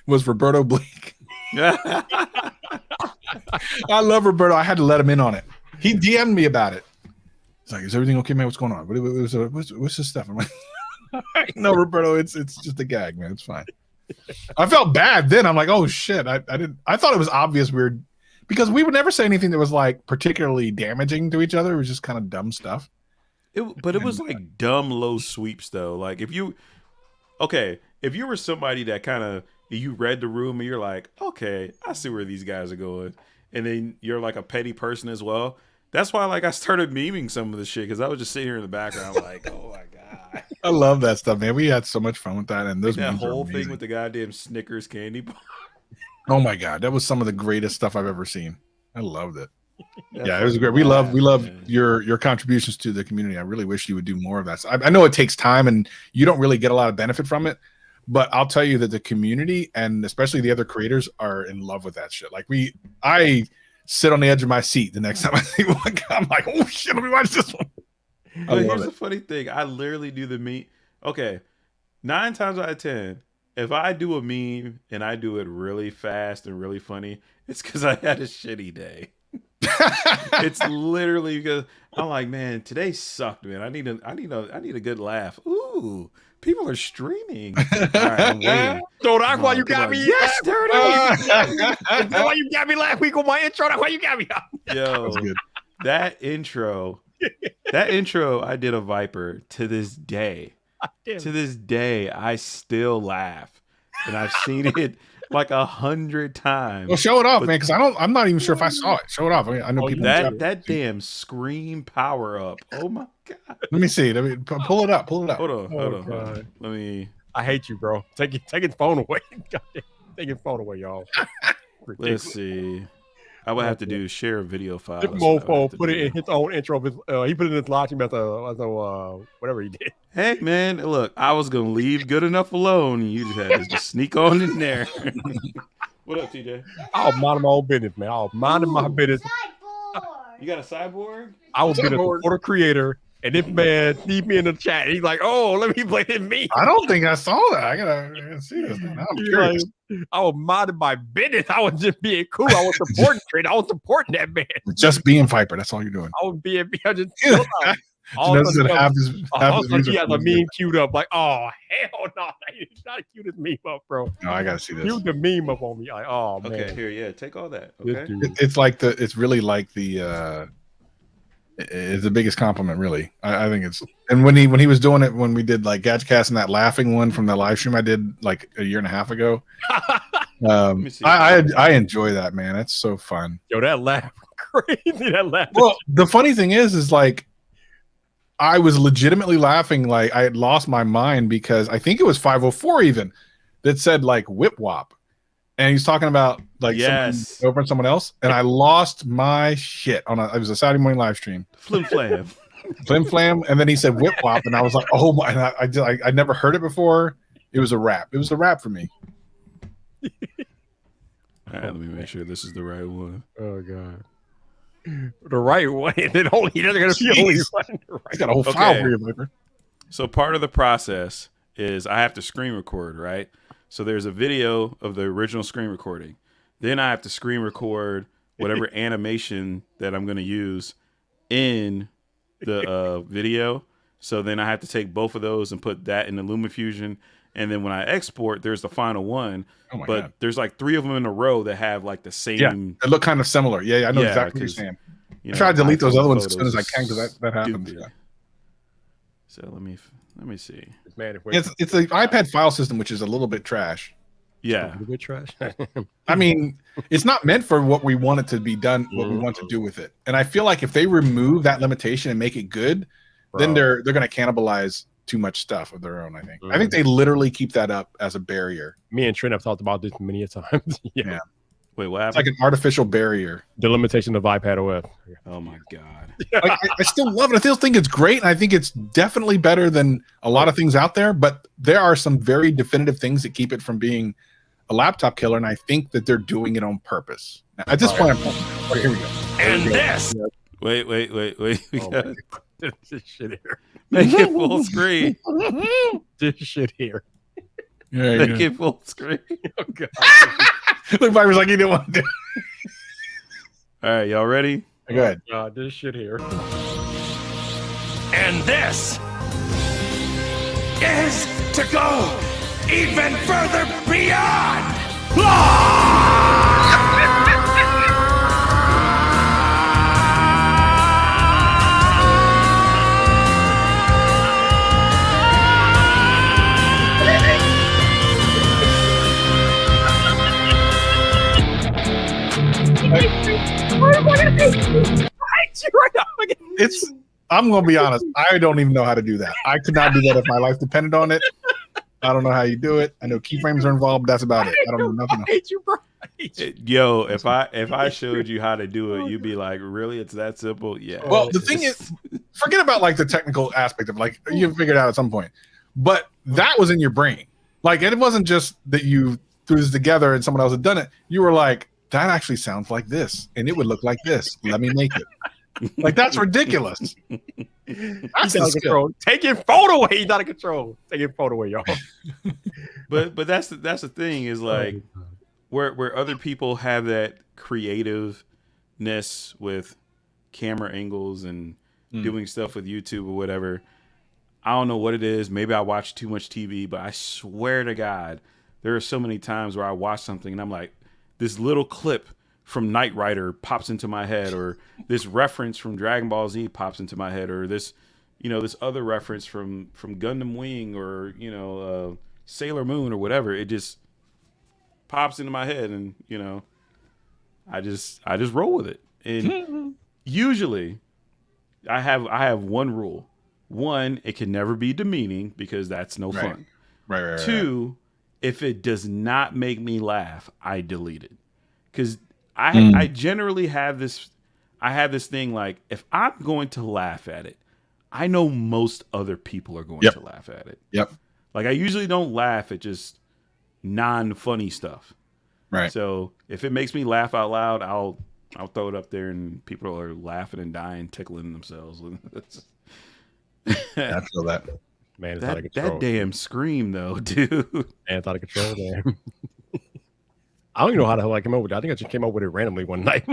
was Roberto Bleak. I love Roberto. I had to let him in on it. He DM'd me about it. He's like, "Is everything okay, man? What's going on? What's this stuff?" I'm like, "No, Roberto, it's just a gag, man. It's fine." I felt bad then. I'm like, "Oh shit!" I thought it was obvious weird. Because we would never say anything that was like particularly damaging to each other. It was just kind of dumb stuff. But it was like dumb low sweeps though. Like if you were somebody that kind of, you read the room and you're like, okay, I see where these guys are going. And then you're like a petty person as well. That's why like I started memeing some of the shit, because I was just sitting here in the background like, oh my God. I love that stuff, man. We had so much fun with that. And those that whole thing with the goddamn Snickers candy bar. Oh my God, that was some of the greatest stuff I've ever seen. I loved it. Yeah, it was great. We love your contributions to the community. I really wish you would do more of that. I know it takes time and you don't really get a lot of benefit from it, but I'll tell you that the community and especially the other creators are in love with that shit. Like I sit on the edge of my seat the next time I see one. I'm like, oh shit, let me watch this one. But here's the funny thing. I literally do the meme. Okay, 9 times out of 10, if I do a meme and I do it really fast and really funny, it's because I had a shitty day. It's literally because I'm like, man, today sucked, man. I need a good laugh. Ooh, people are streaming. All right, I'm waiting. So that's why you got me. Yes, dirty. That's why you got me last week on my intro. That's why you got me. Yo, that intro, I did a Viper to this day. To this day, I still laugh, and I've seen it like 100 times. Well, show it off, man, because I'm not even sure if I saw it. Show it off. I know people. That damn scream power up. Oh my God. Let me see. Pull it up. Hold on. Let me. I hate you, bro. Take your phone away. Take your phone away, y'all. Let's see. I would have to do share a video file. Mofo put it in his own intro. He put it in his launching as whatever he did. Hey man, look, I was gonna leave good enough alone. And you just had to just sneak on in there. What up, TJ? I was minding my own business, man. I was minding my business. You got a cyborg? I was being a supporter creator And this man see me in the chat. He's like, "Oh, let me play this meme." I don't think I saw that. I gotta see this. Now I'm He's curious. like, I was minding my business. I was just being cool. I was supporting Trent. I was supporting that man. Just being Viper. That's all you're doing. I was being, I just chill out. All of a sudden, half his he has a meme queued up. Like, oh hell no! You gotta cue this meme up, bro. No, I gotta see this. Cue the meme up on me. Like, oh man. Okay, here, yeah, take all that. This Okay. dude. It's like it's really like the it's the biggest compliment, really. I think it's, and when he was doing it, when we did like Gadgetcast and that laughing one from the live stream I did like a year and a half ago. I enjoy that, man. It's so fun. Yo, that laugh crazy. That laugh. Well, the funny thing is like I was legitimately laughing, like I had lost my mind because I think it was 504 even that said like whip wop. And he's talking about like over someone else, and I lost my shit on it was a Saturday morning live stream. Flim flam. Flim flam, and then he said whip wop, and I was like, oh my! And I never heard it before. It was a rap. It was a rap for me. All right, let me make sure this is the right one. Oh god, the right one. Then only there's gonna be only one. Right. I got a whole file for you, Viper. So part of the process is I have to screen record, right? So there's a video of the original screen recording. Then I have to screen record whatever animation that I'm going to use in the video. So then I have to take both of those and put that in the LumaFusion. And then when I export, there's the final one. Oh my God. There's like 3 of them in a row that have like the same. Yeah, they look kind of similar. Yeah, I know exactly what you're saying. I try to delete those other ones as soon as I can because that happens. Yeah. So let me see. Man, it's the iPad file system, which is a little bit trash. Yeah, a bit trash. I mean, it's not meant for what we want it to be done, what we want to do with it. And I feel like if they remove that limitation and make it good, then they're going to cannibalize too much stuff of their own. I think they literally keep that up as a barrier. Me and Trent have talked about this many a times. Yeah. Wait, what happened? It's like an artificial barrier. The limitation of iPad OS. Oh my God. Like, I still love it. I still think it's great. And I think it's definitely better than a lot of things out there. But there are some very definitive things that keep it from being a laptop killer. And I think that they're doing it on purpose. Now, at this point, here we go. And this. Wait. We got this shit here. Make it full screen. This shit here. Yeah, Make it full screen. Oh God. Look, Viper's like, he didn't want to do it. All right, y'all ready? Go ahead. God, this shit here. And this is to go even further beyond. I'm gonna be honest. I don't even know how to do that. I could not do that if my life depended on it. I don't know how you do it. I know keyframes are involved, but that's about it. I don't know nothing else. I hate you, bro. I hate you. Yo, if I showed you how to do it, you'd be like, really? It's that simple? Yeah. Well, the thing is, forget about like the technical aspect of like you figured it out at some point, but that was in your brain. Like, it wasn't just that you threw this together and someone else had done it. You were like, that actually sounds like this, and it would look like this. Let me make it. Like, that's ridiculous. That's out of control. Take your phone away. He's out of control. Take your phone away, y'all. But that's the thing is like where other people have that creativeness with camera angles and doing stuff with YouTube or whatever. I don't know what it is. Maybe I watch too much TV, but I swear to God, there are so many times where I watch something and I'm like, this little clip from Knight Rider pops into my head, or this reference from Dragon Ball Z pops into my head, or this, this other reference from Gundam Wing, or Sailor Moon or whatever. It just pops into my head, and I just roll with it. And usually, I have one rule. One, it can never be demeaning because that's no fun. Right. Two, if it does not make me laugh, I delete it. Because I generally have this thing like, if I'm going to laugh at it, I know most other people are going to laugh at it. Yep. Like, I usually don't laugh at just non-funny stuff. Right. So if it makes me laugh out loud, I'll throw it up there and people are laughing and dying, tickling themselves. I feel that. Man, it's out of that control. damn scream though, dude. Man, it's out of control, man. I don't even know how the hell I came up with it. I think I just came up with it randomly one night.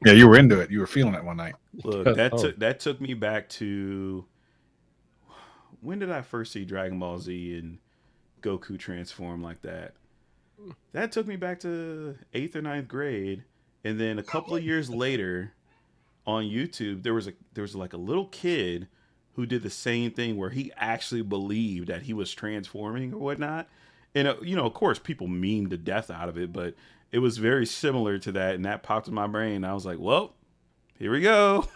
Yeah, you were into it. You were feeling it one night. Look, that took me back to when did I first see Dragon Ball Z and Goku transform like that? That took me back to 8th or 9th grade, and then a couple of years later, on YouTube, there was like a little kid who did the same thing where he actually believed that he was transforming or whatnot. And of course, people memed the death out of it, but it was very similar to that, and that popped in my brain. I was like, "Well, here we go."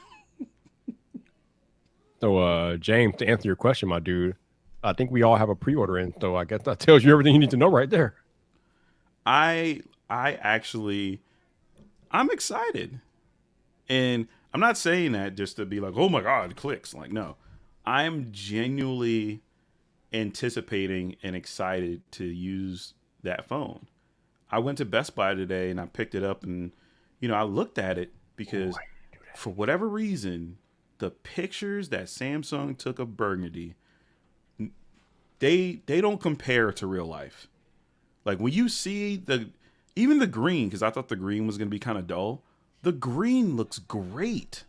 So, James, to answer your question, my dude, I think we all have a pre-order in. So I guess that tells you everything you need to know right there. I actually, I'm excited, and I'm not saying that just to be like, "Oh my god, it clicks!" Like, no, I'm genuinely anticipating and excited to use that phone. I went to Best Buy today and I picked it up, and I looked at it because for whatever reason, the pictures that Samsung took of Burgundy, they don't compare to real life. Like when you see even the green, because I thought the green was going to be kind of dull, the green looks great.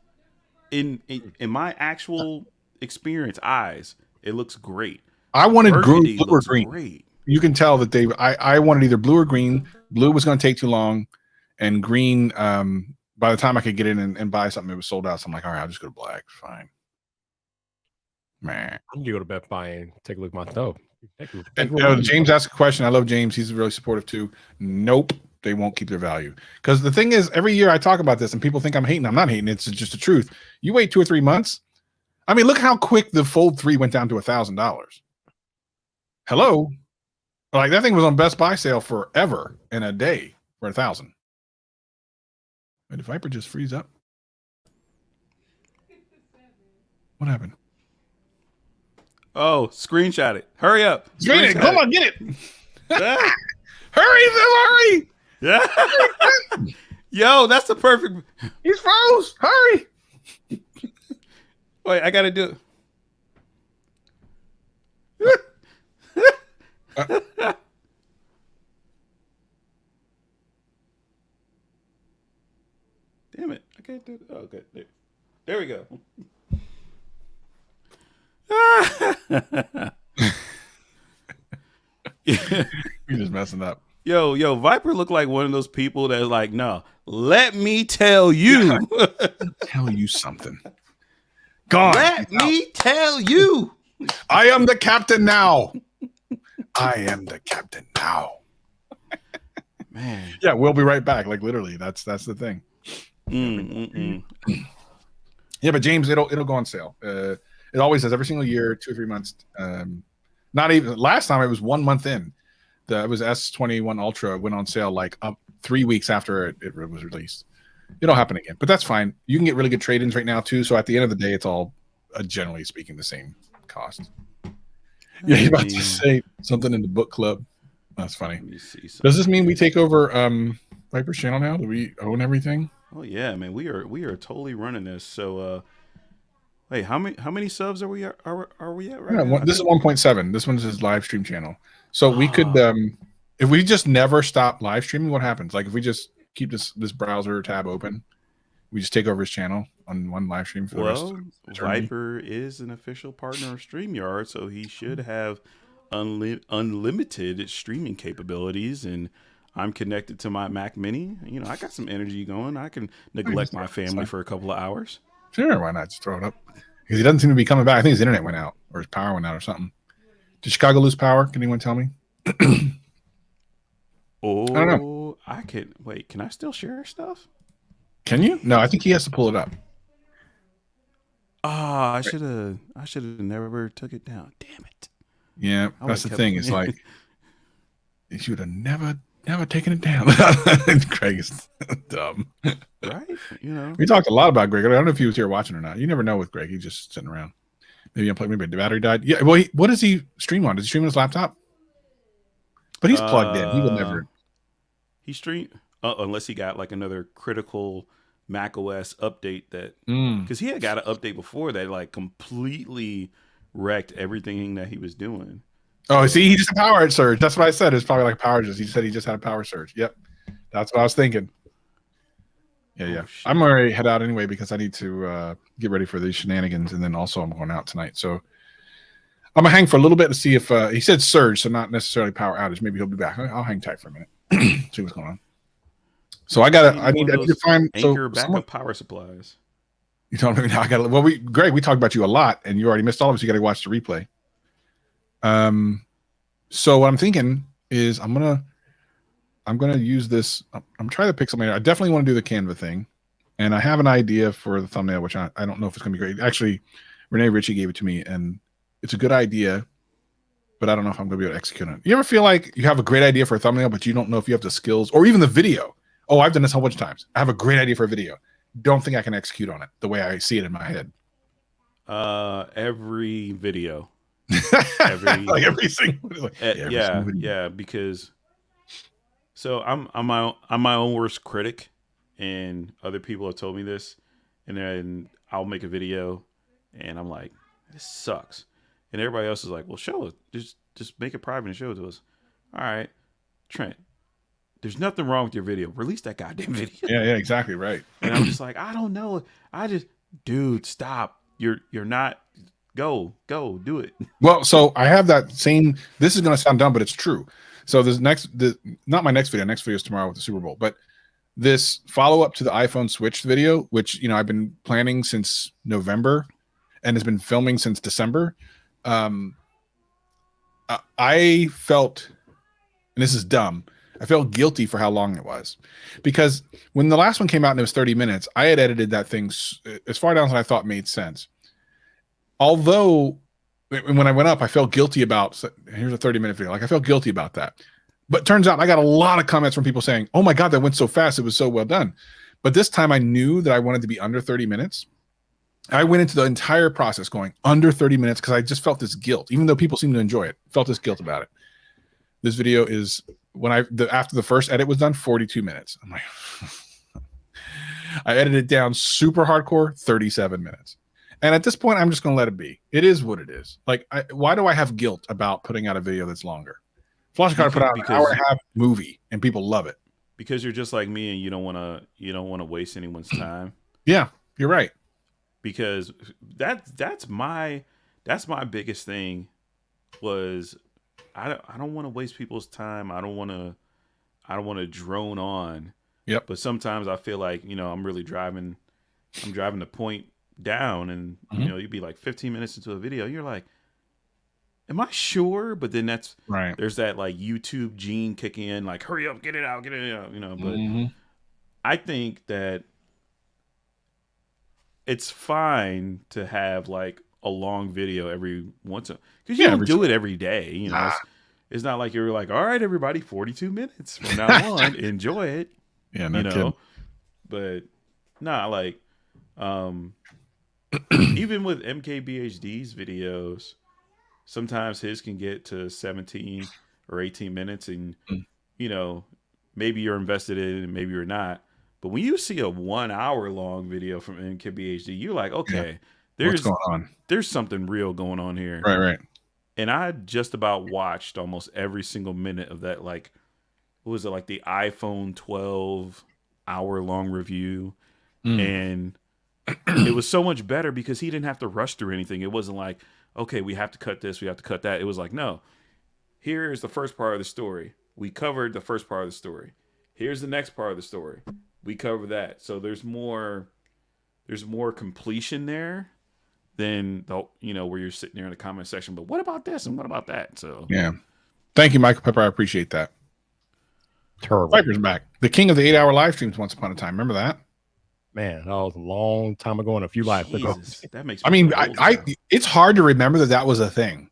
In my actual experience eyes, it looks great. I wanted Burgundy blue or looks green. great. You can tell that I wanted either blue or green. Blue was going to take too long, and green, by the time I could get in and buy something, it was sold out. So I'm like, all right, I'll just go to black. Fine. Man. I'm going to go to Best Buy and take a look myself. And James asked a question. I love James. He's really supportive too. Nope. They won't keep their value. Because the thing is, every year I talk about this and people think I'm hating. I'm not hating. It's just the truth. You wait 2 or 3 months. I mean, look how quick the Fold 3 went down to $1,000. Hello? Like that thing was on Best Buy sale forever in a day for $1,000. Wait, did Viper just freeze up? What happened? Oh, screenshot it. Hurry up. Get it. Come on, get it. Yeah. Hurry. Yeah. Yo, that's the perfect. He's froze. Hurry. Wait, I got to do it. Damn it. I can't do it. Oh, okay. There we go. You're just messing up. Yo, Viper looked like one of those people that's like, no, let me tell you. Tell you something. God. Let me tell you. I am the captain now. I am the captain now. Man. Yeah, we'll be right back. Like literally, that's the thing. Yeah, but James, it'll go on sale. It always does every single year, 2 or 3 months. Not even last time. It was 1 month in. It was S21 Ultra went on sale like 3 weeks after it was released. It'll happen again, but that's fine. You can get really good trade-ins right now too. So at the end of the day, it's all generally speaking the same cost. Yeah, you're about to say something in the book club. That's funny. Does this mean we take over Viper's channel now? Do we own everything? Oh yeah, man. We are totally running this. So wait, how many subs are we at right now? This is 1.7. This one's his live stream channel. So we could if we just never stop live streaming, what happens? Like if we just keep this browser tab open, we just take over his channel on one live stream for the rest of eternity? Viper is an official partner of StreamYard, so he should have unlimited streaming capabilities, and I'm connected to my Mac Mini. I got some energy going. I can neglect my family for a couple of hours. Sure, why not? Just throw it up. Because he doesn't seem to be coming back. I think his internet went out or his power went out or something. Did Chicago lose power? Can anyone tell me? Oh, I don't know. I can wait. Can I still share stuff? Can you? No, I think he has to pull it up. I should have never took it down. Damn it. Yeah, that's the thing. It's like you should have never taken it down. Greg is dumb. Right? We talked a lot about Greg. I don't know if he was here watching or not. You never know with Greg. He's just sitting around. Maybe maybe the battery died. Yeah. Well, what does he stream on? Does he stream on his laptop? But he's plugged in. He will never. He stream unless he got like another critical Mac OS update that because he had got an update before that like completely wrecked everything that he was doing. Oh, see, he just had a power surge. That's what I said. It's probably like power surge. He said he just had a power surge. Yep, that's what I was thinking. Yeah. Shit. I'm already head out anyway because I need to get ready for these shenanigans, and then also I'm going out tonight. So I'm gonna hang for a little bit to see if he said surge, so not necessarily power outage. Maybe he'll be back. I'll hang tight for a minute, see what's going on. So I need to find anchor backup power supplies. You don't even know. Greg, we talked about you a lot, and you already missed all of us. You got to watch the replay. So what I'm thinking is I'm gonna use this. I'm trying to pick something. I definitely want to do the Canva thing, and I have an idea for the thumbnail, which I don't know if it's gonna be great. Actually, Renee Ritchie gave it to me, and it's a good idea, but I don't know if I'm gonna be able to execute it. You ever feel like you have a great idea for a thumbnail, but you don't know if you have the skills or even the video? Oh, I've done this a whole bunch of times. I have a great idea for a video. Don't think I can execute on it the way I see it in my head. Every video. Every single yeah, because so I'm my own worst critic, and other people have told me this, and then I'll make a video and I'm like, this sucks, and everybody else is like, well, show it, just make it private and show it to us. All right, Trent, there's nothing wrong with your video, release that goddamn video. Yeah, exactly right. And I'm just like, I don't know, dude, stop, you're not. Go, do it. Well, so I have that same. This is going to sound dumb, but it's true. So not my next video. Next video is tomorrow with the Super Bowl, but this follow up to the iPhone Switch video, which I've been planning since November, and has been filming since December. I felt, and this is dumb, I felt guilty for how long it was, because when the last one came out and it was 30 minutes, I had edited that thing as far down as I thought made sense. Although when I went up, I felt guilty about, here's a 30-minute video. Like I felt guilty about that. But turns out I got a lot of comments from people saying, oh my God, that went so fast. It was so well done. But this time I knew that I wanted to be under 30 minutes. I went into the entire process going under 30 minutes because I just felt this guilt, even though people seem to enjoy it, felt this guilt about it. This video is, after the first edit was done, 42 minutes. I'm like, I edited it down super hardcore, 37 minutes. And at this point, I'm just going to let it be. It is what it is. Like, why do I have guilt about putting out a video that's longer? Flush Card put out an hour and a half movie, and people love it. Because you're just like me, and you don't want to waste anyone's time. Yeah, you're right. Because that's my biggest thing was I don't want to waste people's time. I don't want to drone on. Yep. But sometimes I feel like I'm really driving the point down, and you'd be like 15 minutes into a video, you're like, am I sure? But then that's right, there's that like YouTube gene kicking in, like, hurry up, get it out, but I think that it's fine to have like a long video every once because you don't do it every day, it's not like you're like, all right, everybody, 42 minutes from now on, enjoy it. Yeah, no kidding. But nah, like even with MKBHD's videos, sometimes his can get to 17 or 18 minutes, and maybe you're invested in it and maybe you're not. But when you see a 1 hour long video from MKBHD, you're like, okay, what's going on? There's something real going on here. Right. And I just about watched almost every single minute of that. Like, what was it, like the iPhone 12 hour long review? And it was so much better because he didn't have to rush through anything. It wasn't like, okay, we have to cut this, we have to cut that. It was like, no, here's the first part of the story. We covered the first part of the story. Here's the next part of the story. We cover that. So there's more completion there than where you're sitting there in the comment section. But what about this and what about that? So yeah, thank you, Michael Pepper. I appreciate that. Terrible. Piper's back, the king of the 8 hour live streams. Once upon a time, remember that? Man, that was a long time ago and a few lives ago. That makes. I mean, it's hard to remember that was a thing,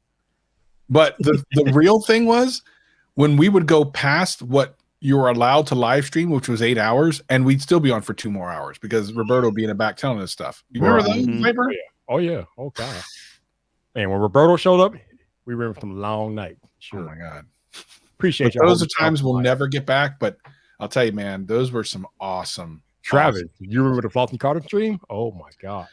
but the real thing was when we would go past what you were allowed to live stream, which was 8 hours, and we'd still be on for 2 more hours because Roberto would be in the back telling us stuff. You remember those, Piper? Oh yeah. Oh god. And when Roberto showed up, we were in for some long night. Sure. Oh my god. Appreciate you. Those are times we'll never get back, but I'll tell you, man, those were some awesome Travis, you remember the Flossy Carter stream? Oh my god.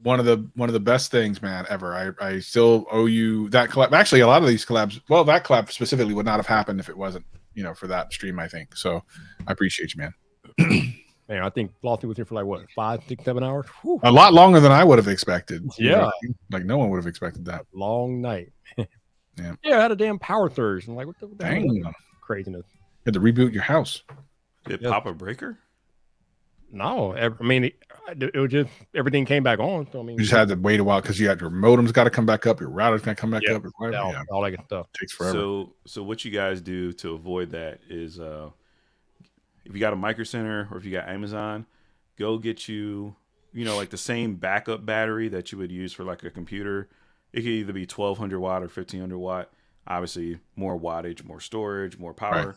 One of the best things, man, ever. I still owe you that collab. Actually, a lot of these collabs, well, that collab specifically would not have happened if it wasn't, for that stream, I think. So I appreciate you, man. Man, I think Flossy was here for like what, 5, 6, 7 hours? Whew. A lot longer than I would have expected. Yeah. Like no one would have expected that. Long night. Yeah. Yeah, I had a damn power surge. I'm like, what the Dang. hell? Craziness. You had to reboot your house. Did Yeah. pop a breaker? No, I mean, it was just everything came back on. So I mean, You just had to wait a while because you had your modem's got to come back up, your router's got to come back Yeah. up, or whatever. all, Yeah. all that good stuff. It takes forever. So what you guys do to avoid that is, if you got a Micro Center or if you got Amazon, go get you, like the same backup battery that you would use for like a computer. It could either be 1200 watt or 1500 watt. Obviously, more wattage, more storage, more power. Right.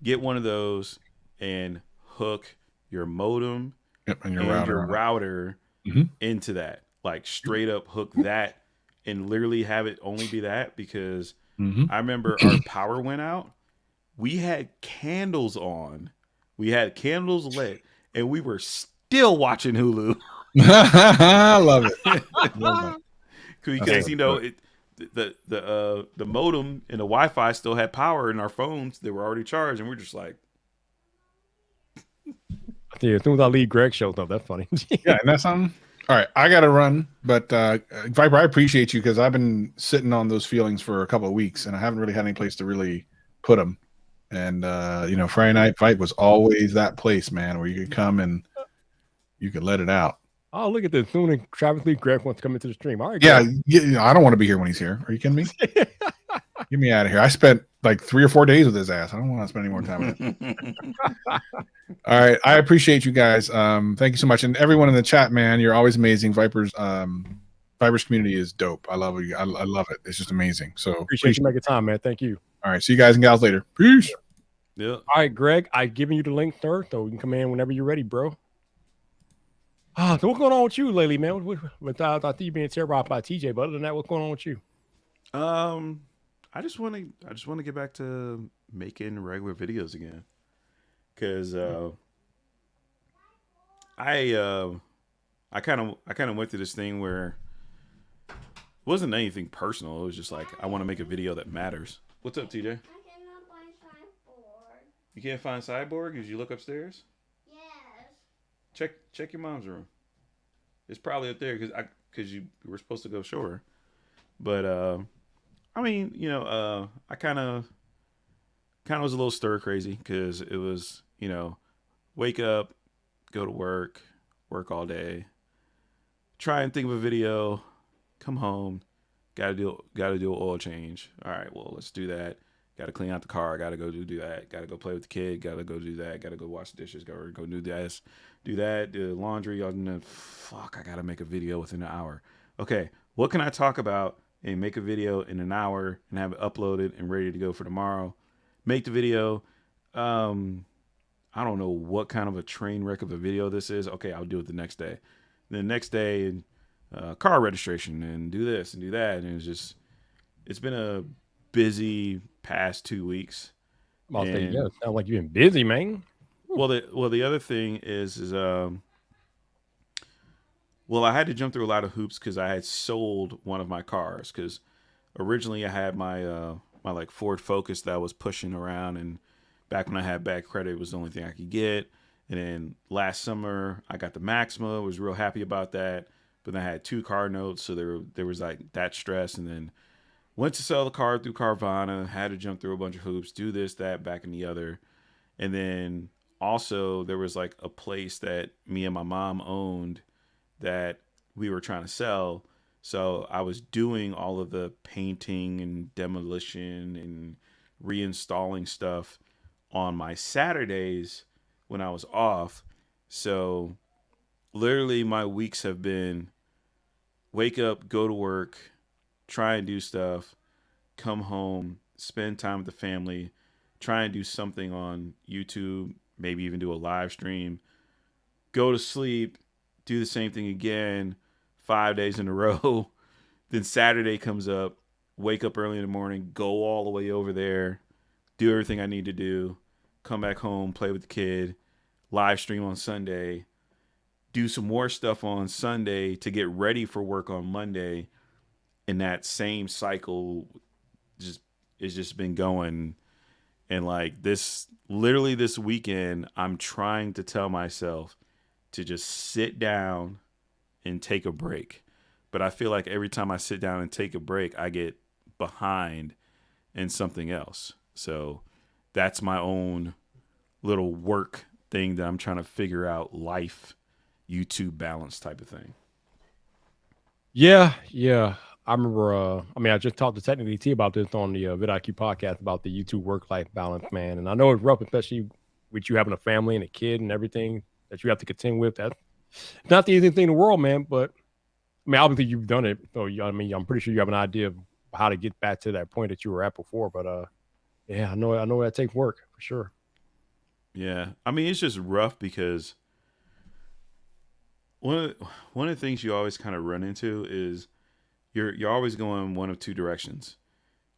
Get one of those and hook your modem Yep, and your and router. your on it. router Mhm. into that. Like straight up hook that and literally have it only be that, because Mhm. I remember our power went out. We had candles on. We had candles lit and we were still watching Hulu. I love it. Love it. Because Okay. the modem and the Wi-Fi still had power in our phones. They were already charged, and we're just like, Yeah, as soon as I leave, Greg shows up. That's funny. Yeah, and that's something. All right, I got to run, but Viper, I appreciate you because I've been sitting on those feelings for a couple of weeks, and I haven't really had any place to really put them. And Friday Night Fight was always that place, man, where you could come and you could let it out. Oh, look at this. Soon as Travis Lee Greg wants to come into the stream. All right, Yeah, Greg. I don't want to be here when he's here. Are you kidding me? Get me out of here. I spent like 3 or 4 days with his ass. I don't want to spend any more time with him. All right. I appreciate you guys. Thank you so much. And everyone in the chat, man, you're always amazing. Viper's community is dope. I love you. I love it. It's just amazing. So Appreciate you making time, man. Thank you. All right. See you guys and gals later. Peace. yeah. All right, Greg, I've given you the link, sir, so you can come in whenever you're ready, bro. So what's going on with you lately, man? I see you being terrorized by TJ, but other than that, what's going on with you? I just want to get back to making regular videos again, because I kind of went through this thing where it wasn't anything personal. It was just like, I want to make a video that matters. What's up, TJ? I cannot find Cyborg. You can't find Cyborg? Did you look upstairs? Yes. Check your mom's room. It's probably up there because you were supposed to go show her. But I mean, I kind of was a little stir crazy because it was, wake up, go to work all day, try and think of a video, come home, gotta do an oil change. All right, well, let's do that. Got to clean out the car. Got to go do that. Got to go play with the kid. Got to go do that. Got to go wash the dishes. Got to go do this, do that, do the laundry. And then, fuck, I got to make a video within an hour. Okay, what can I talk about and make a video in an hour and have it uploaded and ready to go for tomorrow? Make the video. I don't know what kind of a train wreck of a video this is. Okay, I'll do it the next day. The next day, car registration and do this and do that. And it's been a busy past 2 weeks. I'll say, yeah, it sounds like you've been busy, man. Well, the other thing is I had to jump through a lot of hoops because I had sold one of my cars, because originally I had my my like Ford Focus that I was pushing around, and back when I had bad credit, it was the only thing I could get. And then last summer I got the Maxima, was real happy about that, but then I had 2 car notes, so there was like that stress. And then went to sell the car through Carvana, had to jump through a bunch of hoops, do this, that, back and the other. And then also there was like a place that me and my mom owned that we were trying to sell. So I was doing all of the painting and demolition and reinstalling stuff on my Saturdays when I was off. So literally my weeks have been wake up, go to work, try and do stuff, come home, spend time with the family, try and do something on YouTube, maybe even do a live stream, go to sleep, do the same thing again 5 days in a row. Then Saturday comes up, wake up early in the morning, go all the way over there, do everything I need to do, come back home, play with the kid, live stream on Sunday, do some more stuff on Sunday to get ready for work on Monday, and that same cycle just it's just been going. And like this, literally this weekend, I'm trying to tell myself to just sit down and take a break. But I feel like every time I sit down and take a break, I get behind in something else. So that's my own little work thing that I'm trying to figure out, life, YouTube balance type of thing. Yeah. I remember. I just talked to Technically T about this on the VidIQ podcast about the YouTube work-life balance, man. And I know it's rough, especially with you having a family and a kid and everything that you have to contend with. That's not the easiest thing in the world, man. But obviously you've done it, so I'm pretty sure you have an idea of how to get back to that point that you were at before. But yeah, I know that takes work for sure. Yeah, it's just rough because one of the things you always kind of run into is you're always going one of two directions.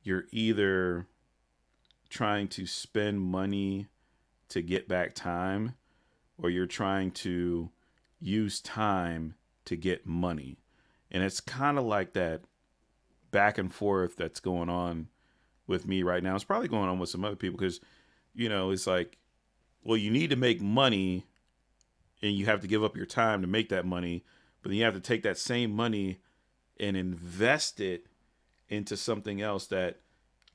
You're either trying to spend money to get back time, or you're trying to use time to get money. And it's kind of like that back and forth that's going on with me right now. It's probably going on with some other people because, it's like, well, you need to make money and you have to give up your time to make that money, but then you have to take that same money and invest it into something else that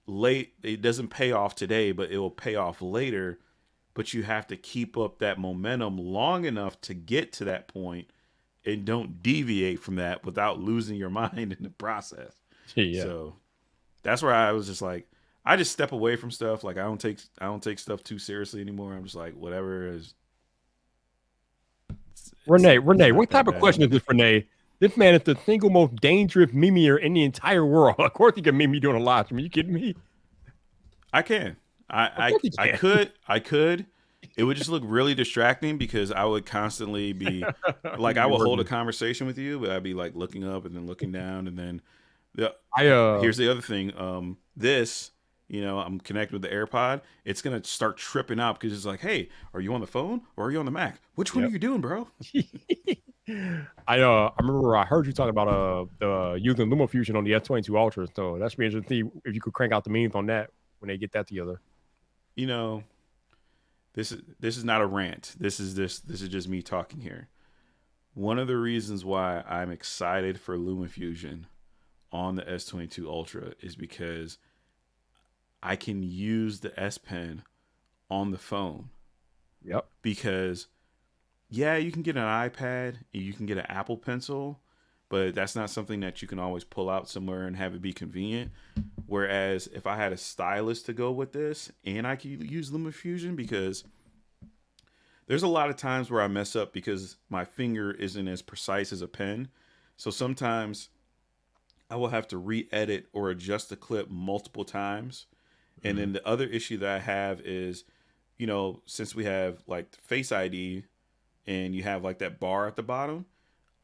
it doesn't pay off today, but it will pay off later. But you have to keep up that momentum long enough to get to that point and don't deviate from that without losing your mind in the process. Yeah. So that's where I was just like, I just step away from stuff. Like I don't take stuff too seriously anymore. I'm just like, whatever is. Renee, what type of question is this, Renee? This man is the single most dangerous memeer in the entire world. Of course he can meme me doing a live stream. Are you kidding me? I can. I could. It would just look really distracting because I would constantly be like, I would hold a conversation with you, but I'd be like looking up and then looking down, and then here's the other thing. I'm connected with the AirPod. It's gonna start tripping out because it's like, hey, are you on the phone or are you on the Mac? Which one are you doing, bro? I remember I heard you talking about using LumaFusion on the S22 Ultra, so that's be interesting to see if you could crank out the memes on that when they get that together. This is not a rant. This is just me talking here. One of the reasons why I'm excited for LumaFusion on the S22 Ultra is because I can use the S Pen on the phone. Yep. Because yeah, you can get an iPad and you can get an Apple Pencil, but that's not something that you can always pull out somewhere and have it be convenient. Whereas if I had a stylus to go with this and I could use LumaFusion, because there's a lot of times where I mess up because my finger isn't as precise as a pen. So sometimes I will have to re-edit or adjust the clip multiple times. Mm-hmm. And then the other issue that I have is, since we have like Face ID and you have like that bar at the bottom,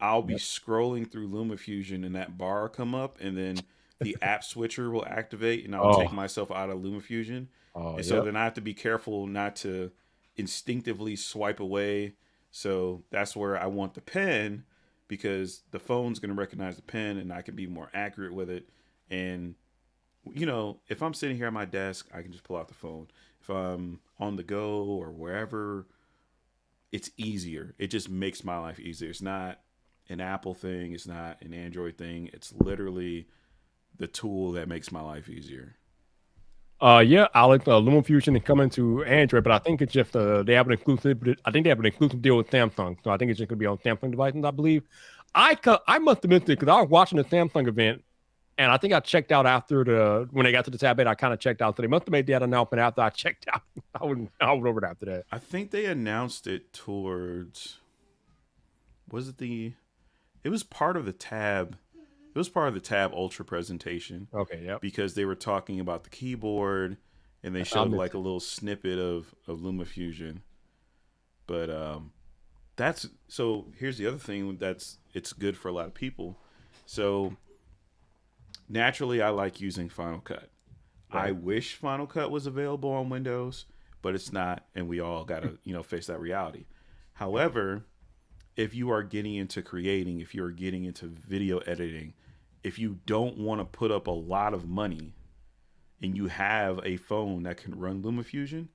I'll be scrolling through LumaFusion and that bar will come up, and then the app switcher will activate and I'll take myself out of LumaFusion. So then I have to be careful not to instinctively swipe away. So that's where I want the pen, because the phone's going to recognize the pen and I can be more accurate with it. And, if I'm sitting here at my desk, I can just pull out the phone. If I'm on the go or wherever, it's easier. It just makes my life easier. It's not an Apple thing. It's not an Android thing. It's literally the tool that makes my life easier. Yeah, Alex, LumaFusion is coming to Android, but I think it's just they have an exclusive. I think they have an exclusive deal with Samsung, so I think it's just going to be on Samsung devices, I believe. I must admit this, because I was watching the Samsung event, and I think I checked out after when they got to the tab 8. I kind of checked out, so they must have made that announcement after I checked out. I went over it after that. I think they announced it towards. It was part of the Tab. It was part of the Tab Ultra presentation. Okay, yeah. Because they were talking about the keyboard, and they showed like a little snippet of LumaFusion. But here's the other thing it's good for a lot of people. So naturally, I like using Final Cut. Right. I wish Final Cut was available on Windows, but it's not, and we all got to, face that reality. However, if you are getting into creating, if you're getting into video editing, if you don't want to put up a lot of money and you have a phone that can run LumaFusion,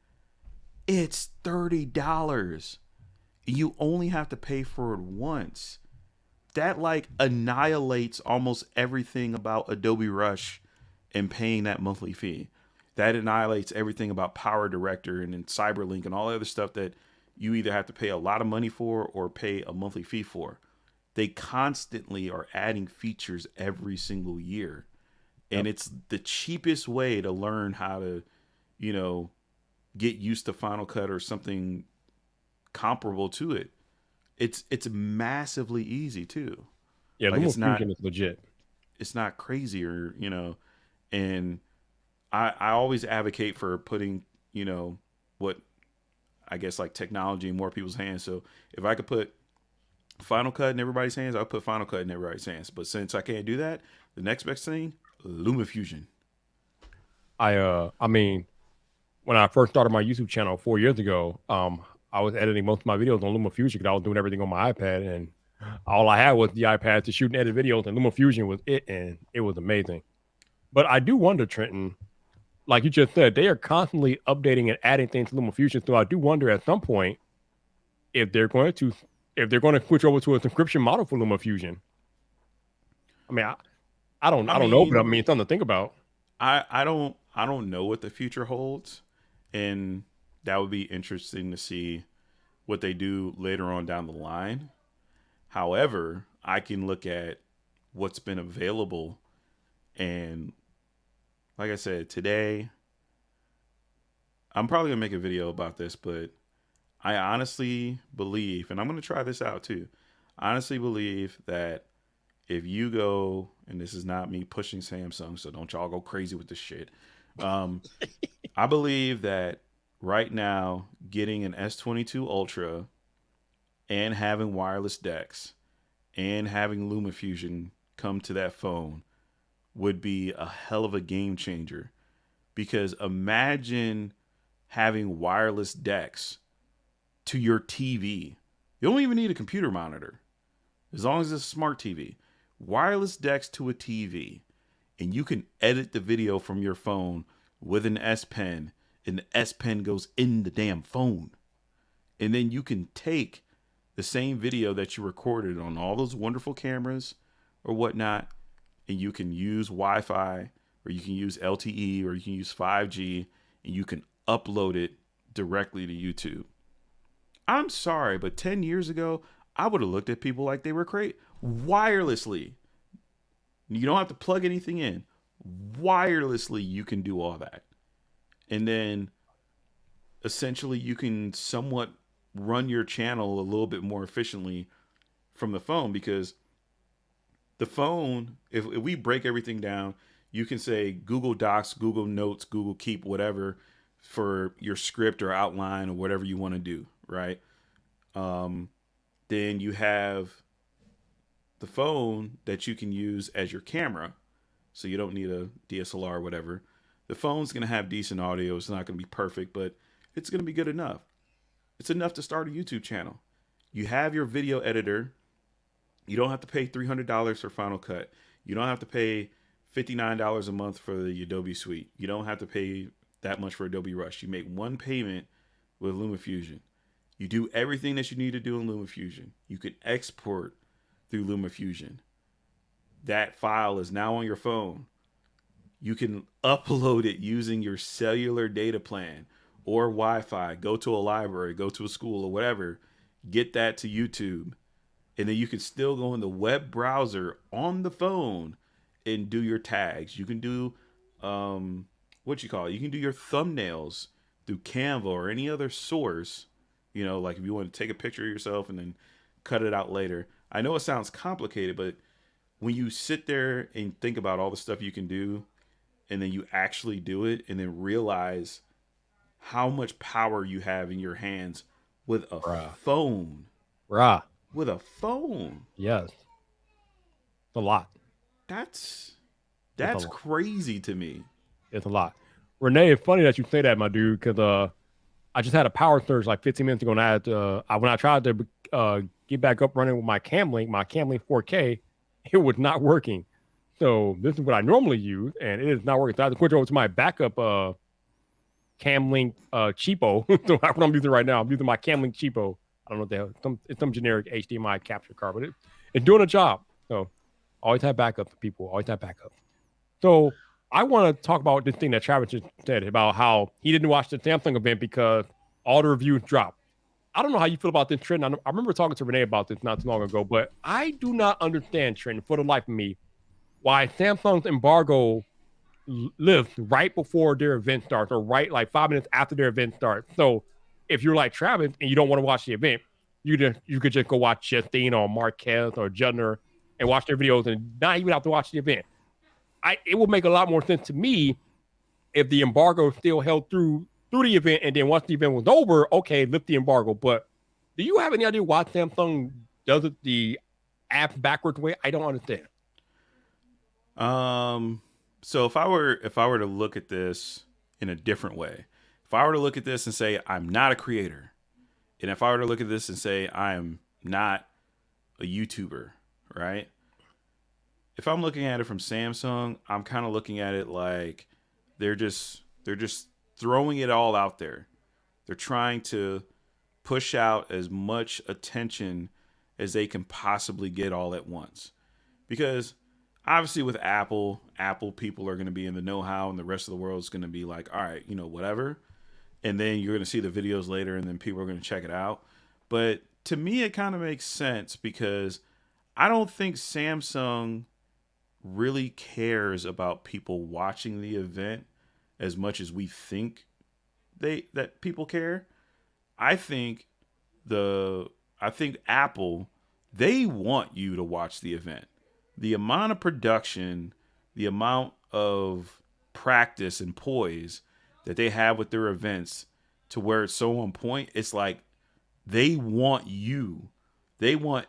it's $30. You only have to pay for it once. That like annihilates almost everything about Adobe Rush and paying that monthly fee. That annihilates everything about Power Director and then Cyberlink and all the other stuff that you either have to pay a lot of money for or pay a monthly fee for. They constantly are adding features every single year. And it's the cheapest way to learn how to, get used to Final Cut or something comparable to it. It's massively easy too. Yeah, Like LumaFusion is legit. It's not crazy or, and I always advocate for putting, what I guess like technology in more people's hands. So if I could put Final Cut in everybody's hands, I'll put Final Cut in everybody's hands. But since I can't do that, the next best thing, LumaFusion. I mean, when I first started my YouTube channel 4 years ago, I was editing most of my videos on LumaFusion because I was doing everything on my iPad, and all I had was the iPad to shoot and edit videos, and LumaFusion was it, and it was amazing. But I do wonder, Trenton, like you just said, they are constantly updating and adding things to LumaFusion. So I do wonder at some point if they're going to switch over to a subscription model for LumaFusion. I mean, I don't know, but I mean, it's something to think about. I don't know what the future holds, and that would be interesting to see what they do later on down the line. However, I can look at what's been available, and like I said, today I'm probably gonna make a video about this, but I honestly believe, and I'm gonna try this out too. I honestly believe that if you go, and this is not me pushing Samsung, so don't y'all go crazy with this shit. I believe that right now, getting an S22 Ultra and having wireless decks and having LumaFusion come to that phone would be a hell of a game changer. Because imagine having wireless decks to your TV. You don't even need a computer monitor, as long as it's a smart TV. Wireless decks to a TV, and you can edit the video from your phone with an S Pen, and the S Pen goes in the damn phone. And then you can take the same video that you recorded on all those wonderful cameras or whatnot, and you can use Wi-Fi, or you can use LTE, or you can use 5G, and you can upload it directly to YouTube. I'm sorry, but 10 years ago, I would have looked at people like they were crazy. Wirelessly. You don't have to plug anything in. Wirelessly, you can do all that. And then essentially you can somewhat run your channel a little bit more efficiently from the phone, because the phone, if we break everything down, you can say Google Docs, Google Notes, Google Keep, whatever, for your script or outline or whatever you want to do, right? Then you have the phone that you can use as your camera, so you don't need a DSLR or whatever. The phone's going to have decent audio. It's not going to be perfect, but it's going to be good enough. It's enough to start a YouTube channel. You have your video editor. You don't have to pay $300 for Final Cut. You don't have to pay $59 a month for the Adobe Suite. You don't have to pay that much for Adobe Rush. You make one payment with LumaFusion. You do everything that you need to do in LumaFusion. You can export through LumaFusion. That file is now on your phone. You can upload it using your cellular data plan or Wi-Fi. Go to a library, go to a school or whatever. Get that to YouTube. And then you can still go in the web browser on the phone and do your tags. You can do, you can do your thumbnails through Canva or any other source. Like if you want to take a picture of yourself and then cut it out later. I know it sounds complicated, but when you sit there and think about all the stuff you can do, and then you actually do it, and then realize how much power you have in your hands with a phone. With a phone. Yes. It's a lot. That's crazy to me. It's a lot. Renee, it's funny that you say that, my dude, because I just had a power surge like 15 minutes ago, and when I tried to get back up running with my Camlink 4K, it was not working. So this is what I normally use, and it is not working. So I had to switch over to my backup Camlink cheapo. So that's what I'm using right now. I'm using my Camlink cheapo. I don't know what the hell. It's some generic HDMI capture card, but it's doing a job. So always have backup for people. Always have backup. So I want to talk about this thing that Travis just said about how he didn't watch the Samsung event because all the reviews dropped. I don't know how you feel about this, Trent. I remember talking to Renee about this not too long ago, but I do not understand, Trent, for the life of me, why Samsung's embargo lives right before their event starts or right like 5 minutes after their event starts. So if you're like Travis and you don't want to watch the event, you could just go watch Justine or Marquez or Judner and watch their videos and not even have to watch the event. It would make a lot more sense to me if the embargo still held through the event, and then once the event was over, okay, lift the embargo. But do you have any idea why Samsung does it the app backwards way? I don't understand. So if I were to look at this in a different way, if I were to look at this and say I'm not a creator, and if I were to look at this and say I am not a YouTuber, right? If I'm looking at it from Samsung, I'm kind of looking at it like they're just throwing it all out there. They're trying to push out as much attention as they can possibly get all at once. Because obviously with Apple people are going to be in the know-how, and the rest of the world is going to be like, all right, whatever. And then you're going to see the videos later, and then people are going to check it out. But to me, it kind of makes sense because I don't think Samsung really cares about people watching the event as much as we think that people care. I think Apple, they want you to watch the event. The amount of production, the amount of practice and poise that they have with their events to where it's so on point, it's like they want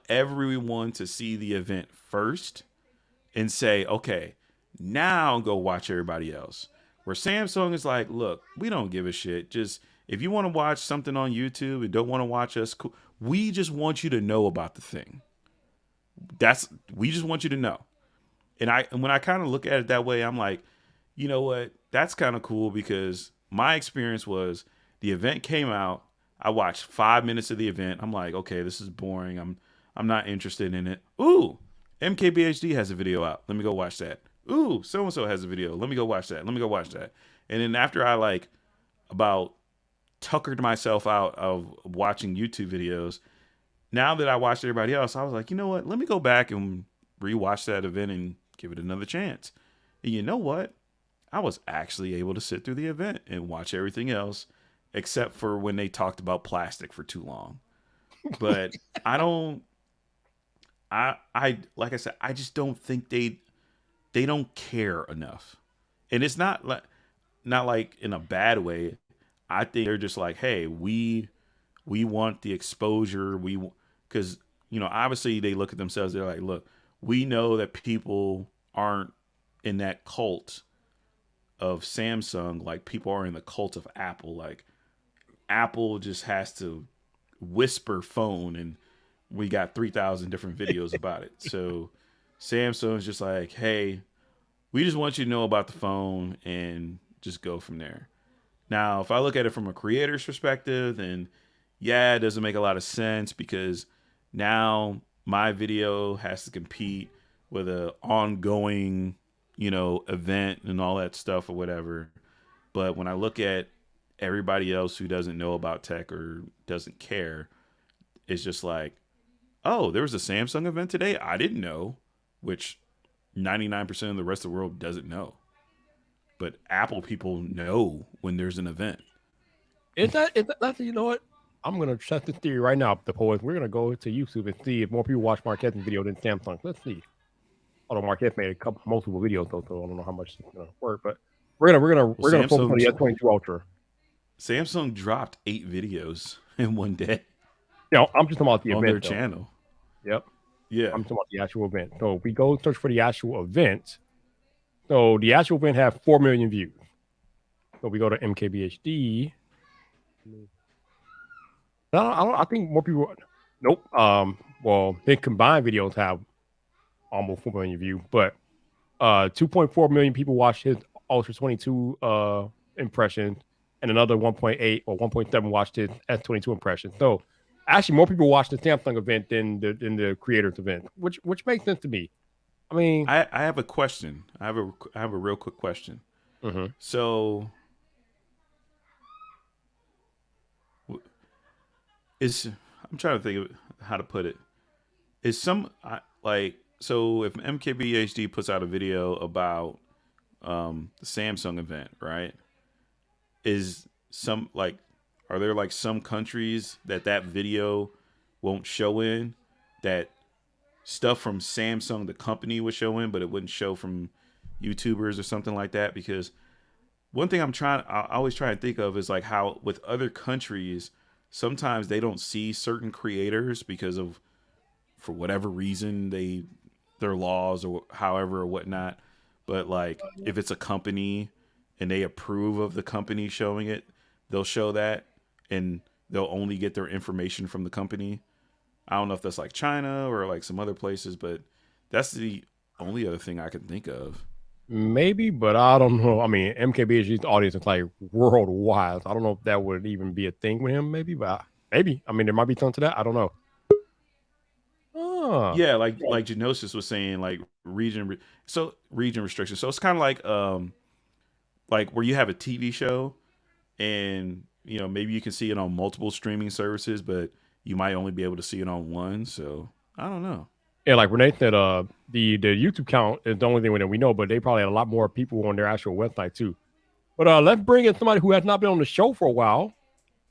everyone to see the event first and say, okay, now go watch everybody else. Where Samsung is like, look, we don't give a shit. Just if you want to watch something on YouTube and don't want to watch us, cool. We just want you to know about the thing. We just want you to know. And when I kind of look at it that way, I'm like, you know what? That's kind of cool because my experience was the event came out. I watched 5 minutes of the event. I'm like, okay, this is boring. I'm not interested in it. Ooh, MKBHD has a video out. Let me go watch that. Ooh, so-and-so has a video. Let me go watch that. And then after I about tuckered myself out of watching YouTube videos, now that I watched everybody else, I was like, you know what? Let me go back and rewatch that event and give it another chance. And you know what? I was actually able to sit through the event and watch everything else, except for when they talked about plastic for too long. But like I said, I just don't think they don't care enough. And it's not like in a bad way. I think they're just like, hey, we want the exposure. Because, obviously they look at themselves. They're like, look, we know that people aren't in that cult of Samsung like people are in the cult of Apple. Like Apple just has to whisper phone and we got 3,000 different videos about it. So Samsung's just like, hey, we just want you to know about the phone and just go from there. Now, if I look at it from a creator's perspective, then yeah, it doesn't make a lot of sense because now my video has to compete with an ongoing, event and all that stuff or whatever. But when I look at everybody else who doesn't know about tech or doesn't care, it's just like, oh, there was a Samsung event today? I didn't know, which 99% of the rest of the world doesn't know. But Apple people know when there's an event. Is that you know what? I'm going to test this theory right now, the poets. We're going to go to YouTube and see if more people watch Marquette's video than Samsung. Let's see. Although Marquette made multiple videos, so I don't know how much it's going to work. But we're gonna focus on the S22 Ultra. Samsung dropped 8 videos in one day. I'm just talking about the event on their channel. Yep. Yeah. I'm talking about the actual event. So we go search for the actual event. So the actual event had 4 million views. So we go to MKBHD. I think more people. Nope. Well, then combined videos have almost 4 million views, but 2.4 million people watched his Ultra 22 impressions, and another 1.8 or 1.7 watched his S22 impression. So actually, more people watched the Samsung event than the creators event, which makes sense to me. I mean, I have a question. I have a real quick question. mhm. So is I'm trying to think of how to put it. Is some like so if MKBHD puts out a video about the Samsung event, right? Is some like are there like some countries that video won't show in that stuff from Samsung the company would show in, but it wouldn't show from YouTubers or something like that? Because one thing I always try and think of is like how with other countries sometimes they don't see certain creators because of for whatever reason their laws or however or whatnot. But like if it's a company and they approve of the company showing it, they'll show that and they'll only get their information from the company. I don't know if that's like China or like some other places, but that's the only other thing I can think of. Maybe, but I don't know. I mean, MKBHD's audience is like worldwide. I don't know if that would even be a thing with him. Maybe, but maybe. I mean, there might be something to that. I don't know. Oh, Yeah, like Genosis was saying, like region restrictions. So it's kind of like where you have a TV show and you know maybe you can see it on multiple streaming services, but you might only be able to see it on one. So I don't know. yeah. Like Renee said, the YouTube count is the only thing that we know, but they probably had a lot more people on their actual website too. But let's bring in somebody who has not been on the show for a while,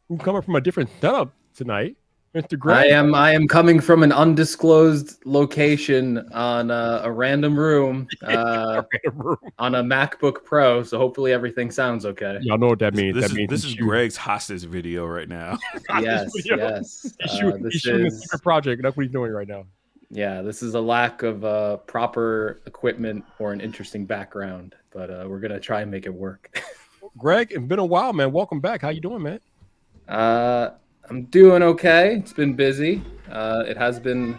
who's coming from a different setup tonight, Mr. Greg. I am coming from an undisclosed location on a random room on a MacBook Pro, so hopefully everything sounds okay. Y'all know what that means. This is Greg's hostage video right now. Yes. He's shooting a secret project. That's what he's doing right now. Yeah, this is a lack of proper equipment or an interesting background, but we're gonna try and make it work. Greg, it's been a while, man. Welcome back. How you doing, man? I'm doing okay. It's been busy. It has been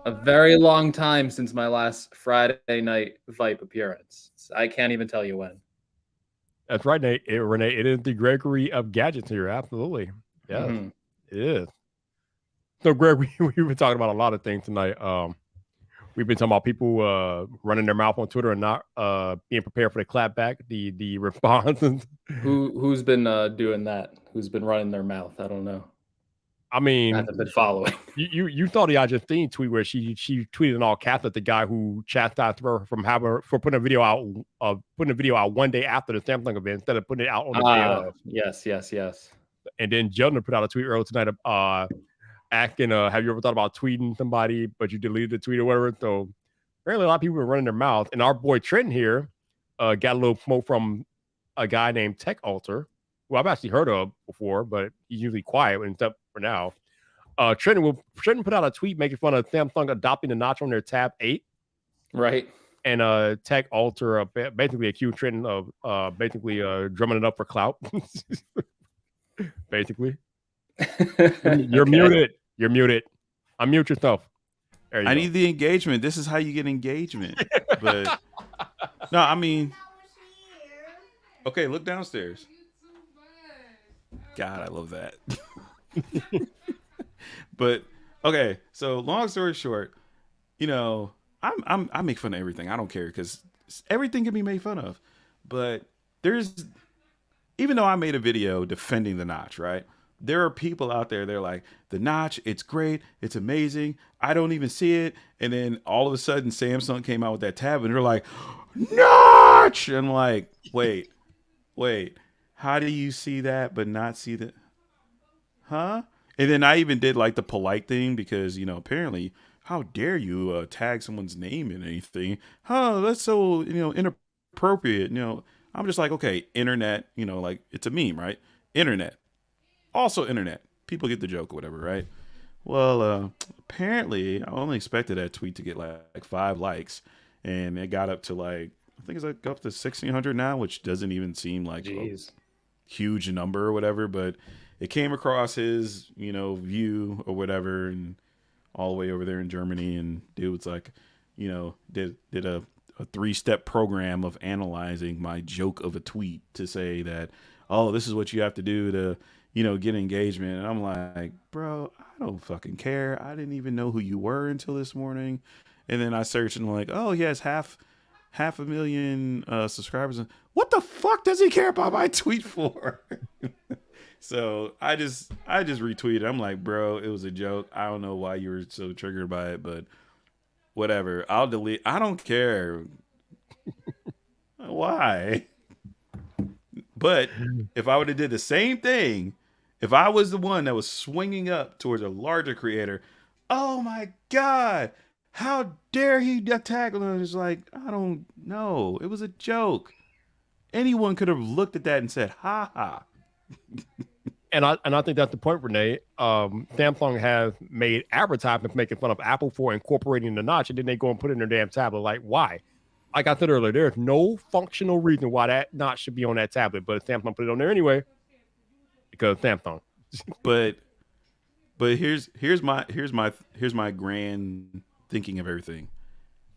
a very long time since my last Friday night Vipe appearance. I can't even tell you when. That's right, Nate. Renee. It is the Gregory of gadgets here. Absolutely. Yeah, It is. So, Greg, we've been talking about a lot of things tonight. We've been talking about people running their mouth on Twitter and not being prepared for the clapback, the responses. Who's been doing that? Who's been running their mouth? I don't know. I mean, I haven't been following. You saw the Justine tweet where she tweeted in all caps at the guy who chastised her for putting a video out 1 day after the Samsung event instead of putting it out on the day of. Yes. And then Jelena put out a tweet earlier tonight asking, have you ever thought about tweeting somebody, but you deleted the tweet or whatever? So apparently a lot of people are running their mouth. And our boy Trenton here got a little smoke from a guy named Tech Alter, who I've actually heard of before, but he's usually quiet except for now. Trenton put out a tweet making fun of Samsung adopting the notch on their Tab 8. Right. And Tech Alter basically accused Trenton of basically drumming it up for clout. Basically. You're muted. You're muted. Unmute yourself. I need the engagement. This is how you get engagement. But no, I mean, okay, look downstairs. God, I love that. But okay, so long story short, you know, I make fun of everything. I don't care because everything can be made fun of. But even though I made a video defending the notch, right? There are people out there, they're like, the notch, it's great, it's amazing, I don't even see it. And then all of a sudden, Samsung came out with that tab, and they're like, notch! And I'm like, wait, how do you see that but not see that? Huh? And then I even did like the polite thing because, you know, apparently, how dare you tag someone's name in anything? Huh, that's so, you know, inappropriate. You know, I'm just like, okay, internet, you know, like it's a meme, right? Internet. Also internet. People get the joke or whatever, right? Well, apparently I only expected that tweet to get like 5 likes, and it got up to like, I think it's like up to 1,600 now, which doesn't even seem like a huge number or whatever, but it came across his, view or whatever, and all the way over there in Germany, and dude was like, did a 3-step program of analyzing my joke of a tweet to say that, oh, this is what you have to do to, get engagement. And I'm like, bro, I don't fucking care. I didn't even know who you were until this morning. And then I searched and I'm like, oh, he has half a million subscribers. What the fuck does he care about my tweet for? So I just retweeted. I'm like, bro, it was a joke. I don't know why you were so triggered by it, but whatever. I'll delete. I don't care. Why? But if I would have did the same thing, if I was the one that was swinging up towards a larger creator, oh my God, how dare he attack? It's like, I don't know. It was a joke. Anyone could have looked at that and said, ha ha. And I think that's the point, Renee. Samsung has made advertisements making fun of Apple for incorporating the notch, and then they go and put it in their damn tablet. Like, why? Like I said earlier, there's no functional reason why that notch should be on that tablet, but Samsung put it on there anyway because Samsung. But here's my grand thinking of everything.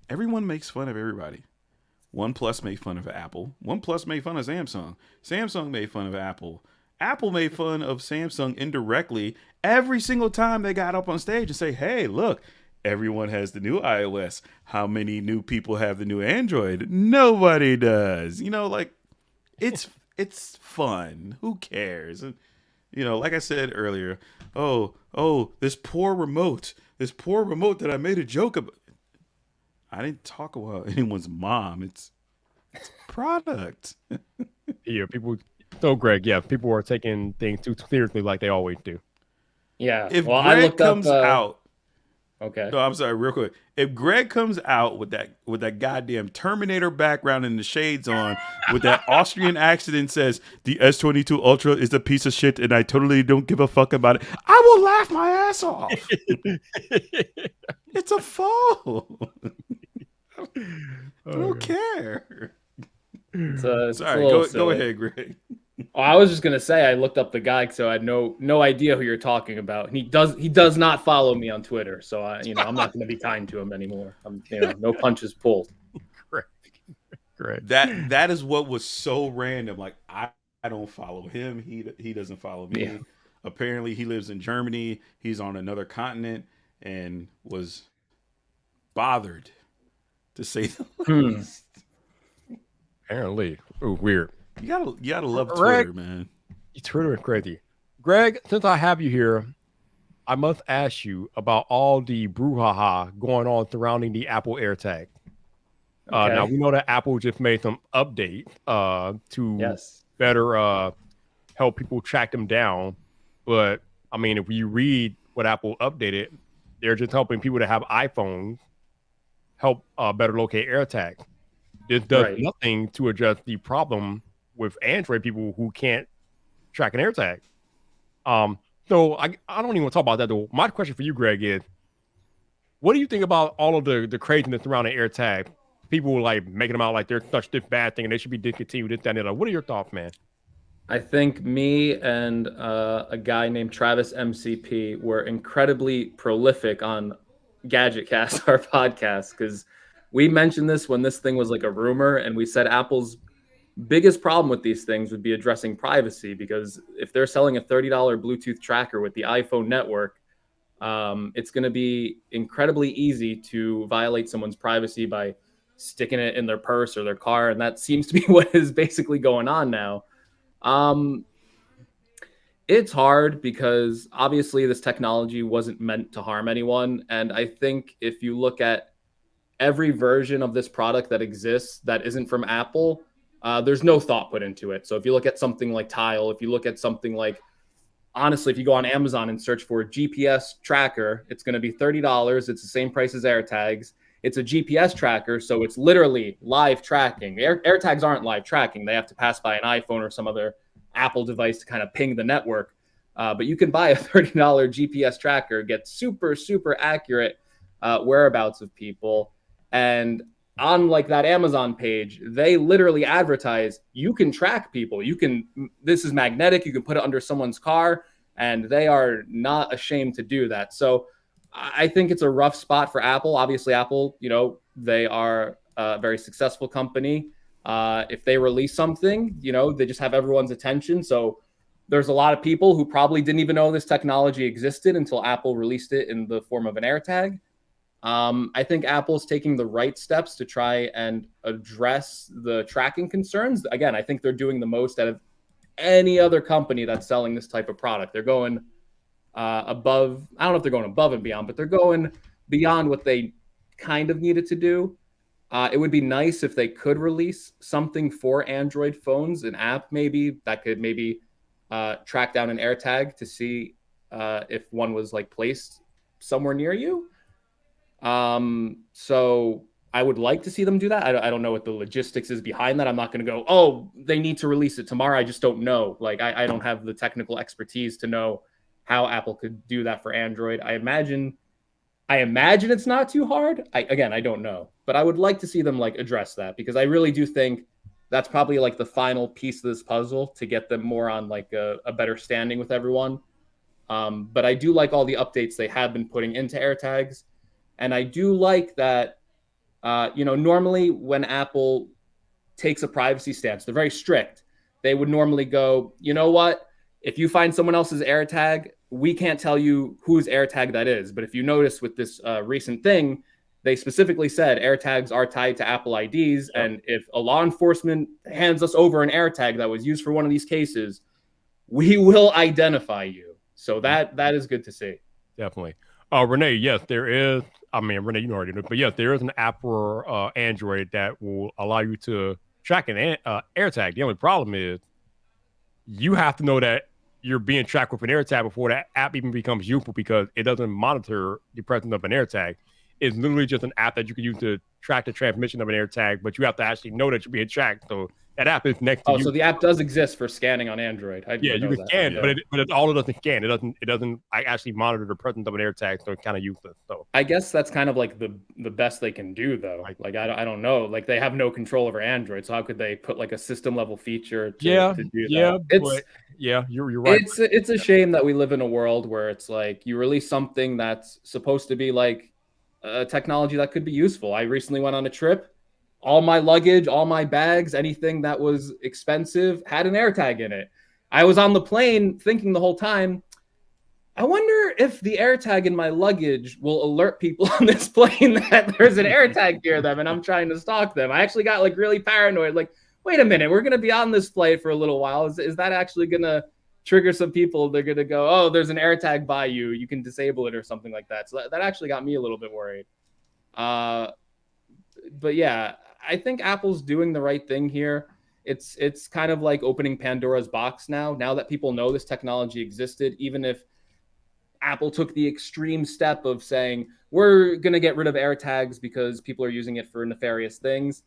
Everyone makes fun of everybody. OnePlus made fun of Apple. OnePlus made fun of Samsung. Samsung made fun of Apple. Apple made fun of Samsung indirectly every single time they got up on stage and say, hey, look, everyone has the new iOS. How many new people have the new Android? Nobody does. Like it's fun. Who cares? And, like I said earlier, oh, this poor remote that I made a joke about. I didn't talk about anyone's mom. It's product. Yeah, people. So, Greg, yeah, people are taking things too seriously like they always do. Yeah. If well, Greg I looked comes up, out, okay. no, I'm sorry, real quick. If Greg comes out with that goddamn Terminator background and the shades on, with that Austrian accent and says the S22 Ultra is a piece of shit and I totally don't give a fuck about it, I will laugh my ass off. It's a phone. I don't care. It's Sorry, a little go silly. ahead, Greg. Oh, I was just gonna say I looked up the guy, so I had no idea who you're talking about. And he does not follow me on Twitter, so I'm not gonna be kind to him anymore. No punches pulled. Great. That is what was so random. Like I don't follow him. He doesn't follow me. Yeah. Apparently he lives in Germany. He's on another continent and was bothered, to say the least. Apparently. Ooh, weird. You gotta love Greg, Twitter, man. Twitter is crazy. Greg, since I have you here, I must ask you about all the brouhaha going on surrounding the Apple AirTag. Okay. Now we know that Apple just made some update to better help people track them down. But I mean, if you read what Apple updated, they're just helping people that have iPhones help better locate AirTag. This does nothing to address the problem with Android people who can't track an AirTag. So I don't even want to talk about that though. My question for you, Greg, is what do you think about all of the craziness around the AirTag? People like making them out like they're such this bad thing and they should be discontinued, this, that, and the other. What are your thoughts, man? I think me and a guy named Travis MCP were incredibly prolific on GadgetCast, our podcast, because we mentioned this when this thing was like a rumor, and we said Apple's biggest problem with these things would be addressing privacy, because if they're selling a $30 Bluetooth tracker with the iPhone network, it's going to be incredibly easy to violate someone's privacy by sticking it in their purse or their car, and that seems to be what is basically going on now. It's hard because obviously this technology wasn't meant to harm anyone, and I think if you look at every version of this product that exists that isn't from Apple, there's no thought put into it. So if you look at something like Tile, if you look at something like, honestly, if you go on Amazon and search for a GPS tracker, it's going to be $30. It's the same price as AirTags. It's a GPS tracker, so it's literally live tracking. AirTags aren't live tracking. They have to pass by an iPhone or some other Apple device to kind of ping the network. But you can buy a $30 GPS tracker, get super, super accurate whereabouts of people. And on like that Amazon page, they literally advertise you can track people. This is magnetic. You can put it under someone's car, and they are not ashamed to do that. So I think it's a rough spot for Apple. Obviously, Apple, they are a very successful company. If they release something, they just have everyone's attention. So there's a lot of people who probably didn't even know this technology existed until Apple released it in the form of an AirTag. I think Apple's taking the right steps to try and address the tracking concerns. Again, I think they're doing the most out of any other company that's selling this type of product. They're going above. I don't know if they're going above and beyond, but they're going beyond what they kind of needed to do. It would be nice if they could release something for Android phones, an app maybe that could maybe track down an AirTag to see if one was like placed somewhere near you. So I would like to see them do that. I don't know what the logistics is behind that. I'm not going to go, oh, they need to release it tomorrow. I just don't know. Like, I don't have the technical expertise to know how Apple could do that for Android. I imagine it's not too hard. I don't know, but I would like to see them like address that, because I really do think that's probably like the final piece of this puzzle to get them more on like a better standing with everyone. But I do like all the updates they have been putting into AirTags. And I do like that, normally when Apple takes a privacy stance, they're very strict. They would normally go, you know what? If you find someone else's AirTag, we can't tell you whose AirTag that is. But if you notice with this recent thing, they specifically said AirTags are tied to Apple IDs. Yep. And if a law enforcement hands us over an AirTag that was used for one of these cases, we will identify you. So that is good to see. Definitely. Renee, yes, there is. I mean, Renee, you already know, but yes, there is an app for Android that will allow you to track an AirTag. The only problem is you have to know that you're being tracked with an AirTag before that app even becomes useful, because it doesn't monitor the presence of an AirTag. It's literally just an app that you can use to track the transmission of an AirTag, but you have to actually know that you're being tracked. So that app is next to you. Oh, so the app does exist for scanning on Android. Yeah, you can scan, but it all it doesn't scan. It doesn't actually monitor the presence of an AirTag, so it's kind of useless. So I guess that's kind of like the best they can do, though. Like I don't know. Like, they have no control over Android, so how could they put like a system level feature to do that? You're right. It's a shame that we live in a world where it's like you release something that's supposed to be like a technology that could be useful. I recently went on a trip. All my luggage, all my bags, anything that was expensive had an AirTag in it. I was on the plane thinking the whole time, I wonder if the AirTag in my luggage will alert people on this plane that there's an AirTag near them and I'm trying to stalk them. I actually got like really paranoid. Like, wait a minute, we're going to be on this flight for a little while. Is that actually going to trigger some people? They're going to go, oh, there's an AirTag by you. You can disable it or something like that. So that actually got me a little bit worried. But yeah, I think Apple's doing the right thing here. It's kind of like opening Pandora's box now that people know this technology existed. Even if Apple took the extreme step of saying, we're going to get rid of AirTags because people are using it for nefarious things,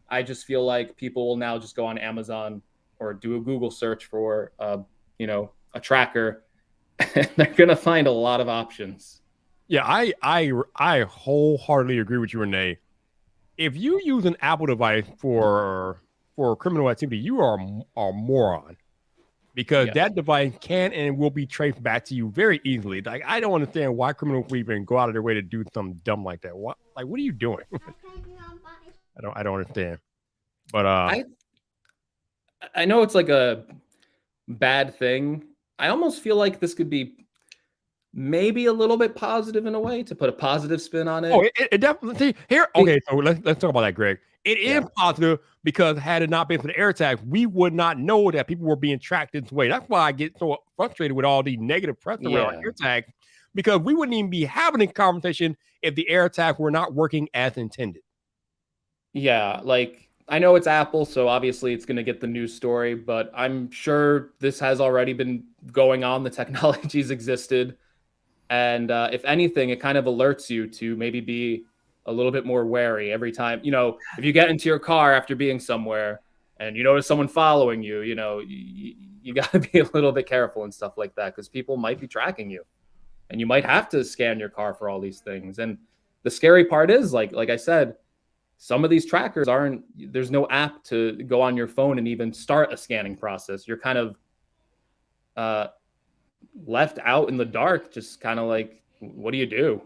I just feel like people will now just go on Amazon or do a Google search for, a tracker, and they're going to find a lot of options. Yeah, I wholeheartedly agree with you, Renee. If you use an Apple device for criminal activity, you are a moron, because that device can and will be traced back to you very easily. Like, I don't understand why criminals would even go out of their way to do something dumb like that. What are you doing? I don't understand. But I know it's like a bad thing. I almost feel like this could be maybe a little bit positive in a way, to put a positive spin on it. Oh, it definitely here. Okay, so let's talk about that, Greg. It is positive, because had it not been for the AirTag, we would not know that people were being tracked this way. That's why I get so frustrated with all the negative press around AirTag, because we wouldn't even be having a conversation if the AirTag were not working as intended. Yeah, like, I know it's Apple, so obviously it's going to get the news story, but I'm sure this has already been going on. The technology's existed. And if anything, it kind of alerts you to maybe be a little bit more wary every time. If you get into your car after being somewhere and you notice someone following you, you got to be a little bit careful and stuff like that, because people might be tracking you and you might have to scan your car for all these things. And the scary part is, like I said, some of these trackers aren't, there's no app to go on your phone and even start a scanning process. You're kind of left out in the dark, just kind of like, what do you do?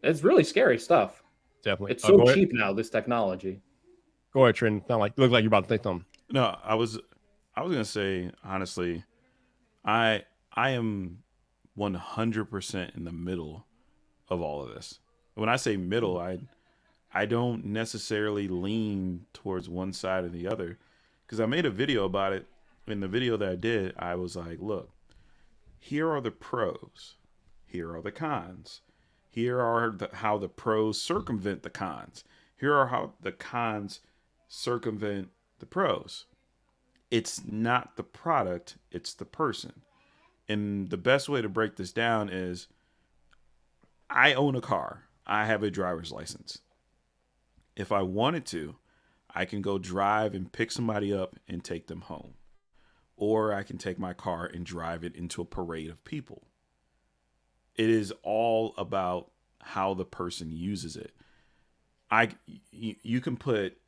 It's really scary stuff. Definitely. It's so cheap now, this technology. Go ahead, Trent. Look like you're about to say something. No, I was gonna say, honestly, I am 100% in the middle of all of this. When I say middle, I don't necessarily lean towards one side or the other, because I made a video about it. In the video that I did, I was like, look, here are the pros, here are the cons, here are how the pros circumvent the cons, here are how the cons circumvent the pros. It's not the product, it's the person. And the best way to break this down is, I own a car. I have a driver's license. If I wanted to, I can go drive and pick somebody up and take them home. Or I can take my car and drive it into a parade of people. It is all about how the person uses it. You can put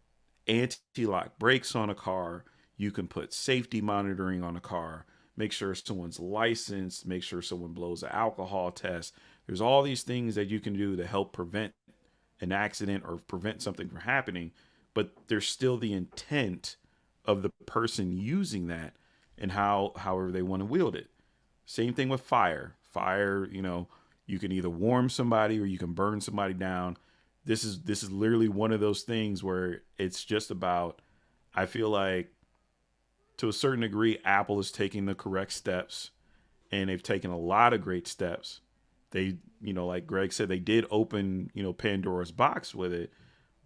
anti-lock brakes on a car. You can put safety monitoring on a car. Make sure someone's licensed. Make sure someone blows an alcohol test. There's all these things that you can do to help prevent an accident or prevent something from happening. But there's still the intent of the person using that and however they want to wield it. Same thing with fire. Fire, you can either warm somebody or you can burn somebody down. This is literally one of those things where it's just about, I feel like, to a certain degree, Apple is taking the correct steps, and they've taken a lot of great steps. They, like Greg said, they did open, Pandora's box with it.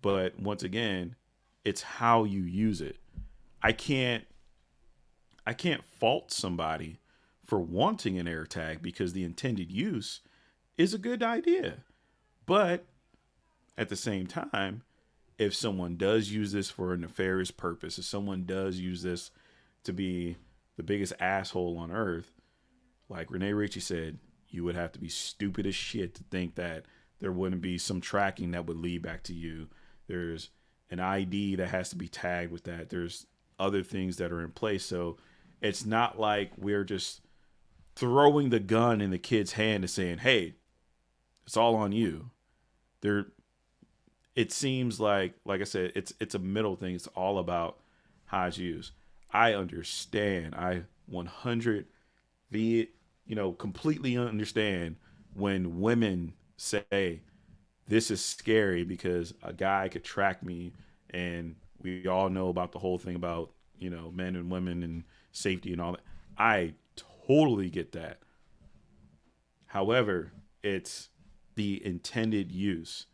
But once again, it's how you use it. I can't fault somebody for wanting an AirTag because the intended use is a good idea. But at the same time, if someone does use this for a nefarious purpose, if someone does use this to be the biggest asshole on earth, like Renee Ritchie said, you would have to be stupid as shit to think that there wouldn't be some tracking that would lead back to you. There's an ID that has to be tagged with that. There's other things that are in place. So it's not like we're just throwing the gun in the kid's hand and saying, hey, it's all on you. It seems like I said, it's a middle thing. It's all about how it's used. I understand. I 100 completely understand when women say this is scary because a guy could track me, and we all know about the whole thing about, men and women and safety and all that. I totally get that. However, it's the intended use.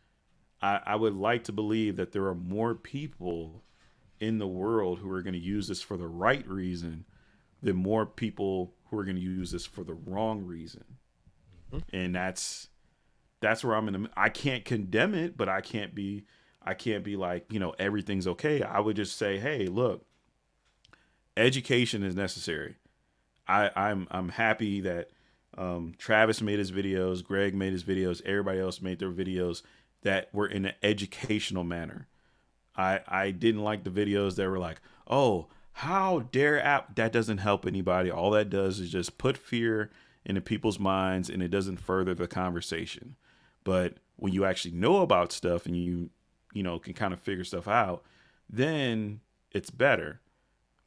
I would like to believe that there are more people in the world who are going to use this for the right reason than more people who are going to use this for the wrong reason. Mm-hmm. And that's where I'm in. I can't condemn it, but I can't be like, everything's okay. I would just say, hey, look, education is necessary. I'm happy that Travis made his videos, Greg made his videos, everybody else made their videos that were in an educational manner. I didn't like the videos that were like, oh, how dare app. That doesn't help anybody. All that does is just put fear into people's minds, and it doesn't further the conversation. But when you actually know about stuff and you can kind of figure stuff out, then it's better.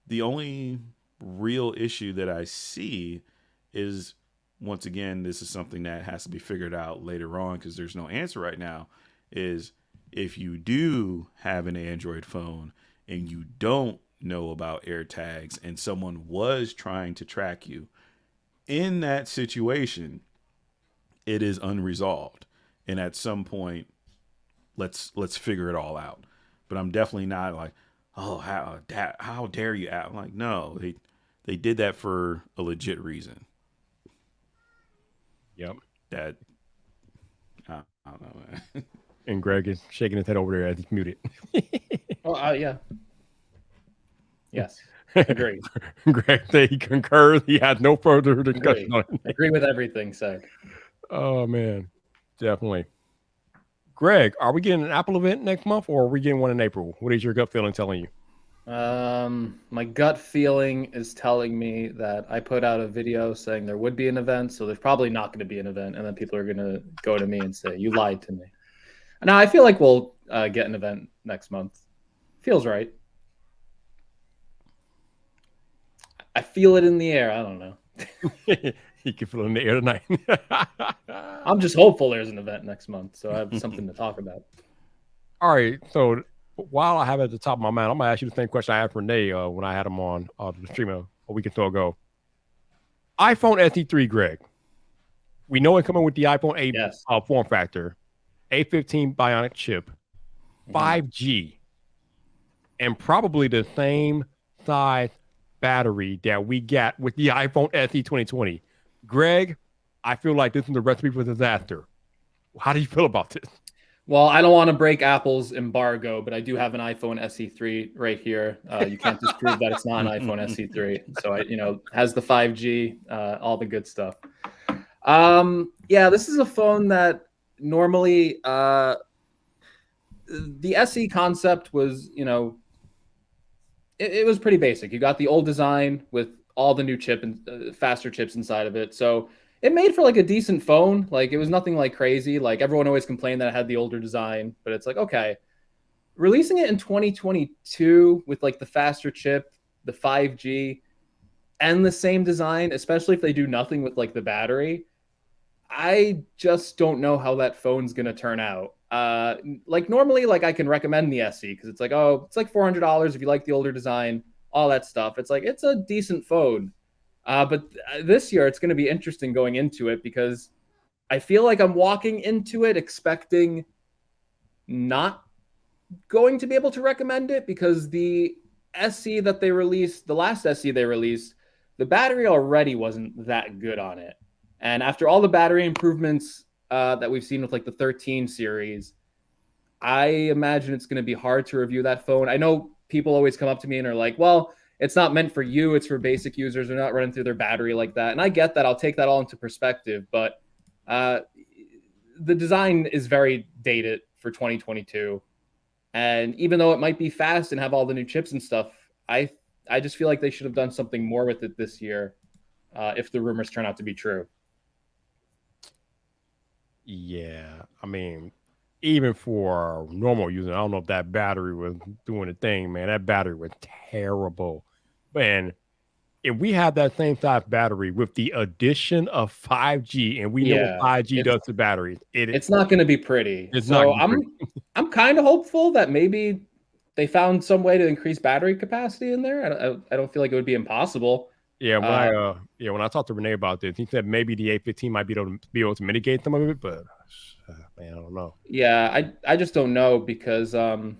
The only real issue that I see is, once again, this is something that has to be figured out later on because there's no answer right now, is if you do have an Android phone and you don't know about AirTags and someone was trying to track you, in that situation, it is unresolved. And at some point, let's figure it all out. But I'm definitely not like, oh, how dare you? I'm like, no, they did that for a legit reason. Yep. That I don't know, man. And Greg is shaking his head over there as he's muted. Yeah. Yes. Agree. Greg said he concurs. He has no further discussion on it. Agree with everything said. Oh man, definitely. Greg, are we getting an Apple event next month, or are we getting one in April? What is your gut feeling telling you? My gut feeling is telling me that I put out a video saying there would be an event, so there's probably not going to be an event, and then people are going to go to me and say, you lied to me. Now, I feel like we'll get an event next month. Feels right. I feel it in the air. I don't know. You can feel it in the air tonight. I'm just hopeful there's an event next month, so I have something to talk about. All right, so while I have it at the top of my mind, I'm gonna ask you the same question I asked Renee when I had him on the stream a week or so ago. iPhone SE3, Greg. We know it's coming with the iPhone 8 Yes. Form factor, A15 Bionic chip, 5G, and probably the same size battery that we got with the iPhone SE 2020. Greg, I feel like this is the recipe for disaster. How do you feel about this? Well, I don't want to break Apple's embargo, but I do have an iPhone SE3 right here. You can't disprove that it's not an iPhone SE3. So has the 5G, all the good stuff. Yeah, this is a phone that normally the SE concept was, it was pretty basic. You got the old design with all the new chip and faster chips inside of it. So it made for like a decent phone. Like it was nothing like crazy. Like everyone always complained that it had the older design, but it's like, okay, releasing it in 2022 with like the faster chip, the 5G, and the same design, especially if they do nothing with like the battery, I just don't know how that phone's gonna turn out. Like normally, like I can recommend the SE because it's like, oh, it's like $400 if you like the older design, all that stuff. It's like it's a decent phone. But this year it's going to be interesting going into it because I feel like I'm walking into it expecting not going to be able to recommend it because the SE that they released, the last SE they released, the battery already wasn't that good on it. And after all the battery improvements that we've seen with like the 13 series, I imagine it's going to be hard to review that phone. I know people always come up to me and are like, well, it's not meant for you. It's for basic users. They're not running through their battery like that. And I get that. I'll take that all into perspective. But the design is very dated for 2022. And even though it might be fast and have all the new chips and stuff, I just feel like they should have done something more with it this year if the rumors turn out to be true. Yeah, I mean, even for normal users, I don't know if that battery was doing a thing, man. That battery was terrible. And if we have that same size battery with the addition of 5G, and we know what 5G does to batteries, it's not going to be pretty. It's so not I'm kind of hopeful that maybe they found some way to increase battery capacity in there. I don't feel like it would be impossible. Yeah, when I talked to Renee about this, he said maybe the A15 might be able to mitigate some of it, but man, I don't know. Yeah, I just don't know because the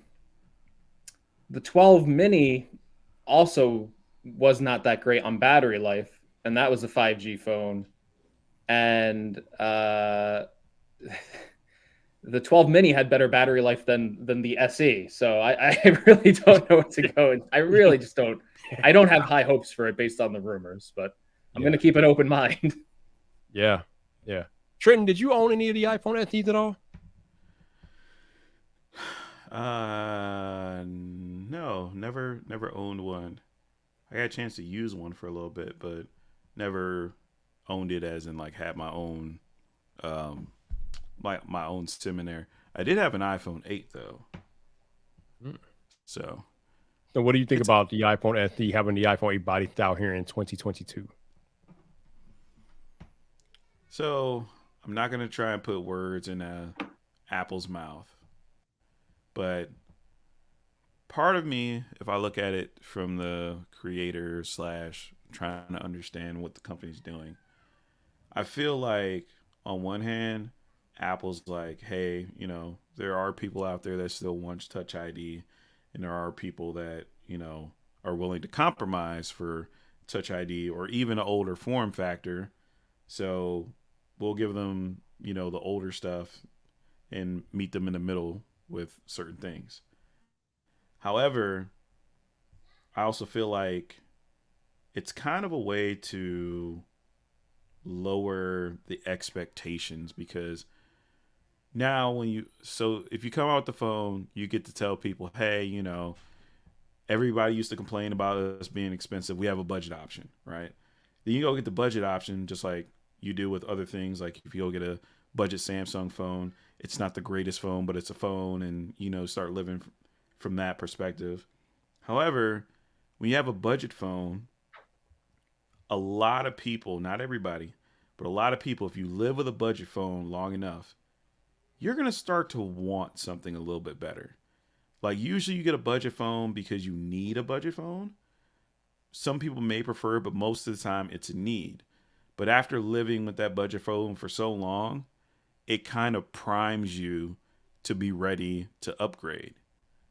12 mini also was not that great on battery life, and that was a 5G phone. And the 12 mini had better battery life than the SE. So I really don't know what to go. I really just don't. I don't have high hopes for it based on the rumors, but I'm going to keep an open mind. Yeah. Trenton, did you own any of the iPhone SEs at all? No, never owned one. I got a chance to use one for a little bit, but never owned it as in like had my own my own SIM in there. I did have an iPhone 8 though. So what do you think about the iPhone SE having the iPhone 8 body style here in 2022? So I'm not going to try and put words in Apple's mouth. But part of me, if I look at it from the creator / trying to understand what the company's doing, I feel like on one hand, Apple's like, hey, there are people out there that still want Touch ID, and there are people that, are willing to compromise for Touch ID or even an older form factor. So we'll give them, the older stuff and meet them in the middle with certain things. However, I also feel like it's kind of a way to lower the expectations because Now, if you come out with the phone, you get to tell people, hey, everybody used to complain about us being expensive. We have a budget option, right? Then you go get the budget option, just like you do with other things. Like if you go get a budget Samsung phone, it's not the greatest phone, but it's a phone, and start living from that perspective. However, when you have a budget phone, a lot of people, not everybody, but a lot of people, if you live with a budget phone long enough, you're going to start to want something a little bit better. Like usually you get a budget phone because you need a budget phone. Some people may prefer it, but most of the time it's a need. But after living with that budget phone for so long, it kind of primes you to be ready to upgrade.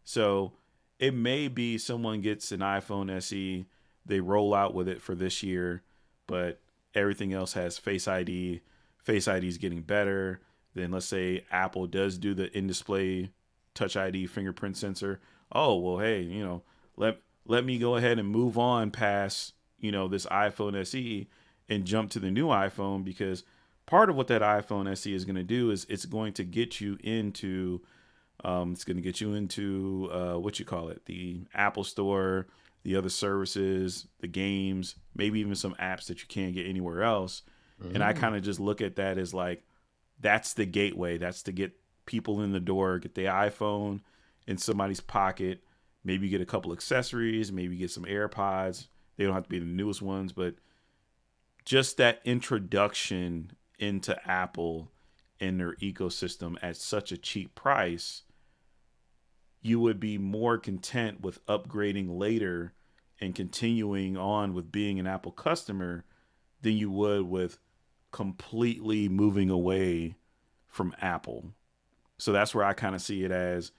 So it may be someone gets an iPhone SE, they roll out with it for this year, but everything else has Face ID. Face ID is getting better. Then let's say Apple does do the in-display Touch ID fingerprint sensor. Oh, well, hey, let me go ahead and move on past, this iPhone SE and jump to the new iPhone, because part of what that iPhone SE is going to do is it's going to get you into what you call it, the Apple Store, the other services, the games, maybe even some apps that you can't get anywhere else. And I kind of just look at that as like, that's the gateway. That's to get people in the door, get the iPhone in somebody's pocket, maybe get a couple accessories, maybe get some AirPods. They don't have to be the newest ones, but just that introduction into Apple and their ecosystem at such a cheap price, you would be more content with upgrading later and continuing on with being an Apple customer than you would with completely moving away from Apple. So that's where I kind of see it as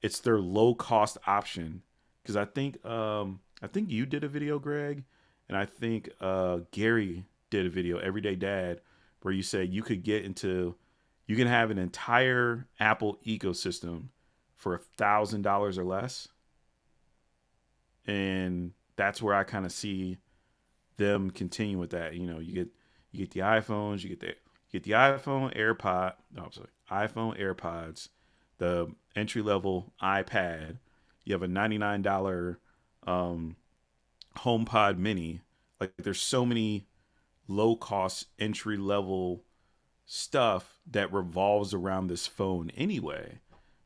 it's their low cost option. Because I think you did a video, Greg, and I think Gary did a video, Everyday Dad, where you said you can have an entire Apple ecosystem for $1,000 or less. And that's where I kind of see them continue with that. You get the iPhones, you get the iPhone iPhone AirPods, the entry level iPad. You have a $99 HomePod Mini. Like there's so many low cost entry level stuff that revolves around this phone anyway,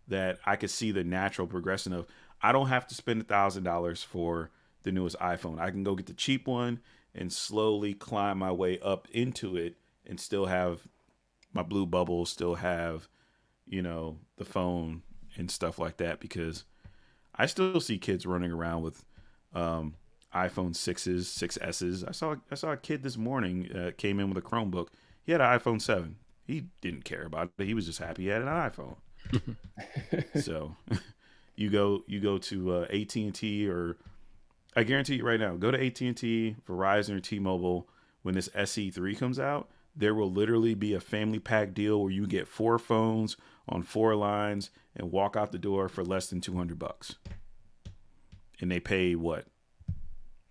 that I could see the natural progression of, I don't have to spend $1,000 for the newest iPhone. I can go get the cheap one and slowly climb my way up into it and still have my blue bubble, still have, the phone and stuff like that, because I still see kids running around with iPhone 6s, 6Ss. I saw a kid this morning came in with a Chromebook. He had an iPhone 7. He didn't care about it. He was just happy he had an iPhone. So you go to AT&T, or I guarantee you right now, go to AT&T, Verizon, or T-Mobile. When this SE3 comes out, there will literally be a family pack deal where you get 4 phones on 4 lines and walk out the door for less than $200. And they pay what?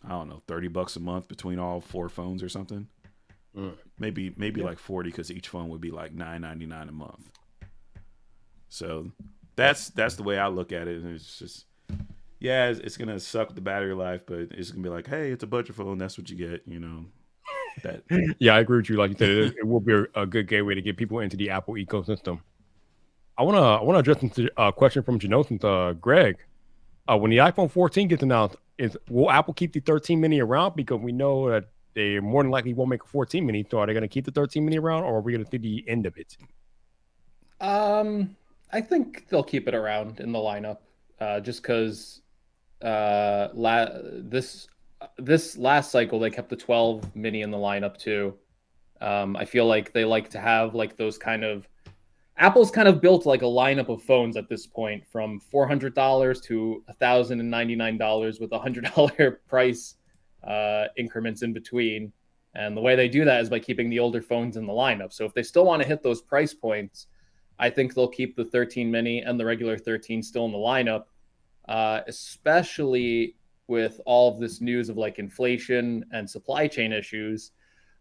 I don't know, $30 a month between all 4 phones or something. Maybe like 40, because each phone would be like $9.99 a month. So that's the way I look at it. And it's just, yeah, it's gonna suck the battery life, but it's gonna be like, hey, it's a budget phone. That's what you get. That. Yeah, I agree with you. Like you said, it will be a good gateway to get people into the Apple ecosystem. I wanna address a question from Janosin's Greg. When the iPhone 14 gets announced, will Apple keep the 13 mini around? Because we know that they more than likely won't make a 14 mini. So are they going to keep the 13 mini around, or are we going to see the end of it? I think they'll keep it around in the lineup, just because this last cycle they kept the 12 mini in the lineup too. I feel like they like to have like those kind of, Apple's kind of built like a lineup of phones at this point, from $400 to $1,099 with $100 price increments in between. And the way they do that is by keeping the older phones in the lineup. So if they still want to hit those price points, I think they'll keep the 13 mini and the regular 13 still in the lineup, especially with all of this news of like inflation and supply chain issues.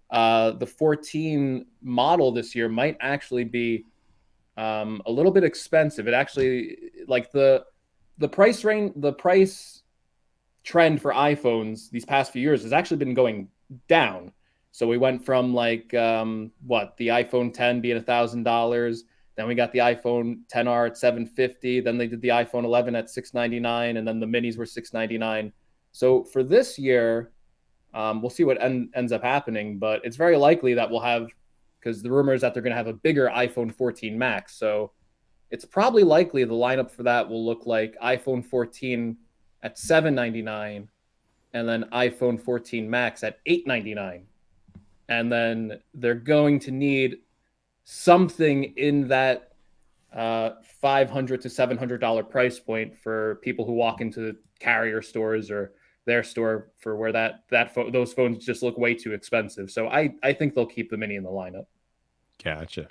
The 14 model this year might actually be a little bit expensive. It actually like the price trend for iPhones these past few years has actually been going down. So we went from like the iPhone 10 being $1,000, then we got the iPhone 10R at $750, then they did the iPhone 11 at $699, and then the minis were $699. So for this year, we'll see what ends up happening, but it's very likely that we'll have, because the rumor is that they're going to have a bigger iPhone 14 Max. So it's probably likely the lineup for that will look like iPhone 14 at $799, and then iPhone 14 Max at $899. And then they're going to need something in that $500 to $700 price point for people who walk into carrier stores or their store, for where those phones just look way too expensive. So I think they'll keep the mini in the lineup. Gotcha.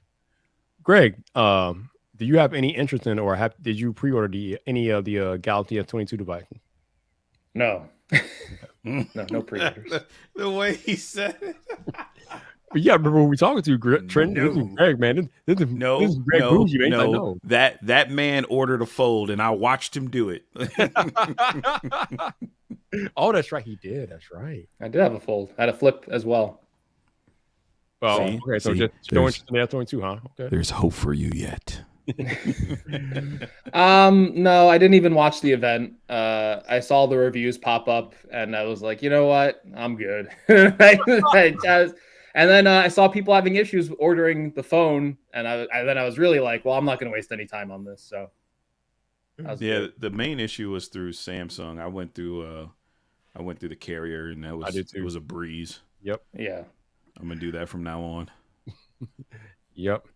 Greg, do you have any interest in, or did you pre-order any of the Galaxy S22 devices? No. No pre-orders. The way he said it. But yeah, remember when we talking to Trent? No. This is Greg, man. This is Greg Bougie. No. That man ordered a fold, and I watched him do it. Oh, that's right. He did. That's right. I did have a fold. I had a flip as well. Well, okay. So just no interest in the S22, huh? Okay. There's hope for you yet. No, I didn't even watch the event. I saw the reviews pop up, and I was like, you know what? I'm good. And then I saw people having issues ordering the phone, and I was really like, well, I'm not going to waste any time on this. So, the main issue was through Samsung. I went through the carrier, and it was a breeze. Yep. Yeah. I'm gonna do that from now on. Yep.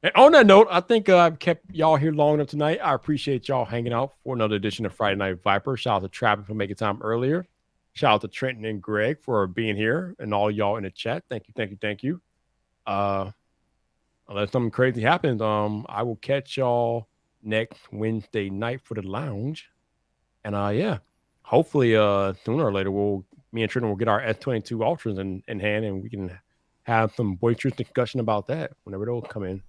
And on that note, I think I've kept y'all here long enough tonight. I appreciate y'all hanging out for another edition of Friday Night Viper. Shout out to Travis for making time earlier. Shout out to Trenton and Greg for being here, and all y'all in the chat. Thank you. Unless something crazy happens, I will catch y'all next Wednesday night for the lounge. And hopefully sooner or later me and Trenton will get our S22 Ultras in hand, and we can have some boisterous discussion about that whenever they'll come in.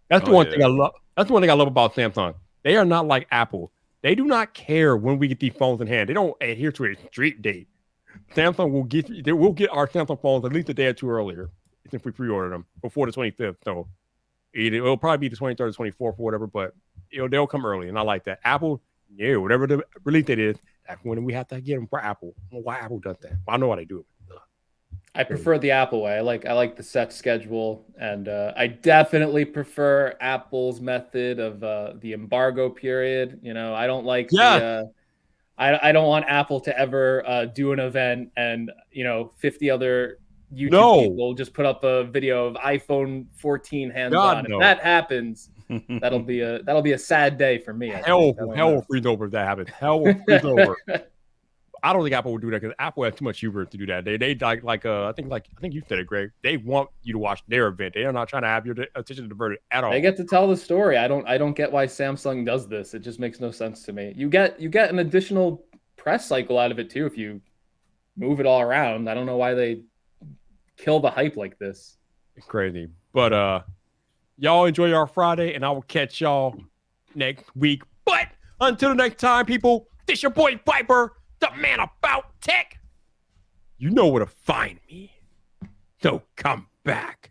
That's the one thing I love. That's the one thing I love about Samsung. They are not like Apple. They do not care when we get these phones in hand. They don't adhere to a street date. Samsung will get our Samsung phones at least a day or two earlier if we pre-order them before the 25th. So it'll probably be the 23rd or 24th or whatever, but they'll come early, and I like that. Apple, whatever the release date is, that's when we have to get them for Apple. I don't know why Apple does that. I know why they do it. I prefer the Apple way. I like the set schedule, and I definitely prefer Apple's method of the embargo period. I don't like I don't want Apple to ever do an event and 50 other YouTube people just put up a video of iPhone 14 hands-on. If that happens, that'll be a sad day for me. Hell will freeze over if that happens. Hell will freeze over. I don't think Apple would do that because Apple has too much hubris to do that. They I think you said it, Greg. They want you to watch their event. They are not trying to have your attention diverted at all. They get to tell the story. I don't get why Samsung does this. It just makes no sense to me. You get an additional press cycle out of it too if you move it all around. I don't know why they kill the hype like this. It's crazy. But y'all enjoy your Friday, and I will catch y'all next week. But until the next time, people, this your boy Viper, the man about tech. You know where to find me. So come back.